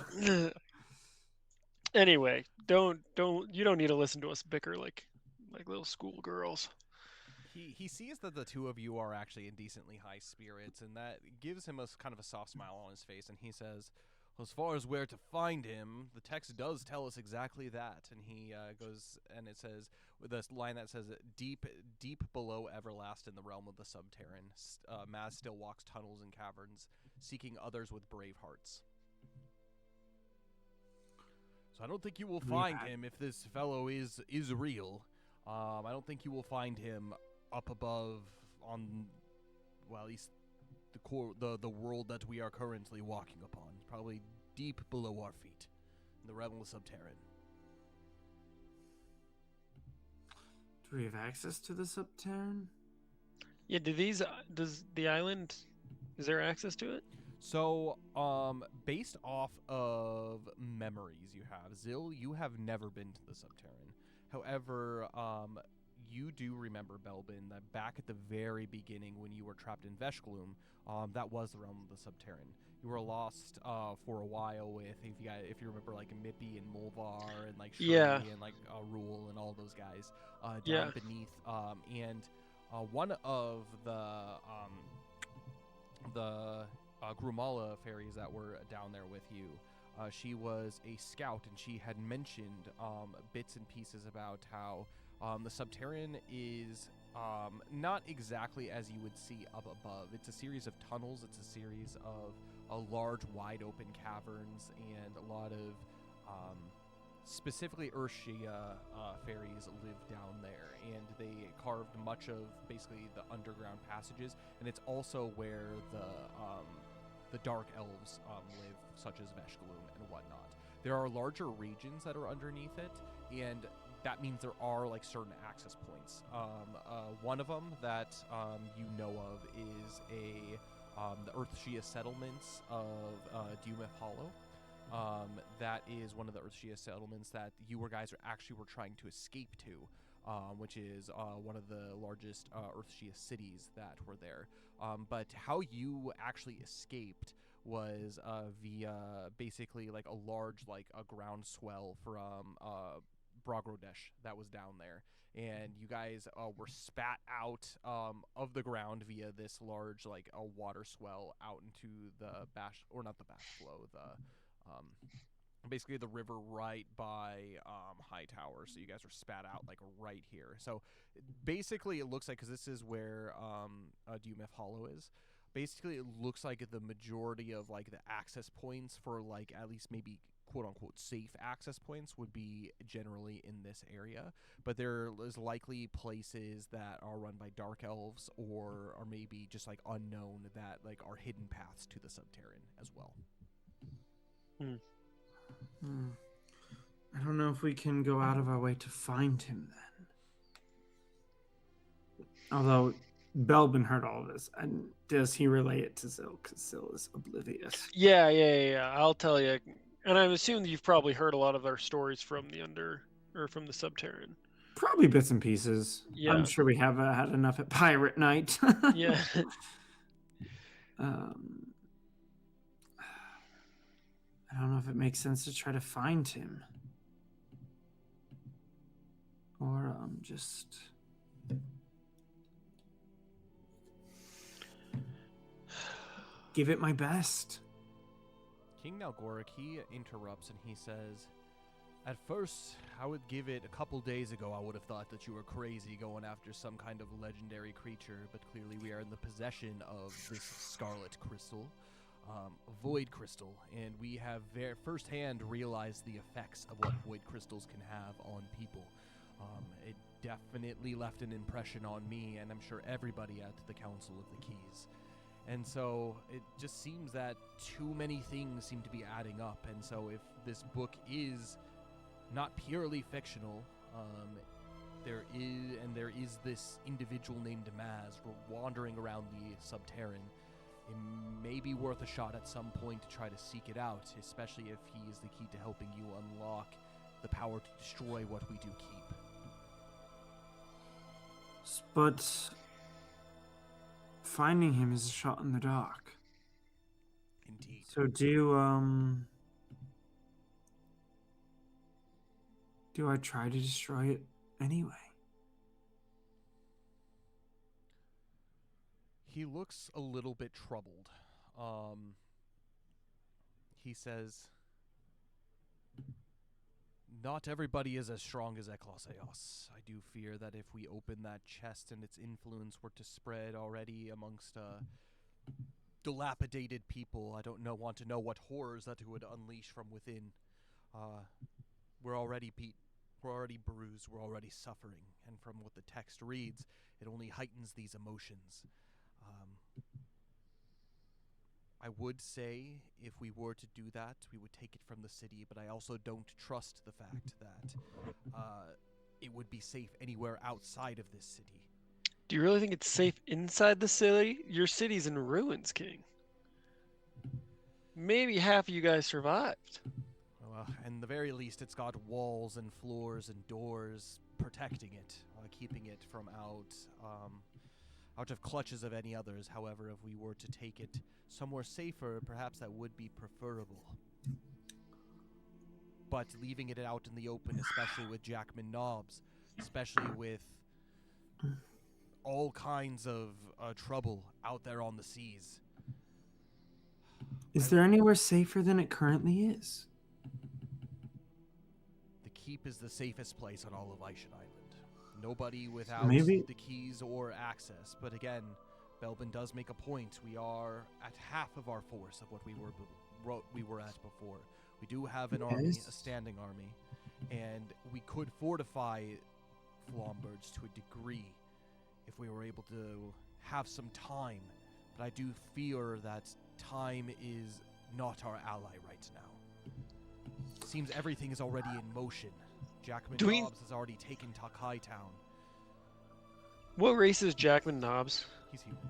Anyway, you don't need to listen to us bicker like little schoolgirls. He sees that the two of you are actually in decently high spirits, and that gives him a kind of a soft smile on his face, and he says, "Well, as far as where to find him, the text does tell us exactly that." And he goes, and it says, with this line that says, deep below Everlast in the realm of the subterrane, Maz still walks tunnels and caverns, seeking others with brave hearts. So I don't think you will find him if this fellow is real. I don't think you will find him up above on, well, at least the world that we are currently walking upon. Probably deep below our feet, in the realm of the subterrane. Do we have access to the Subterran? Yeah, does the island, is there access to it? So, based off of memories you have, Zil, you have never been to the Subterran. However, you do remember, Belbin, that back at the very beginning when you were trapped in Veshgloom, that was the realm of the Subterran. You were lost for a while with, if you remember, like Mippy and Molvar and like Shri Yeah. and like Rule and all those guys Yeah. down beneath. And one of the Grumala fairies that were down there with you, she was a scout, and she had mentioned bits and pieces about how the Subterran is not exactly as you would see up above. It's a series of tunnels. It's a series of large, wide open caverns, and a lot of specifically Urshia fairies live down there, and they carved much of basically the underground passages, and it's also where the dark elves live, such as Veshgloom and whatnot. There are larger regions that are underneath it, and that means there are like certain access points. One of them that you know of is the Earthshia settlements of Dumeth Hollow. That is one of the Earthshia settlements that you guys were trying to escape to, which is one of the largest Earthshia cities that were there. But how you actually escaped was via basically like a large a groundswell from Brogrodesh that was down there, and you guys were spat out of the ground via this large a water swell out into the not the Bashflow, basically the river right by Hightower. So you guys were spat out right here. So basically it looks like, because this is where Dumeth Hollow is, basically it looks like the majority of the access points for at least maybe quote unquote safe access points would be generally in this area, but there is likely places that are run by dark elves or maybe just unknown that are hidden paths to the Subterran as well. I don't know if we can go out of our way to find him then. Although Belbin heard all of this, and does he relay it to Zil? Because Zil is oblivious. Yeah. I'll tell you. And I'm assuming you've probably heard a lot of our stories from from the Subterran. Probably bits and pieces. Yeah. I'm sure we have had enough at Pirate Night. Yeah. I don't know if it makes sense to try to find him. Or just... give it my best. King Nalgoric, he interrupts and he says, "At first, I would give it a couple days ago, I would have thought that you were crazy going after some kind of legendary creature, but clearly we are in the possession of this scarlet crystal, a void crystal, and we have firsthand realized the effects of what void crystals can have on people. It definitely left an impression on me, and I'm sure everybody at the Council of the Keys. And so it just seems that too many things seem to be adding up. And so if this book is not purely fictional, there is this individual named Maz wandering around the Subterran. It may be worth a shot at some point to try to seek it out, especially if he is the key to helping you unlock the power to destroy what we do keep." But finding him is a shot in the dark. Indeed. So do I try to destroy it anyway? He looks a little bit troubled. He says, "Not everybody is as strong as Eclaas. I do fear that if we open that chest and its influence were to spread already amongst dilapidated people, I don't want to know what horrors that it would unleash from within. We're already beat. We're already bruised. We're already suffering. And from what the text reads, it only heightens these emotions. I would say if we were to do that, we would take it from the city, but I also don't trust the fact that it would be safe anywhere outside of this city. Do you really think it's safe inside the city? Your city's in ruins, King. Maybe half of you guys survived. Well, in the very least, it's got walls and floors and doors protecting it, keeping it from out of clutches of any others. However, if we were to take it somewhere safer, perhaps that would be preferable. But leaving it out in the open, especially with Jackman knobs, especially with all kinds of trouble out there on the seas. Is there anywhere safer than it currently is? The keep is the safest place on all of Aishan Island. Nobody without Maybe the keys or access. But again, Belbin does make a point. We are at half of our force of what we were at before. We do have an army, a standing army, and we could fortify Flamberge to a degree if we were able to have some time. But I do fear that time is not our ally right now. Seems everything is already in motion. Jackman Knobs has already taken Takai Town. What race is Jackman Knobs? He's human.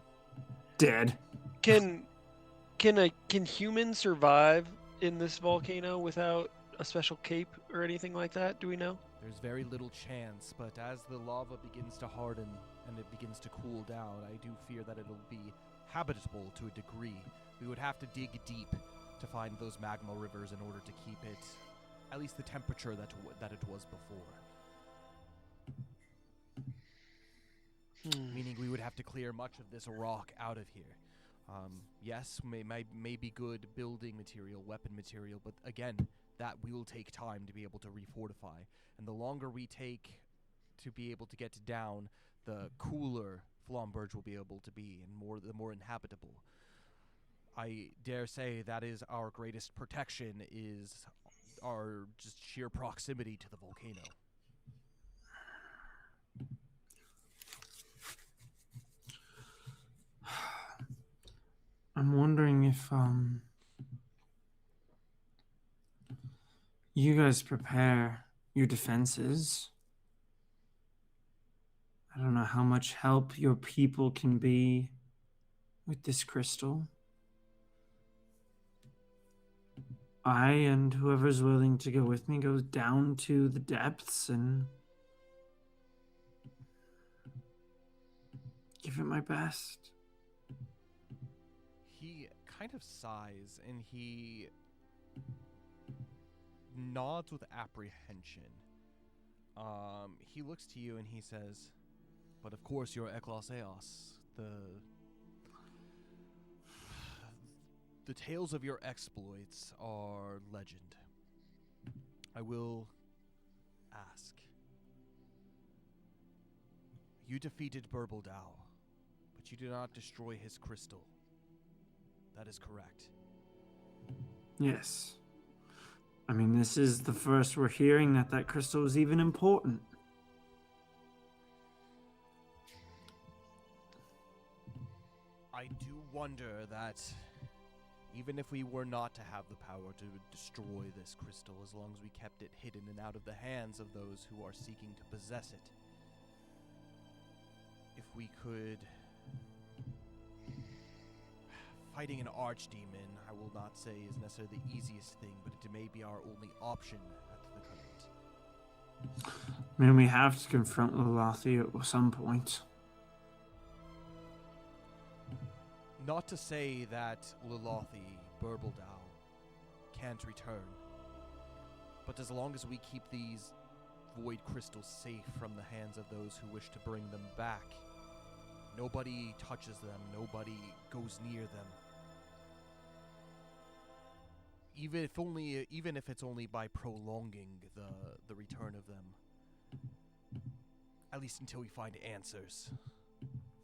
Dead. Can humans survive in this volcano without a special cape or anything like that? Do we know? There's very little chance, but as the lava begins to harden and it begins to cool down, I do fear that it'll be habitable to a degree. We would have to dig deep to find those magma rivers in order to keep it at least the temperature that it was before. Meaning we would have to clear much of this rock out of here. Yes, may be good building material, weapon material, but again, that will take time to be able to refortify. And the longer we take to be able to get down, the cooler Flamberge will be able to be, and the more inhabitable. I dare say that is our greatest protection, is our just sheer proximity to the volcano. I'm wondering if you guys prepare your defenses. I don't know how much help your people can be with this crystal. I and whoever's willing to go with me goes down to the depths and give it my best. He kind of sighs and he nods with apprehension. He looks to you and he says, "But of course you're Eclaas. The tales of your exploits are legend. I will ask. You defeated Burbeldau, but you did not destroy his crystal. That is correct." Yes. I mean, this is the first we're hearing that crystal is even important. I do wonder that even if we were not to have the power to destroy this crystal, as long as we kept it hidden and out of the hands of those who are seeking to possess it, if we could... Fighting an archdemon, I will not say is necessarily the easiest thing, but it may be our only option at the current. I mean, we have to confront LaFonte at some point. Not to say that LaFonte, Burbeldau, can't return, but as long as we keep these void crystals safe from the hands of those who wish to bring them back, nobody touches them, nobody goes near them. Even if it's only by prolonging the return of them. At least until we find answers.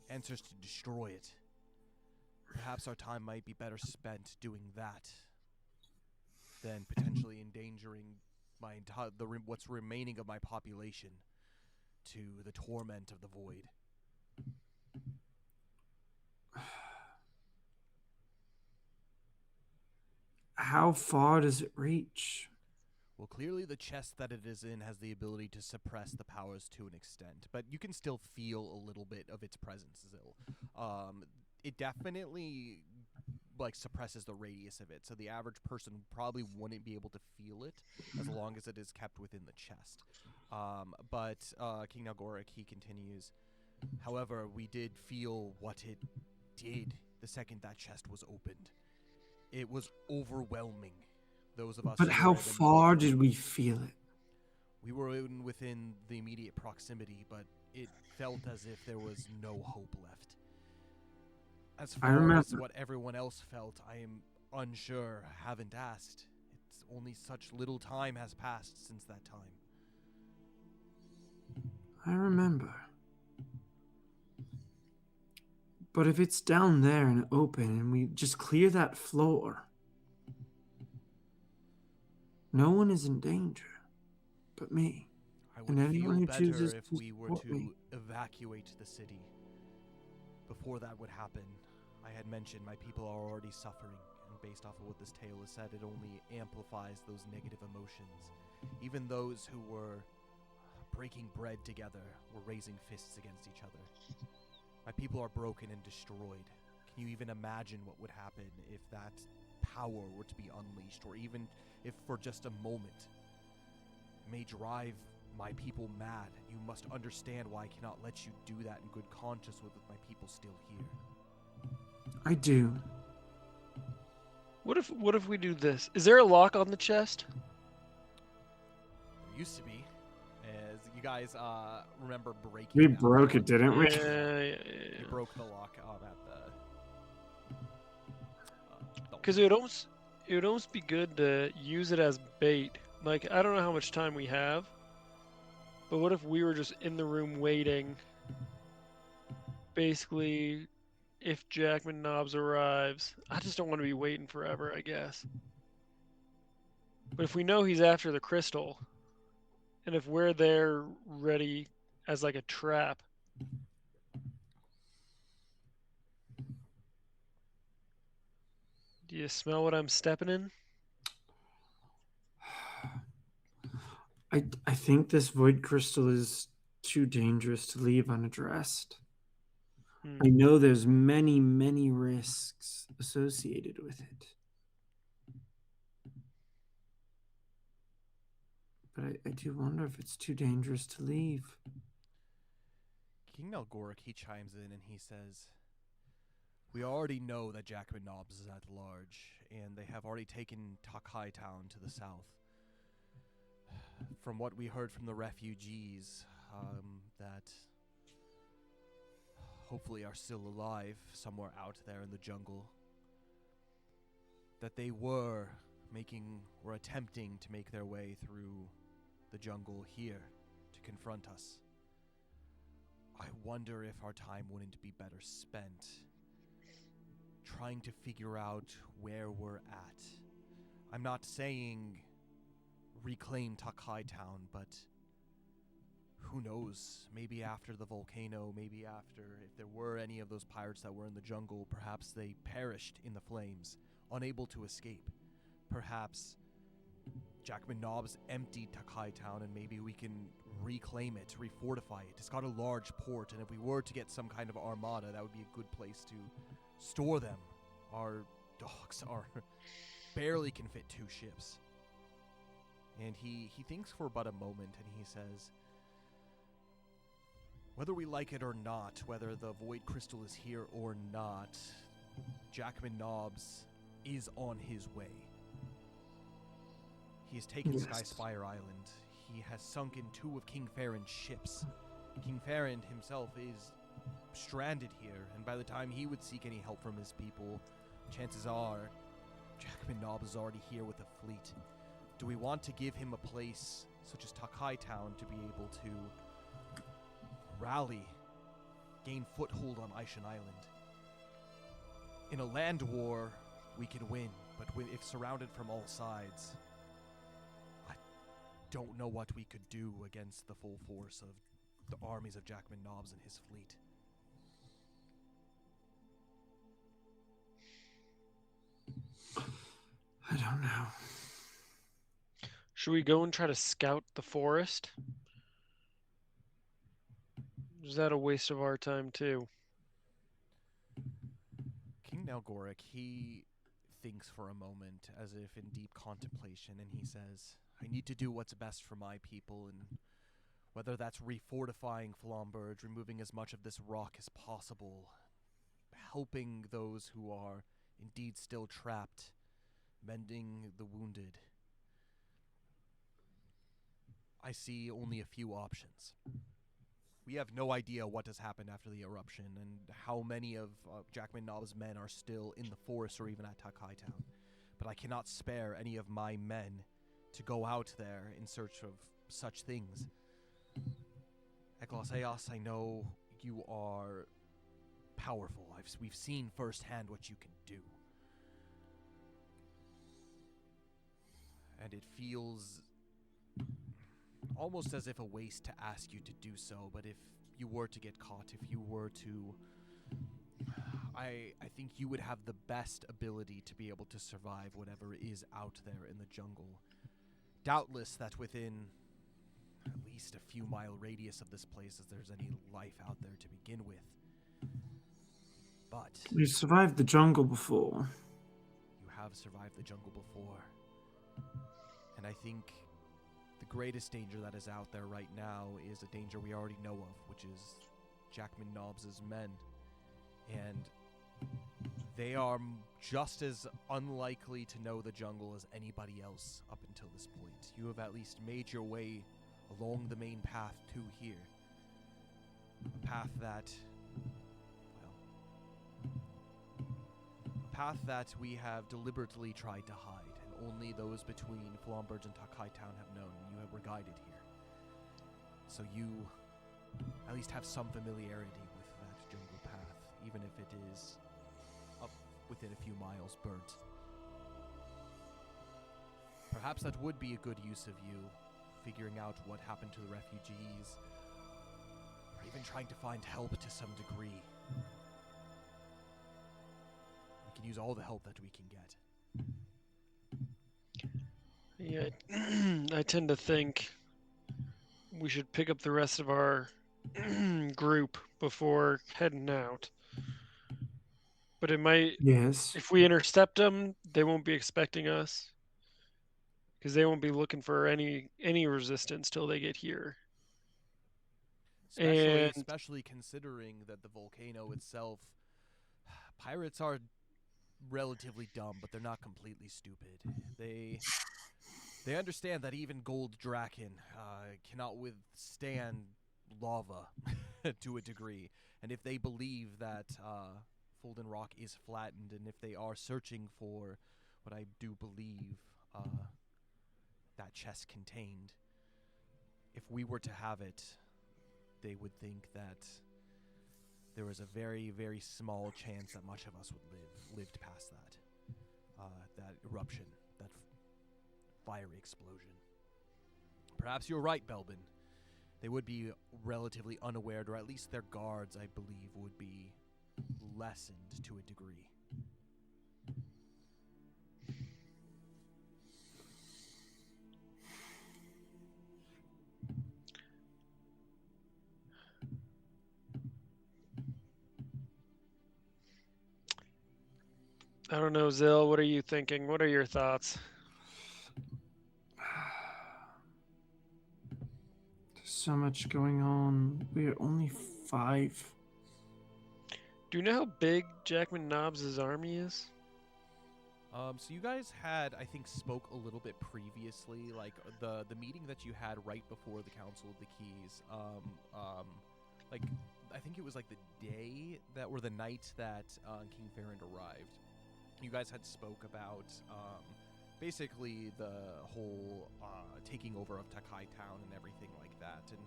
Answers to destroy it. Perhaps our time might be better spent doing that than potentially endangering what's remaining of my population to the torment of the void. How far does it reach? Well, clearly the chest that it is in has the ability to suppress the powers to an extent, but you can still feel a little bit of its presence still. It definitely suppresses the radius of it, so the average person probably wouldn't be able to feel it as long as it is kept within the chest. But King Nalgoric, he continues, however, we did feel what it did the second that chest was opened. It was overwhelming. Those of us But who how were at far did we feel it? we were within the immediate proximity, but it felt as if there was no hope left. As I far as remember. what everyone else felt, I am unsure, haven't asked. It's only such little time has passed since that time. I remember. But if it's down there and open and we just clear that floor, no one is in danger but me. I would And anyone feel who better chooses if to we were support to me. evacuate the city. Before that would happen, I had mentioned my people are already suffering, and based off of what this tale has said, it only amplifies those negative emotions. Even those who were breaking bread together were raising fists against each other. My people are broken and destroyed. Can you even imagine what would happen if that power were to be unleashed, or even if for just a moment? It may drive my people mad. You must understand why I cannot let you do that in good conscience with my people still here. I do. What if we do this? Is there a lock on the chest? There used to be, as you guys remember breaking. We that broke lock. it, didn't we? Yeah. You broke the lock at the. Because it would almost be good to use it as bait. Like, I don't know how much time we have, but what if we were just in the room waiting? Basically, if Jackman Knobs arrives, I just don't want to be waiting forever, I guess. But if we know he's after the crystal, and if we're there ready as like a trap, do you smell what I'm stepping in? I think this void crystal is too dangerous to leave unaddressed. I know there's many, many risks associated with it. But I do wonder if it's too dangerous to leave. King Nalgoric, he chimes in and he says, we already know that Jackman Knobs is at large, and they have already taken Takai Town to the south. From what we heard from the refugees, that hopefully are still alive somewhere out there in the jungle, that they were attempting to make their way through the jungle here to confront us. I wonder if our time wouldn't be better spent trying to figure out where we're at. I'm not saying reclaim Takai Town, but who knows? Maybe after the volcano, maybe after, if there were any of those pirates that were in the jungle, perhaps they perished in the flames, unable to escape. Perhaps Jackman Knobs emptied Takai Town, and maybe we can reclaim it, refortify it. It's got a large port, and if we were to get some kind of armada, that would be a good place to store them. Our docks barely can fit 2 ships. And he thinks for but a moment, and he says, whether we like it or not, whether the void crystal is here or not, Jackman Knobs is on his way. He has taken Sky Spire Island. He has sunk in 2 of King Farron's ships. King Farron himself is stranded here, and by the time he would seek any help from his people, chances are Jackman Knobs is already here with a fleet. Do we want to give him a place such as Takai Town to be able to rally, gain foothold on Aishan Island? In a land war, we can win, but if surrounded from all sides, I don't know what we could do against the full force of the armies of Jackman Knobs and his fleet. I don't know. Should we go and try to scout the forest? Is that a waste of our time too? King Nelgoric, he thinks for a moment as if in deep contemplation, and he says, I need to do what's best for my people, and whether that's refortifying Flamberge, removing as much of this rock as possible, helping those who are indeed still trapped, mending the wounded. I see only a few options. We have no idea what has happened after the eruption and how many of Jackman Nobb's men are still in the forest or even at Takai Town. But I cannot spare any of my men to go out there in search of such things. Eclaas, I know you are powerful. We've seen firsthand what you can do. And it feels almost as if a waste to ask you to do so, but if you were to get caught, if you were to... I think you would have the best ability to be able to survive whatever is out there in the jungle. Doubtless that within at least a few mile radius of this place, if there's any life out there to begin with. But... You survived the jungle before. You have survived the jungle before. And I think the greatest danger that is out there right now is a danger we already know of, which is Jackman Nobb's men. And they are just as unlikely to know the jungle as anybody else up until this point. You have at least made your way along the main path to here. A path that, we have deliberately tried to hide. Only those between Flamberge and Takai Town have known, and you were guided here. So you at least have some familiarity with that jungle path, even if it is up within a few miles burnt. Perhaps that would be a good use of you, figuring out what happened to the refugees, or even trying to find help to some degree. We can use all the help that we can get. Yeah, I tend to think we should pick up the rest of our group before heading out. But it might... Yes. If we intercept them, they won't be expecting us. Because they won't be looking for any resistance till they get here. Especially considering that the volcano itself... Pirates are relatively dumb, but they're not completely stupid. They understand that even Gold Draken cannot withstand lava to a degree. And if they believe that Fulden Rock is flattened, and if they are searching for what I do believe that chest contained, if we were to have it, they would think that there was a very, very small chance that much of us would lived past that eruption, that fiery explosion. Perhaps you're right, Belbin. They would be relatively unaware, or at least their guards, I believe, would be lessened to a degree. I don't know, Zill, what are you thinking? What are your thoughts? There's so much going on. We are only 5. Do you know how big Jackman Nobb's army is? So you guys had, I think, spoke a little bit previously, like the meeting that you had right before the Council of the Keys. Like I think it was like the day that, or the night that King Farron arrived. You guys had spoke about basically the whole taking over of Takai Town and everything like that. And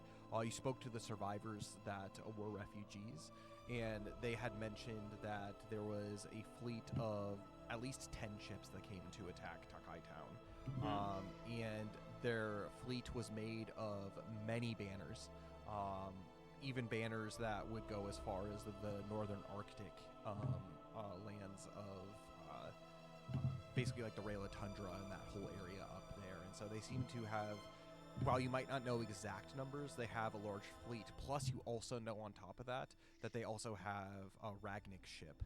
you spoke to the survivors that were refugees, and they had mentioned that there was a fleet of at least 10 ships that came to attack Takai Town. And their fleet was made of many banners, even banners that would go as far as the northern Arctic lands of basically like the Rayla Tundra and that whole area up there. And so They seem to have, while you might not know exact numbers, they have a large fleet. Plus, you also know on top of that they also have a Ragnick ship,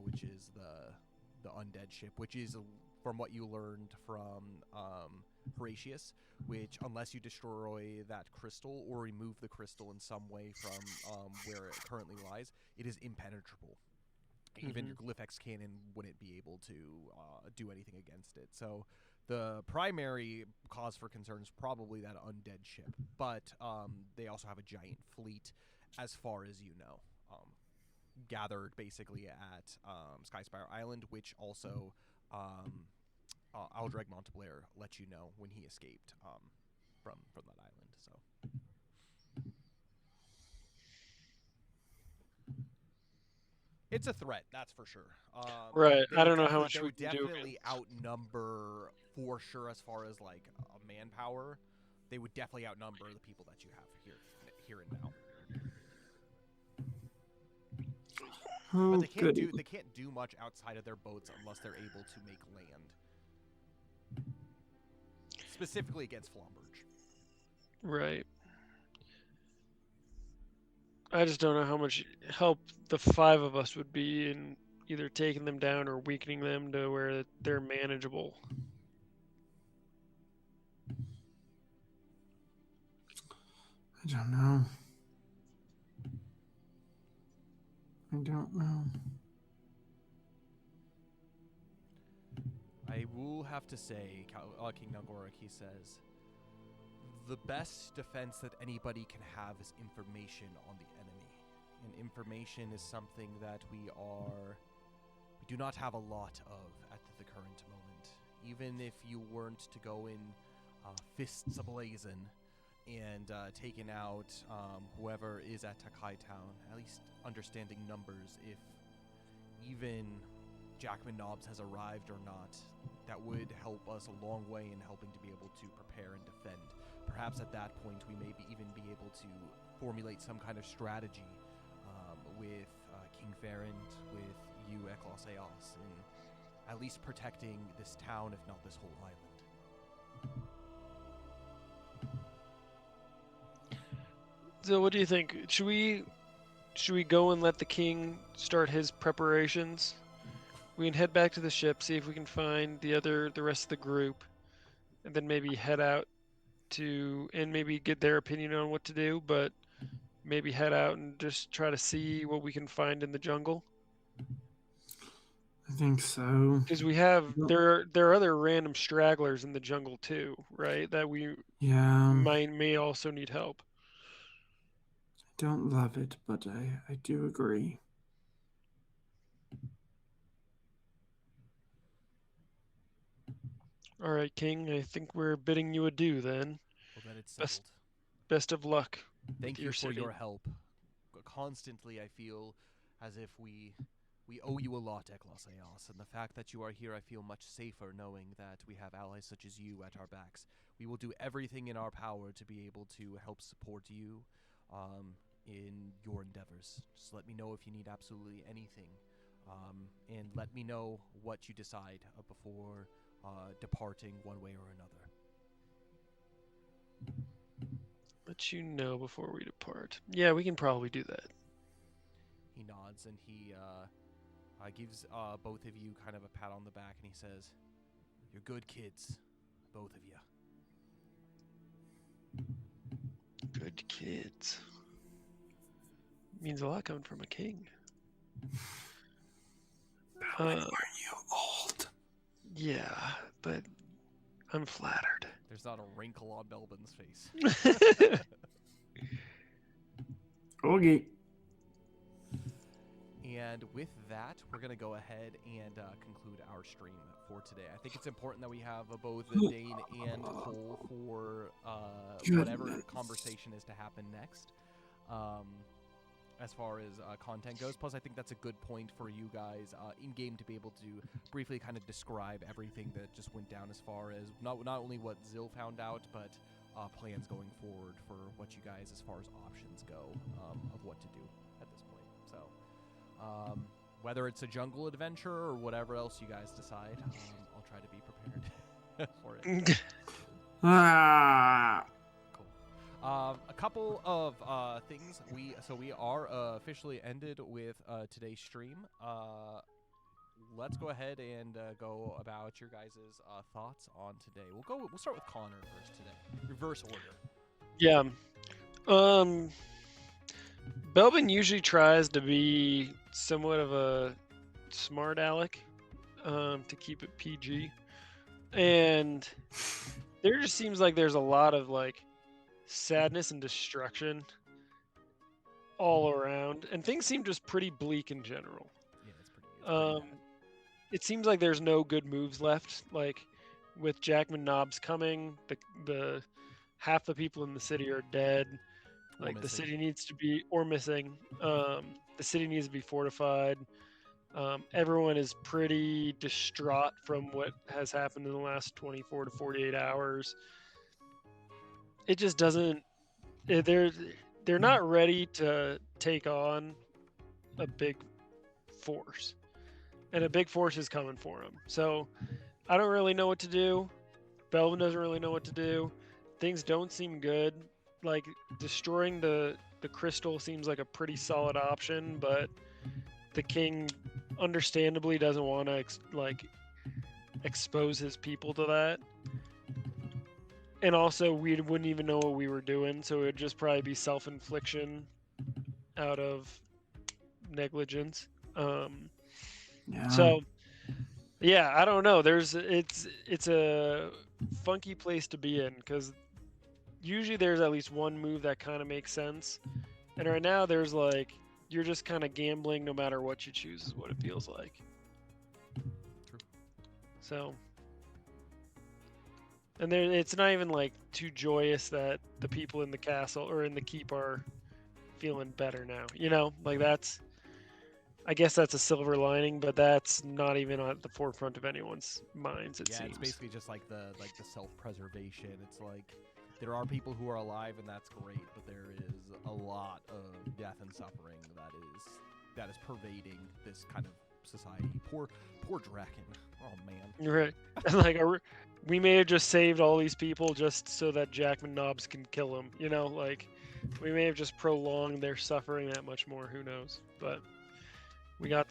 which is the undead ship, which is, from what you learned from Horatius, which, unless you destroy that crystal or remove the crystal in some way from where it currently lies, it is impenetrable. Even your Glyphex cannon wouldn't be able to do anything against it. So the primary cause for concern is probably that undead ship. But they also have a giant fleet, as far as you know, gathered basically at Skyspire Island, which also Aldreg Montblair let you know when he escaped from that island. So. It's a threat, that's for sure. Right. They I would don't know how definitely- much they we would can do definitely outnumber, for sure, as far as like manpower. They would definitely outnumber the people that you have here and now. Oh, But they can't goody. they can't do much outside of their boats unless they're able to make land. Specifically against Flamberge. Right. I just don't know how much help the 5 of us would be in either taking them down or weakening them to where they're manageable. I don't know. I don't know. I will have to say, King Nalgoric, he says, the best defense that anybody can have is information on the enemy. And information is something that we do not have a lot of at the current moment. Even if you weren't to go in fists ablazing and taking out whoever is at Takai Town, at least understanding numbers, if even Jackman Nobbs has arrived or not, that would help us a long way in helping to be able to prepare and defend. Perhaps at that point we may even be able to formulate some kind of strategy with King Ferrand, with you, Eclaas, and at least protecting this town, if not this whole island. So what do you think? Should we go and let the king start his preparations? We can head back to the ship, see if we can find the rest of the group, and then maybe head out and maybe get their opinion on what to do, but maybe head out and just try to see what we can find in the jungle. I think so. Because there are other random stragglers in the jungle too, right? That we may also need help. I don't love it, but I do agree. All right, King. I think we're bidding you adieu then. Well, then it's settled. Best of luck. Thank you your for city. your help. Constantly, I feel as if we owe you a lot, Eclaas, and the fact that you are here, I feel much safer knowing that we have allies such as you at our backs. We will do everything in our power to be able to help support you in your endeavors. Just let me know if you need absolutely anything, and let me know what you decide before departing one way or another. Let you know before we depart. Yeah, we can probably do that. He nods and he gives both of you kind of a pat on the back, and he says, "You're good kids, both of you." Good kids. Means a lot coming from a king. Are you old? Yeah, but I'm flattered. There's not a wrinkle on Belbin's face. Okay. And with that, we're going to go ahead and conclude our stream for today. I think it's important that we have both Dane and Cole for whatever conversation is to happen next, as far as content goes. Plus, I think that's a good point for you guys in-game to be able to briefly kind of describe everything that just went down, as far as not only what Zill found out, but plans going forward for what you guys, as far as options go, of what to do at this point. So whether it's a jungle adventure or whatever else you guys decide, I'll try to be prepared for it. Ah. Cool. A couple of things. We are officially ended with today's stream. Let's go ahead and go about your guys' thoughts on today. We'll start with Connor first today. Reverse order. Yeah. Belbin usually tries to be somewhat of a smart aleck, to keep it PG, and there just seems like there's a lot of like sadness and destruction all around, and things seem just pretty bleak in general. Yeah, it's pretty bad. It seems like there's no good moves left. Like with Jackman Knobs coming, the half the people in the city are dead. Or Like the missing. city needs to be missing. The city needs to be fortified. Everyone is pretty distraught from what has happened in the last 24 to 48 hours. It just doesn't. They're not ready to take on a big force, and a big force is coming for them. So I don't really know what to do. Belvin doesn't really know what to do. Things don't seem good. Like destroying the crystal seems like a pretty solid option, but the king understandably doesn't want to expose his people to that. And also, we wouldn't even know what we were doing, so it would just probably be self-infliction out of negligence. Yeah. So, yeah, I don't know. It's a funky place to be in, because usually there's at least one move that kind of makes sense, and right now there's like you're just kind of gambling no matter what you choose is what it feels like. True. So, and there it's not even like too joyous that the people in the castle or in the keep are feeling better now. You know, like I guess that's a silver lining, but that's not even at the forefront of anyone's minds, it seems. It's basically just like the self-preservation. It's like there are people who are alive, and that's great, but there is a lot of death and suffering that is pervading this kind of society. Poor Draken. Oh man. You're right. Like we may have just saved all these people just so that Jackman Knobs can kill them. You know, like we may have just prolonged their suffering that much more. Who knows? But we got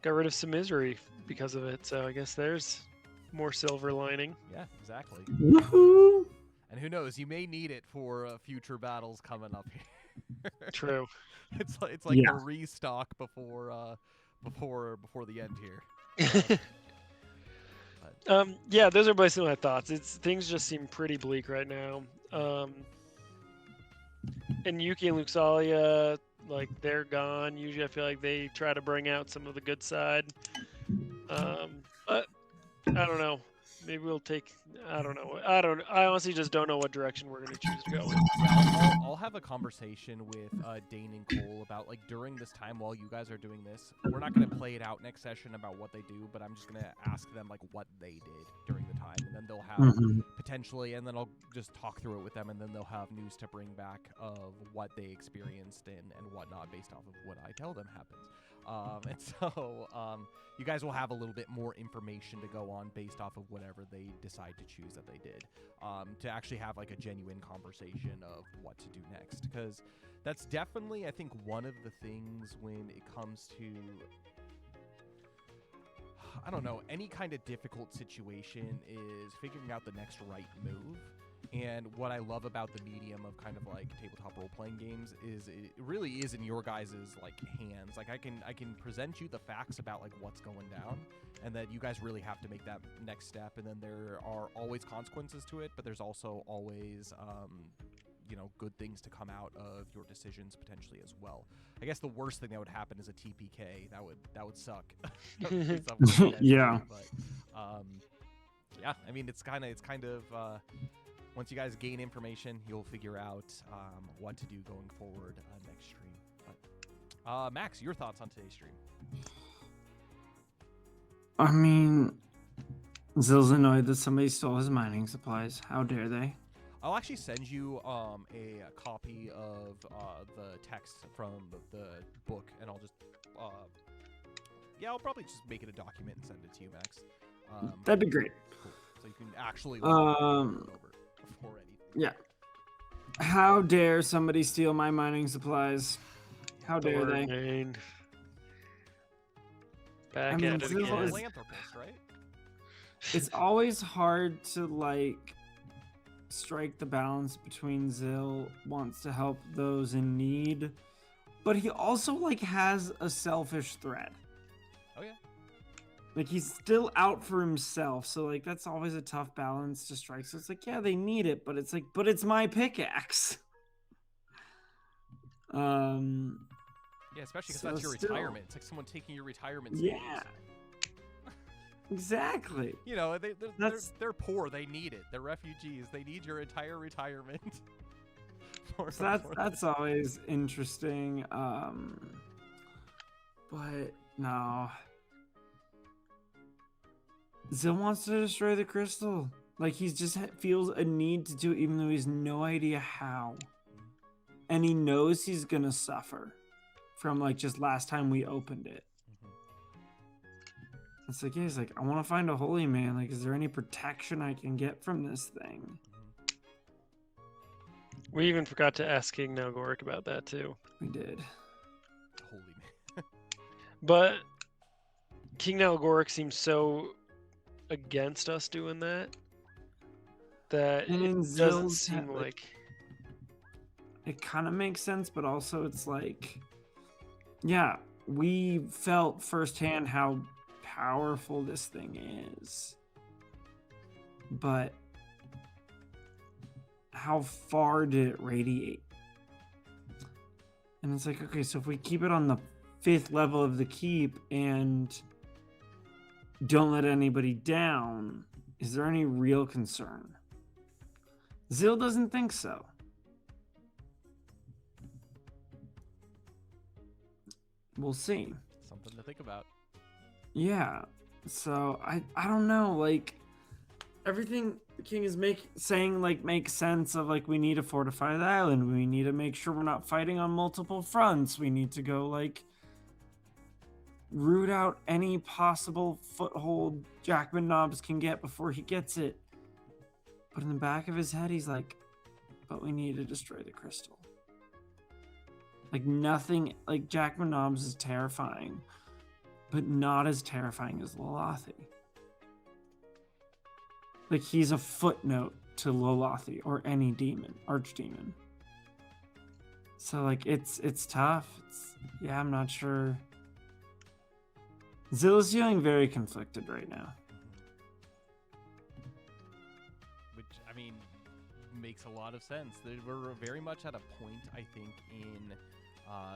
rid of some misery because of it. So I guess there's more silver lining. Yeah, exactly. Woohoo! And who knows? You may need it for future battles coming up here. True. It's like Yeah. the restock before the end here. Yeah, those are basically my thoughts. Things just seem pretty bleak right now. And Yuki and Luxalia, like they're gone. Usually, I feel like they try to bring out some of the good side. But I don't know. Maybe we'll take. I don't know. I honestly just don't know what direction we're gonna choose to go with. Yeah, I'll have a conversation with Dane and Cole about like during this time while you guys are doing this. We're not gonna play it out next session about what they do, but I'm just gonna ask them like what they did during the time, and then they'll have potentially, and then I'll just talk through it with them, and then they'll have news to bring back of what they experienced and whatnot based off of what I tell them happens. And so you guys will have a little bit more information to go on based off of whatever they decide to choose that they did, to actually have like a genuine conversation of what to do next, because that's definitely, I think, one of the things when it comes to, I don't know, any kind of difficult situation is figuring out the next right move. And what I love about the medium of kind of like tabletop role-playing games is it really is in your guys' like hands. Like I can present you the facts about like what's going down, and that you guys really have to make that next step. And then there are always consequences to it, but there's also always good things to come out of your decisions potentially as well. I guess the worst thing that would happen is a TPK. That would suck. Yeah. But yeah, I mean it's kind of once you guys gain information, you'll figure out what to do going forward next stream. But, Max, your thoughts on today's stream? I mean, Zill's annoyed that somebody stole his mining supplies. How dare they? I'll actually send you a copy of the text from the book, and I'll just I'll probably just make it a document and send it to you, Max. That'd be great. Cool. So you can actually want to over before anything. Yeah. How dare somebody steal my mining supplies? How dare they? Dordain. Back I mean, at it Zil You're a again. is- philanthropist, right? It's always hard to like strike the balance between Zil wants to help those in need, but he also like has a selfish thread. Oh yeah. Like he's still out for himself, so like that's always a tough balance to strike. So it's like, yeah, they need it, but it's like, but it's my pickaxe. Yeah, especially because So that's your still- retirement. It's like someone taking your retirement Yeah. savings. Exactly. You know, That's- they're poor. They need it. They're refugees. They need your entire retirement. So that's always interesting. But no. Zil wants to destroy the crystal. Like he's just feels a need to do it, even though he has no idea how. And he knows he's gonna suffer from like just last time we opened it. It's like, yeah, he's like, I want to find a holy man. Like, is there any protection I can get from this thing? We even forgot to ask King Nalgoric about that too. We did. Holy man. But King Nalgoric seems so against us doing that that And in it doesn't Zil's seem head, like it kind of makes sense, but also it's like, yeah, we felt firsthand how powerful this thing is. But how far did it radiate? And it's like, okay, so if we keep it on the 5th level of the keep and don't let anybody down, is there any real concern? Zil doesn't think so. We'll see. Something to think about. Yeah. So I don't know, like everything the king is saying like makes sense of like we need to fortify the island, we need to make sure we're not fighting on multiple fronts, we need to go like root out any possible foothold Jackman Knobs can get before he gets it. But in the back of his head he's like, but we need to destroy the crystal. Like nothing, like Jackman Knobs is terrifying, but not as terrifying as Lolothi. Like he's a footnote to Lolothi or any demon, archdemon. So like it's tough. Yeah, I'm not sure. Zil is feeling very conflicted right now. Which, I mean, makes a lot of sense. We're very much at a point, I think, in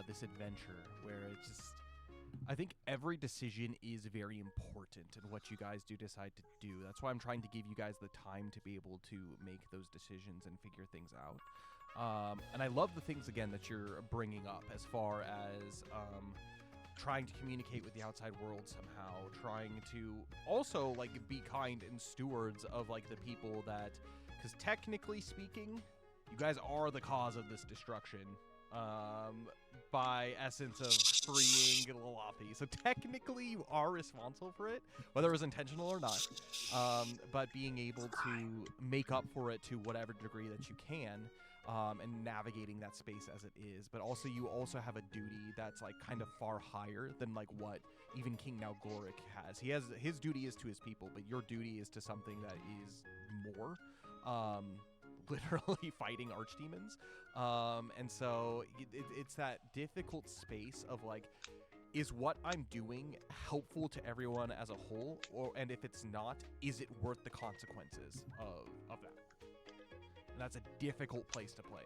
this adventure where it's just, I think every decision is very important in what you guys do decide to do. That's why I'm trying to give you guys the time to be able to make those decisions and figure things out. And I love the things, again, that you're bringing up as far as trying to communicate with the outside world somehow, trying to also, like, be kind and stewards of, like, the people that, because technically speaking, you guys are the cause of this destruction. By essence of freeing Lolothi. So technically you are responsible for it, whether it was intentional or not. But being able to make up for it to whatever degree that you can, and navigating that space as it is. But also you also have a duty that's like kind of far higher than like what even King Nalgoric has. His duty is to his people, but your duty is to something that is more. Literally fighting archdemons. And so it's that difficult space of like, is what I'm doing helpful to everyone as a whole? And if it's not, is it worth the consequences of that? And that's a difficult place to play.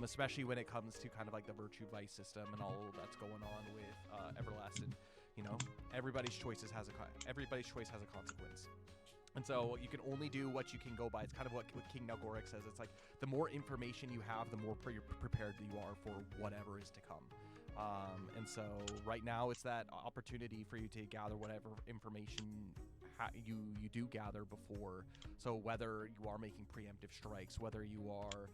Especially when it comes to kind of like the virtue vice system and all that's going on with Everlast. And, you know, everybody's choice has a consequence. And so you can only do what you can go by. It's kind of what King Nalgoric says. It's like the more information you have, the more prepared you are for whatever is to come. And so right now it's that opportunity for you to gather whatever information you do gather before. So whether you are making preemptive strikes, whether you are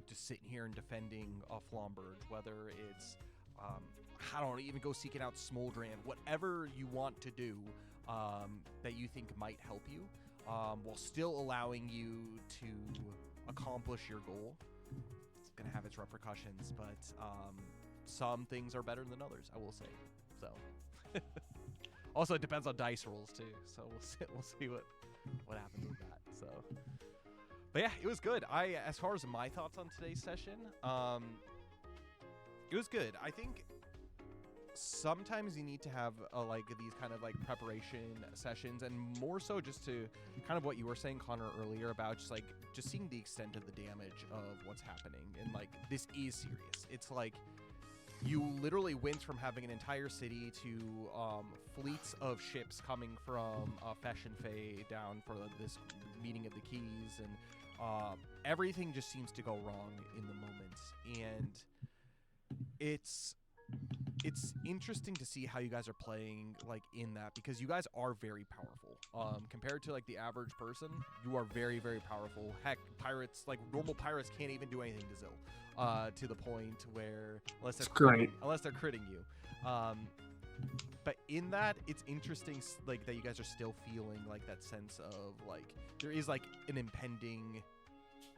just sitting here and defending a Flamberge, whether it's, I don't know, even go seeking out Smoldran, whatever you want to do, that you think might help you, while still allowing you to accomplish your goal. It's gonna have its repercussions, but some things are better than others, I will say. So also it depends on dice rolls too, so we'll see what happens with that. So but yeah, it was good. As far as my thoughts on today's session, it was good. I think sometimes you need to have like these kind of like preparation sessions, and more so just to kind of what you were saying, Connor, earlier about just seeing the extent of the damage of what's happening. And like, this is serious. It's like you literally went from having an entire city to fleets of ships coming from Fesh and Fae down for this meeting of the keys, and everything just seems to go wrong in the moment. And it's interesting to see how you guys are playing like in that, because you guys are very powerful compared to like the average person. You are very, very powerful. Heck, pirates, like normal pirates, can't even do anything to Zil, to the point where unless they're critting you. But in that, it's interesting like that you guys are still feeling like that sense of like there is like an impending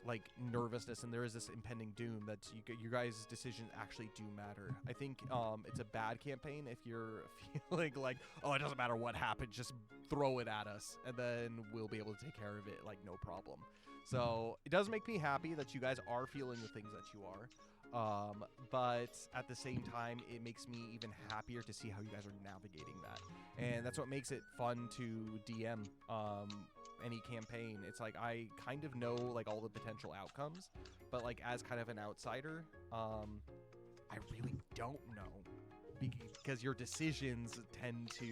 like nervousness, and there is this impending doom that you guys' decisions actually do matter. I think it's a bad campaign if you're feeling like, oh, it doesn't matter what happens, just throw it at us and then we'll be able to take care of it like no problem. So it does make me happy that you guys are feeling the things that you are, but at the same time it makes me even happier to see how you guys are navigating that, and that's what makes it fun to DM any campaign. It's like I kind of know like all the potential outcomes, but like as kind of an outsider, I really don't know, because your decisions tend to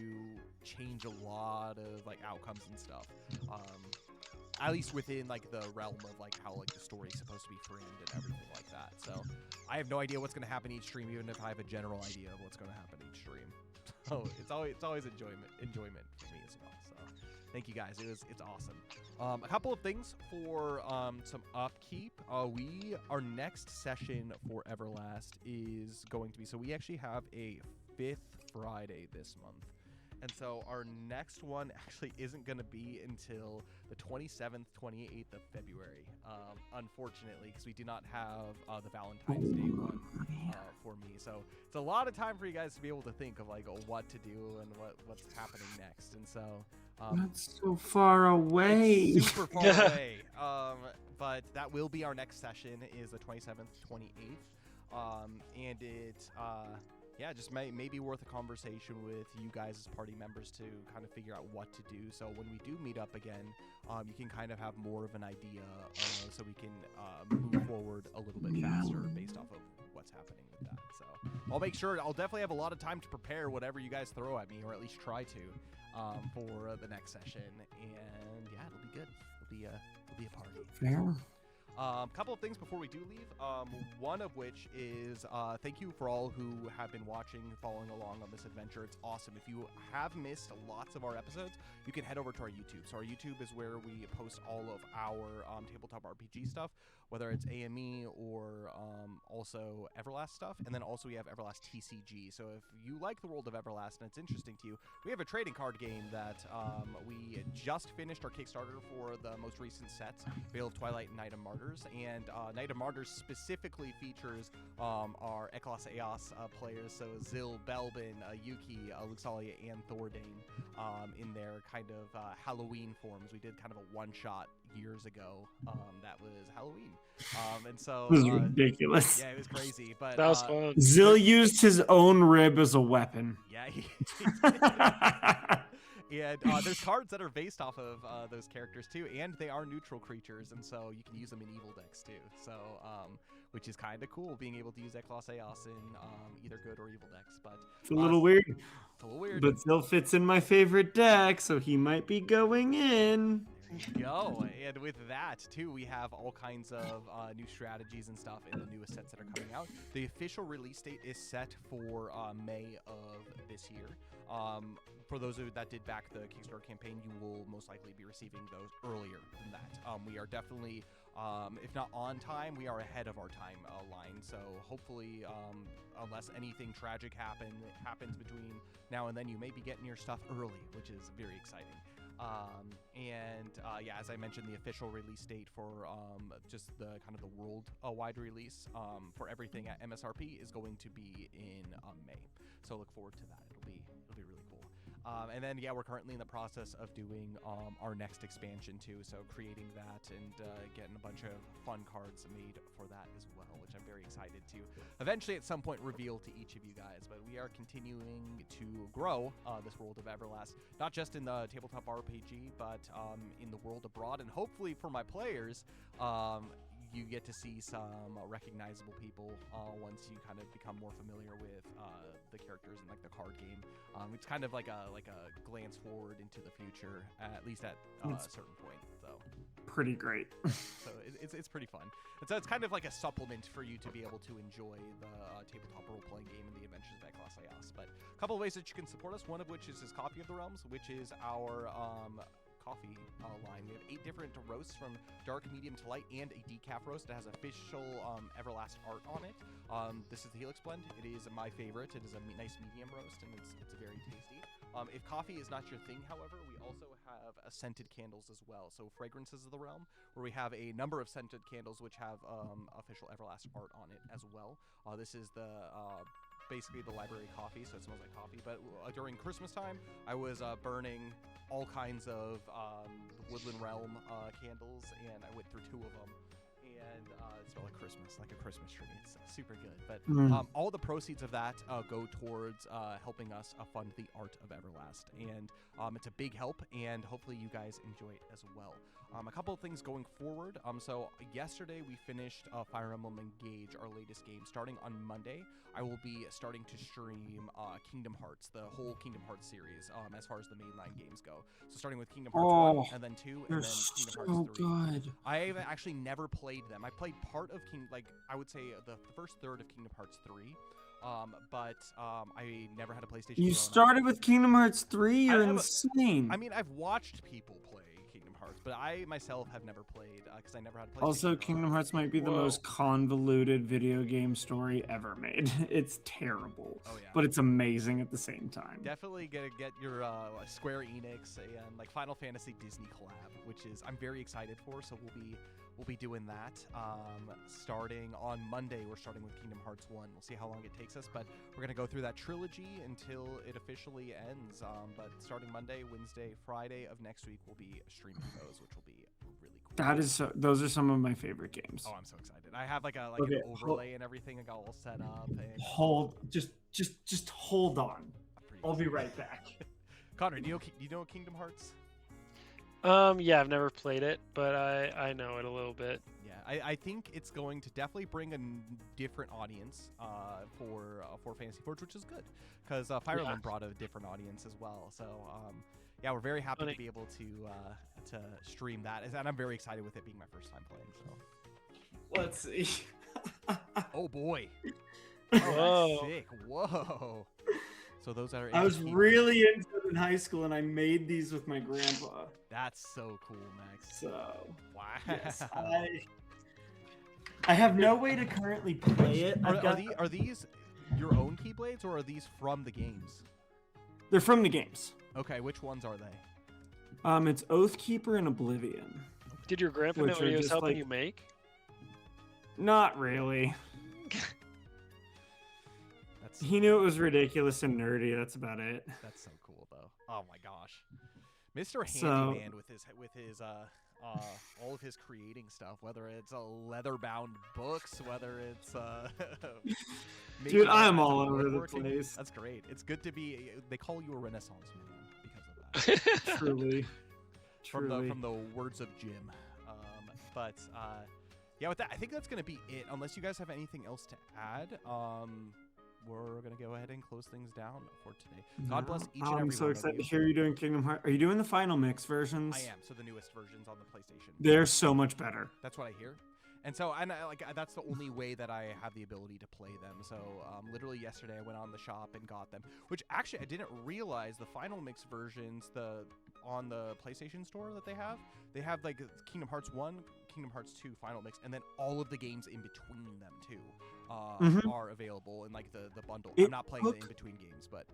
change a lot of like outcomes and stuff, at least within like the realm of like how like the story's supposed to be framed and everything like that. So I have no idea what's going to happen each stream, even if I have a general idea of what's going to happen each stream. So it's always enjoyment for me as well. So thank you guys. It's awesome. A couple of things for some upkeep. Our next session for Everlast is going to be, so we actually have a 5th Friday this month. And so our next one actually isn't going to be until the 27th, 28th of February, unfortunately, because we do not have the Valentine's Day one for me. So it's a lot of time for you guys to be able to think of like what to do and what's happening next. And so that's so far away. It's super far away. But that will be our next session, is the 27th, 28th. And it yeah, just may be worth a conversation with you guys as party members to kind of figure out what to do. So when we do meet up again, you can kind of have more of an idea, so we can move forward a little bit faster based off of what's happening with that. So I'll definitely have a lot of time to prepare whatever you guys throw at me, or at least try to, for the next session. And yeah, it'll be good. It'll be a party. Fair. Couple of things before we do leave. One of which is thank you for all who have been watching, following along on this adventure. It's awesome. If you have missed lots of our episodes, you can head over to our YouTube. So our YouTube is where we post all of our tabletop RPG stuff, whether it's AME or also Everlast stuff. And then also we have Everlast TCG. So if you like the world of Everlast and it's interesting to you, we have a trading card game that we just finished our Kickstarter for the most recent sets, Veil of Twilight and Night of Martyrs. And Night of Martyrs specifically features our Eclaas Eeas players, so Zil, Belbin, Yuki, Luxalia, and Thordane in their kind of Halloween forms. We did kind of a one-shot years ago that was Halloween. And so it was ridiculous. Yeah, it was crazy. But that was fun. Zil used his own rib as a weapon. Yeah, he And there's cards that are based off of those characters too, and they are neutral creatures, and so you can use them in evil decks too. So, which is kind of cool, being able to use Eclaas Eeas in either good or evil decks. But it's a little weird. It's a little weird. But still fits in my favorite deck, so he might be going in. There you go. And with that too, we have all kinds of new strategies and stuff in the newest sets that are coming out. The official release date is set for May of this year. For those of you that did back the Kickstarter campaign, you will most likely be receiving those earlier than that. We are definitely, if not on time, we are ahead of our time line. So hopefully, unless anything tragic happens between now and then, you may be getting your stuff early, which is very exciting. Yeah, as I mentioned, the official release date for just the kind of the world-wide release for everything at MSRP is going to be in May. So look forward to that. It'll be really cool. And then yeah, we're currently in the process of doing our next expansion too. So creating that and getting a bunch of fun cards made for that as well, which I'm very excited to eventually at some point reveal to each of you guys. But we are continuing to grow this world of Everlast, not just in the tabletop RPG, but in the world abroad, and hopefully for my players, you get to see some recognizable people once you kind of become more familiar with the characters in like the card game. It's kind of like a glance forward into the future, at least at a certain point. So pretty great. So it's pretty fun. And so it's kind of like a supplement for you to be able to enjoy the tabletop role-playing game and the adventures of Eclaas. But a couple of ways that you can support us. One of which is his Coffee of the Realms, which is our coffee line. We have 8 different roasts from dark, medium to light, and a decaf roast that has official Everlast art on it. This is the Helix blend. It is my favorite. It is a nice medium roast, and it's very tasty. If coffee is not your thing, however, we also have scented candles as well. So Fragrances of the Realm, where we have a number of scented candles which have official Everlast art on it as well. This is the basically the library coffee, so it smells like coffee. But during Christmas time, I was burning all kinds of the Woodland Realm candles, and I went through 2 of them, and it smelled like Christmas, like a Christmas tree. It's super good. But all the proceeds of that go towards helping us fund the art of Everlast, and it's a big help, and hopefully you guys enjoy it as well. A couple of things going forward. So yesterday we finished Fire Emblem Engage, our latest game. Starting on Monday, I will be starting to stream Kingdom Hearts, the whole Kingdom Hearts series, as far as the mainline games go. So starting with Kingdom Hearts 1, and then 2, and then Kingdom Hearts 3. Good. I've actually never played them. I played part of I would say the first third of Kingdom Hearts 3. But I never had a PlayStation. You started with Kingdom Hearts 3? You're insane. I mean, I've watched people play Kingdom Hearts, but I myself have never played because I never had a PlayStation. Also, Kingdom Hearts might be the most convoluted video game story ever made. It's terrible, but it's amazing at the same time. Definitely get your Square Enix and like Final Fantasy Disney collab, which is I'm very excited for. So we'll be doing that. Starting on Monday, we're starting with Kingdom Hearts 1. We'll see how long it takes us, but we're going to go through that trilogy until it officially ends. But starting Monday, Wednesday, Friday of next week, we'll be streaming those, which will be really cool. Those are some of my favorite games. Oh, I'm so excited. I have like an overlay and everything. I got all set up. And Just hold on. I'll be right back. Connor, do you know Kingdom Hearts? Yeah, I've never played it, but I know it a little bit. Yeah, I think it's going to definitely bring a different audience for Fantasy Forge, which is good, because Fire Emblem brought a different audience as well. So yeah, we're very happy to be able to stream that, and I'm very excited with it being my first time playing. So let's see. Oh boy! Oh, that's sick! Whoa! So those that are I was really into it in high school, and I made these with my grandpa. That's so cool, Max. So wow. Yes, I have no way to currently play it. Are these your own Keyblades, or are these from the games? They're from the games. Okay, which ones are they? It's Oathkeeper and Oblivion. Did your grandpa know what he was helping you make? Not really. He knew it was ridiculous and nerdy. That's about it. That's so cool, though. Oh my gosh, Mr. Handyman with his all of his creating stuff, whether it's leather-bound books, whether it's dude, I'm all over the place. That's great. It's good to be. They call you a Renaissance man because of that. Truly. From the words of Jim. But yeah, with that, I think that's gonna be it. Unless you guys have anything else to add. We're going to go ahead and close things down for today. God bless each and every one of you. I'm so excited to hear you doing Kingdom Hearts. Are you doing the final mix versions? I am. So the newest versions on the PlayStation. They're so much better. That's what I hear. And so that's the only way that I have the ability to play them. So literally yesterday I went on the shop and got them, which actually I didn't realize the final mix versions on the PlayStation Store that they have like Kingdom Hearts 1, Kingdom Hearts 2 final mix, and then all of the games in between them too are available in like the bundle. I'm not playing the in-between games, but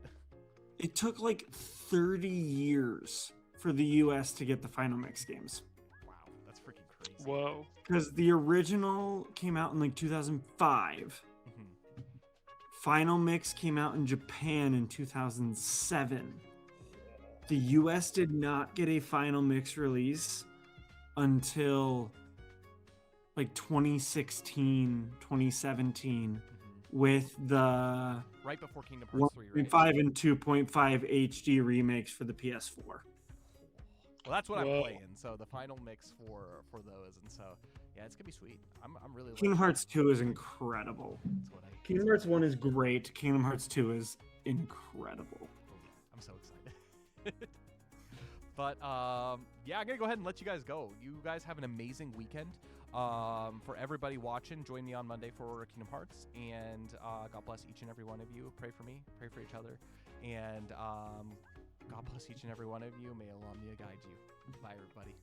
it took like 30 years for the US to get the final mix games. Wow, that's freaking crazy. Whoa. Because the original came out in like 2005. Mhm. Final mix came out in Japan in 2007. The US did not get a final mix release until like 2016, 2017 with the Right before Kingdom Hearts 3, right? 1.5 and 2.5 HD remakes for the PS4. Well, that's what I'm Whoa. playing. So the final mix for those, and so yeah, it's gonna be sweet. I'm really. Kingdom liking Hearts 2 is incredible. it. That's what I. Kingdom Hearts 1 is great. Kingdom Hearts 2 is incredible. I'm so excited. But yeah, I'm gonna go ahead and let you guys go. You guys have an amazing weekend. For everybody watching, join me on Monday for Kingdom Hearts, and God bless each and every one of you. Pray for me, pray for each other, and God bless each and every one of you. May Alumnia guide you. Bye, everybody.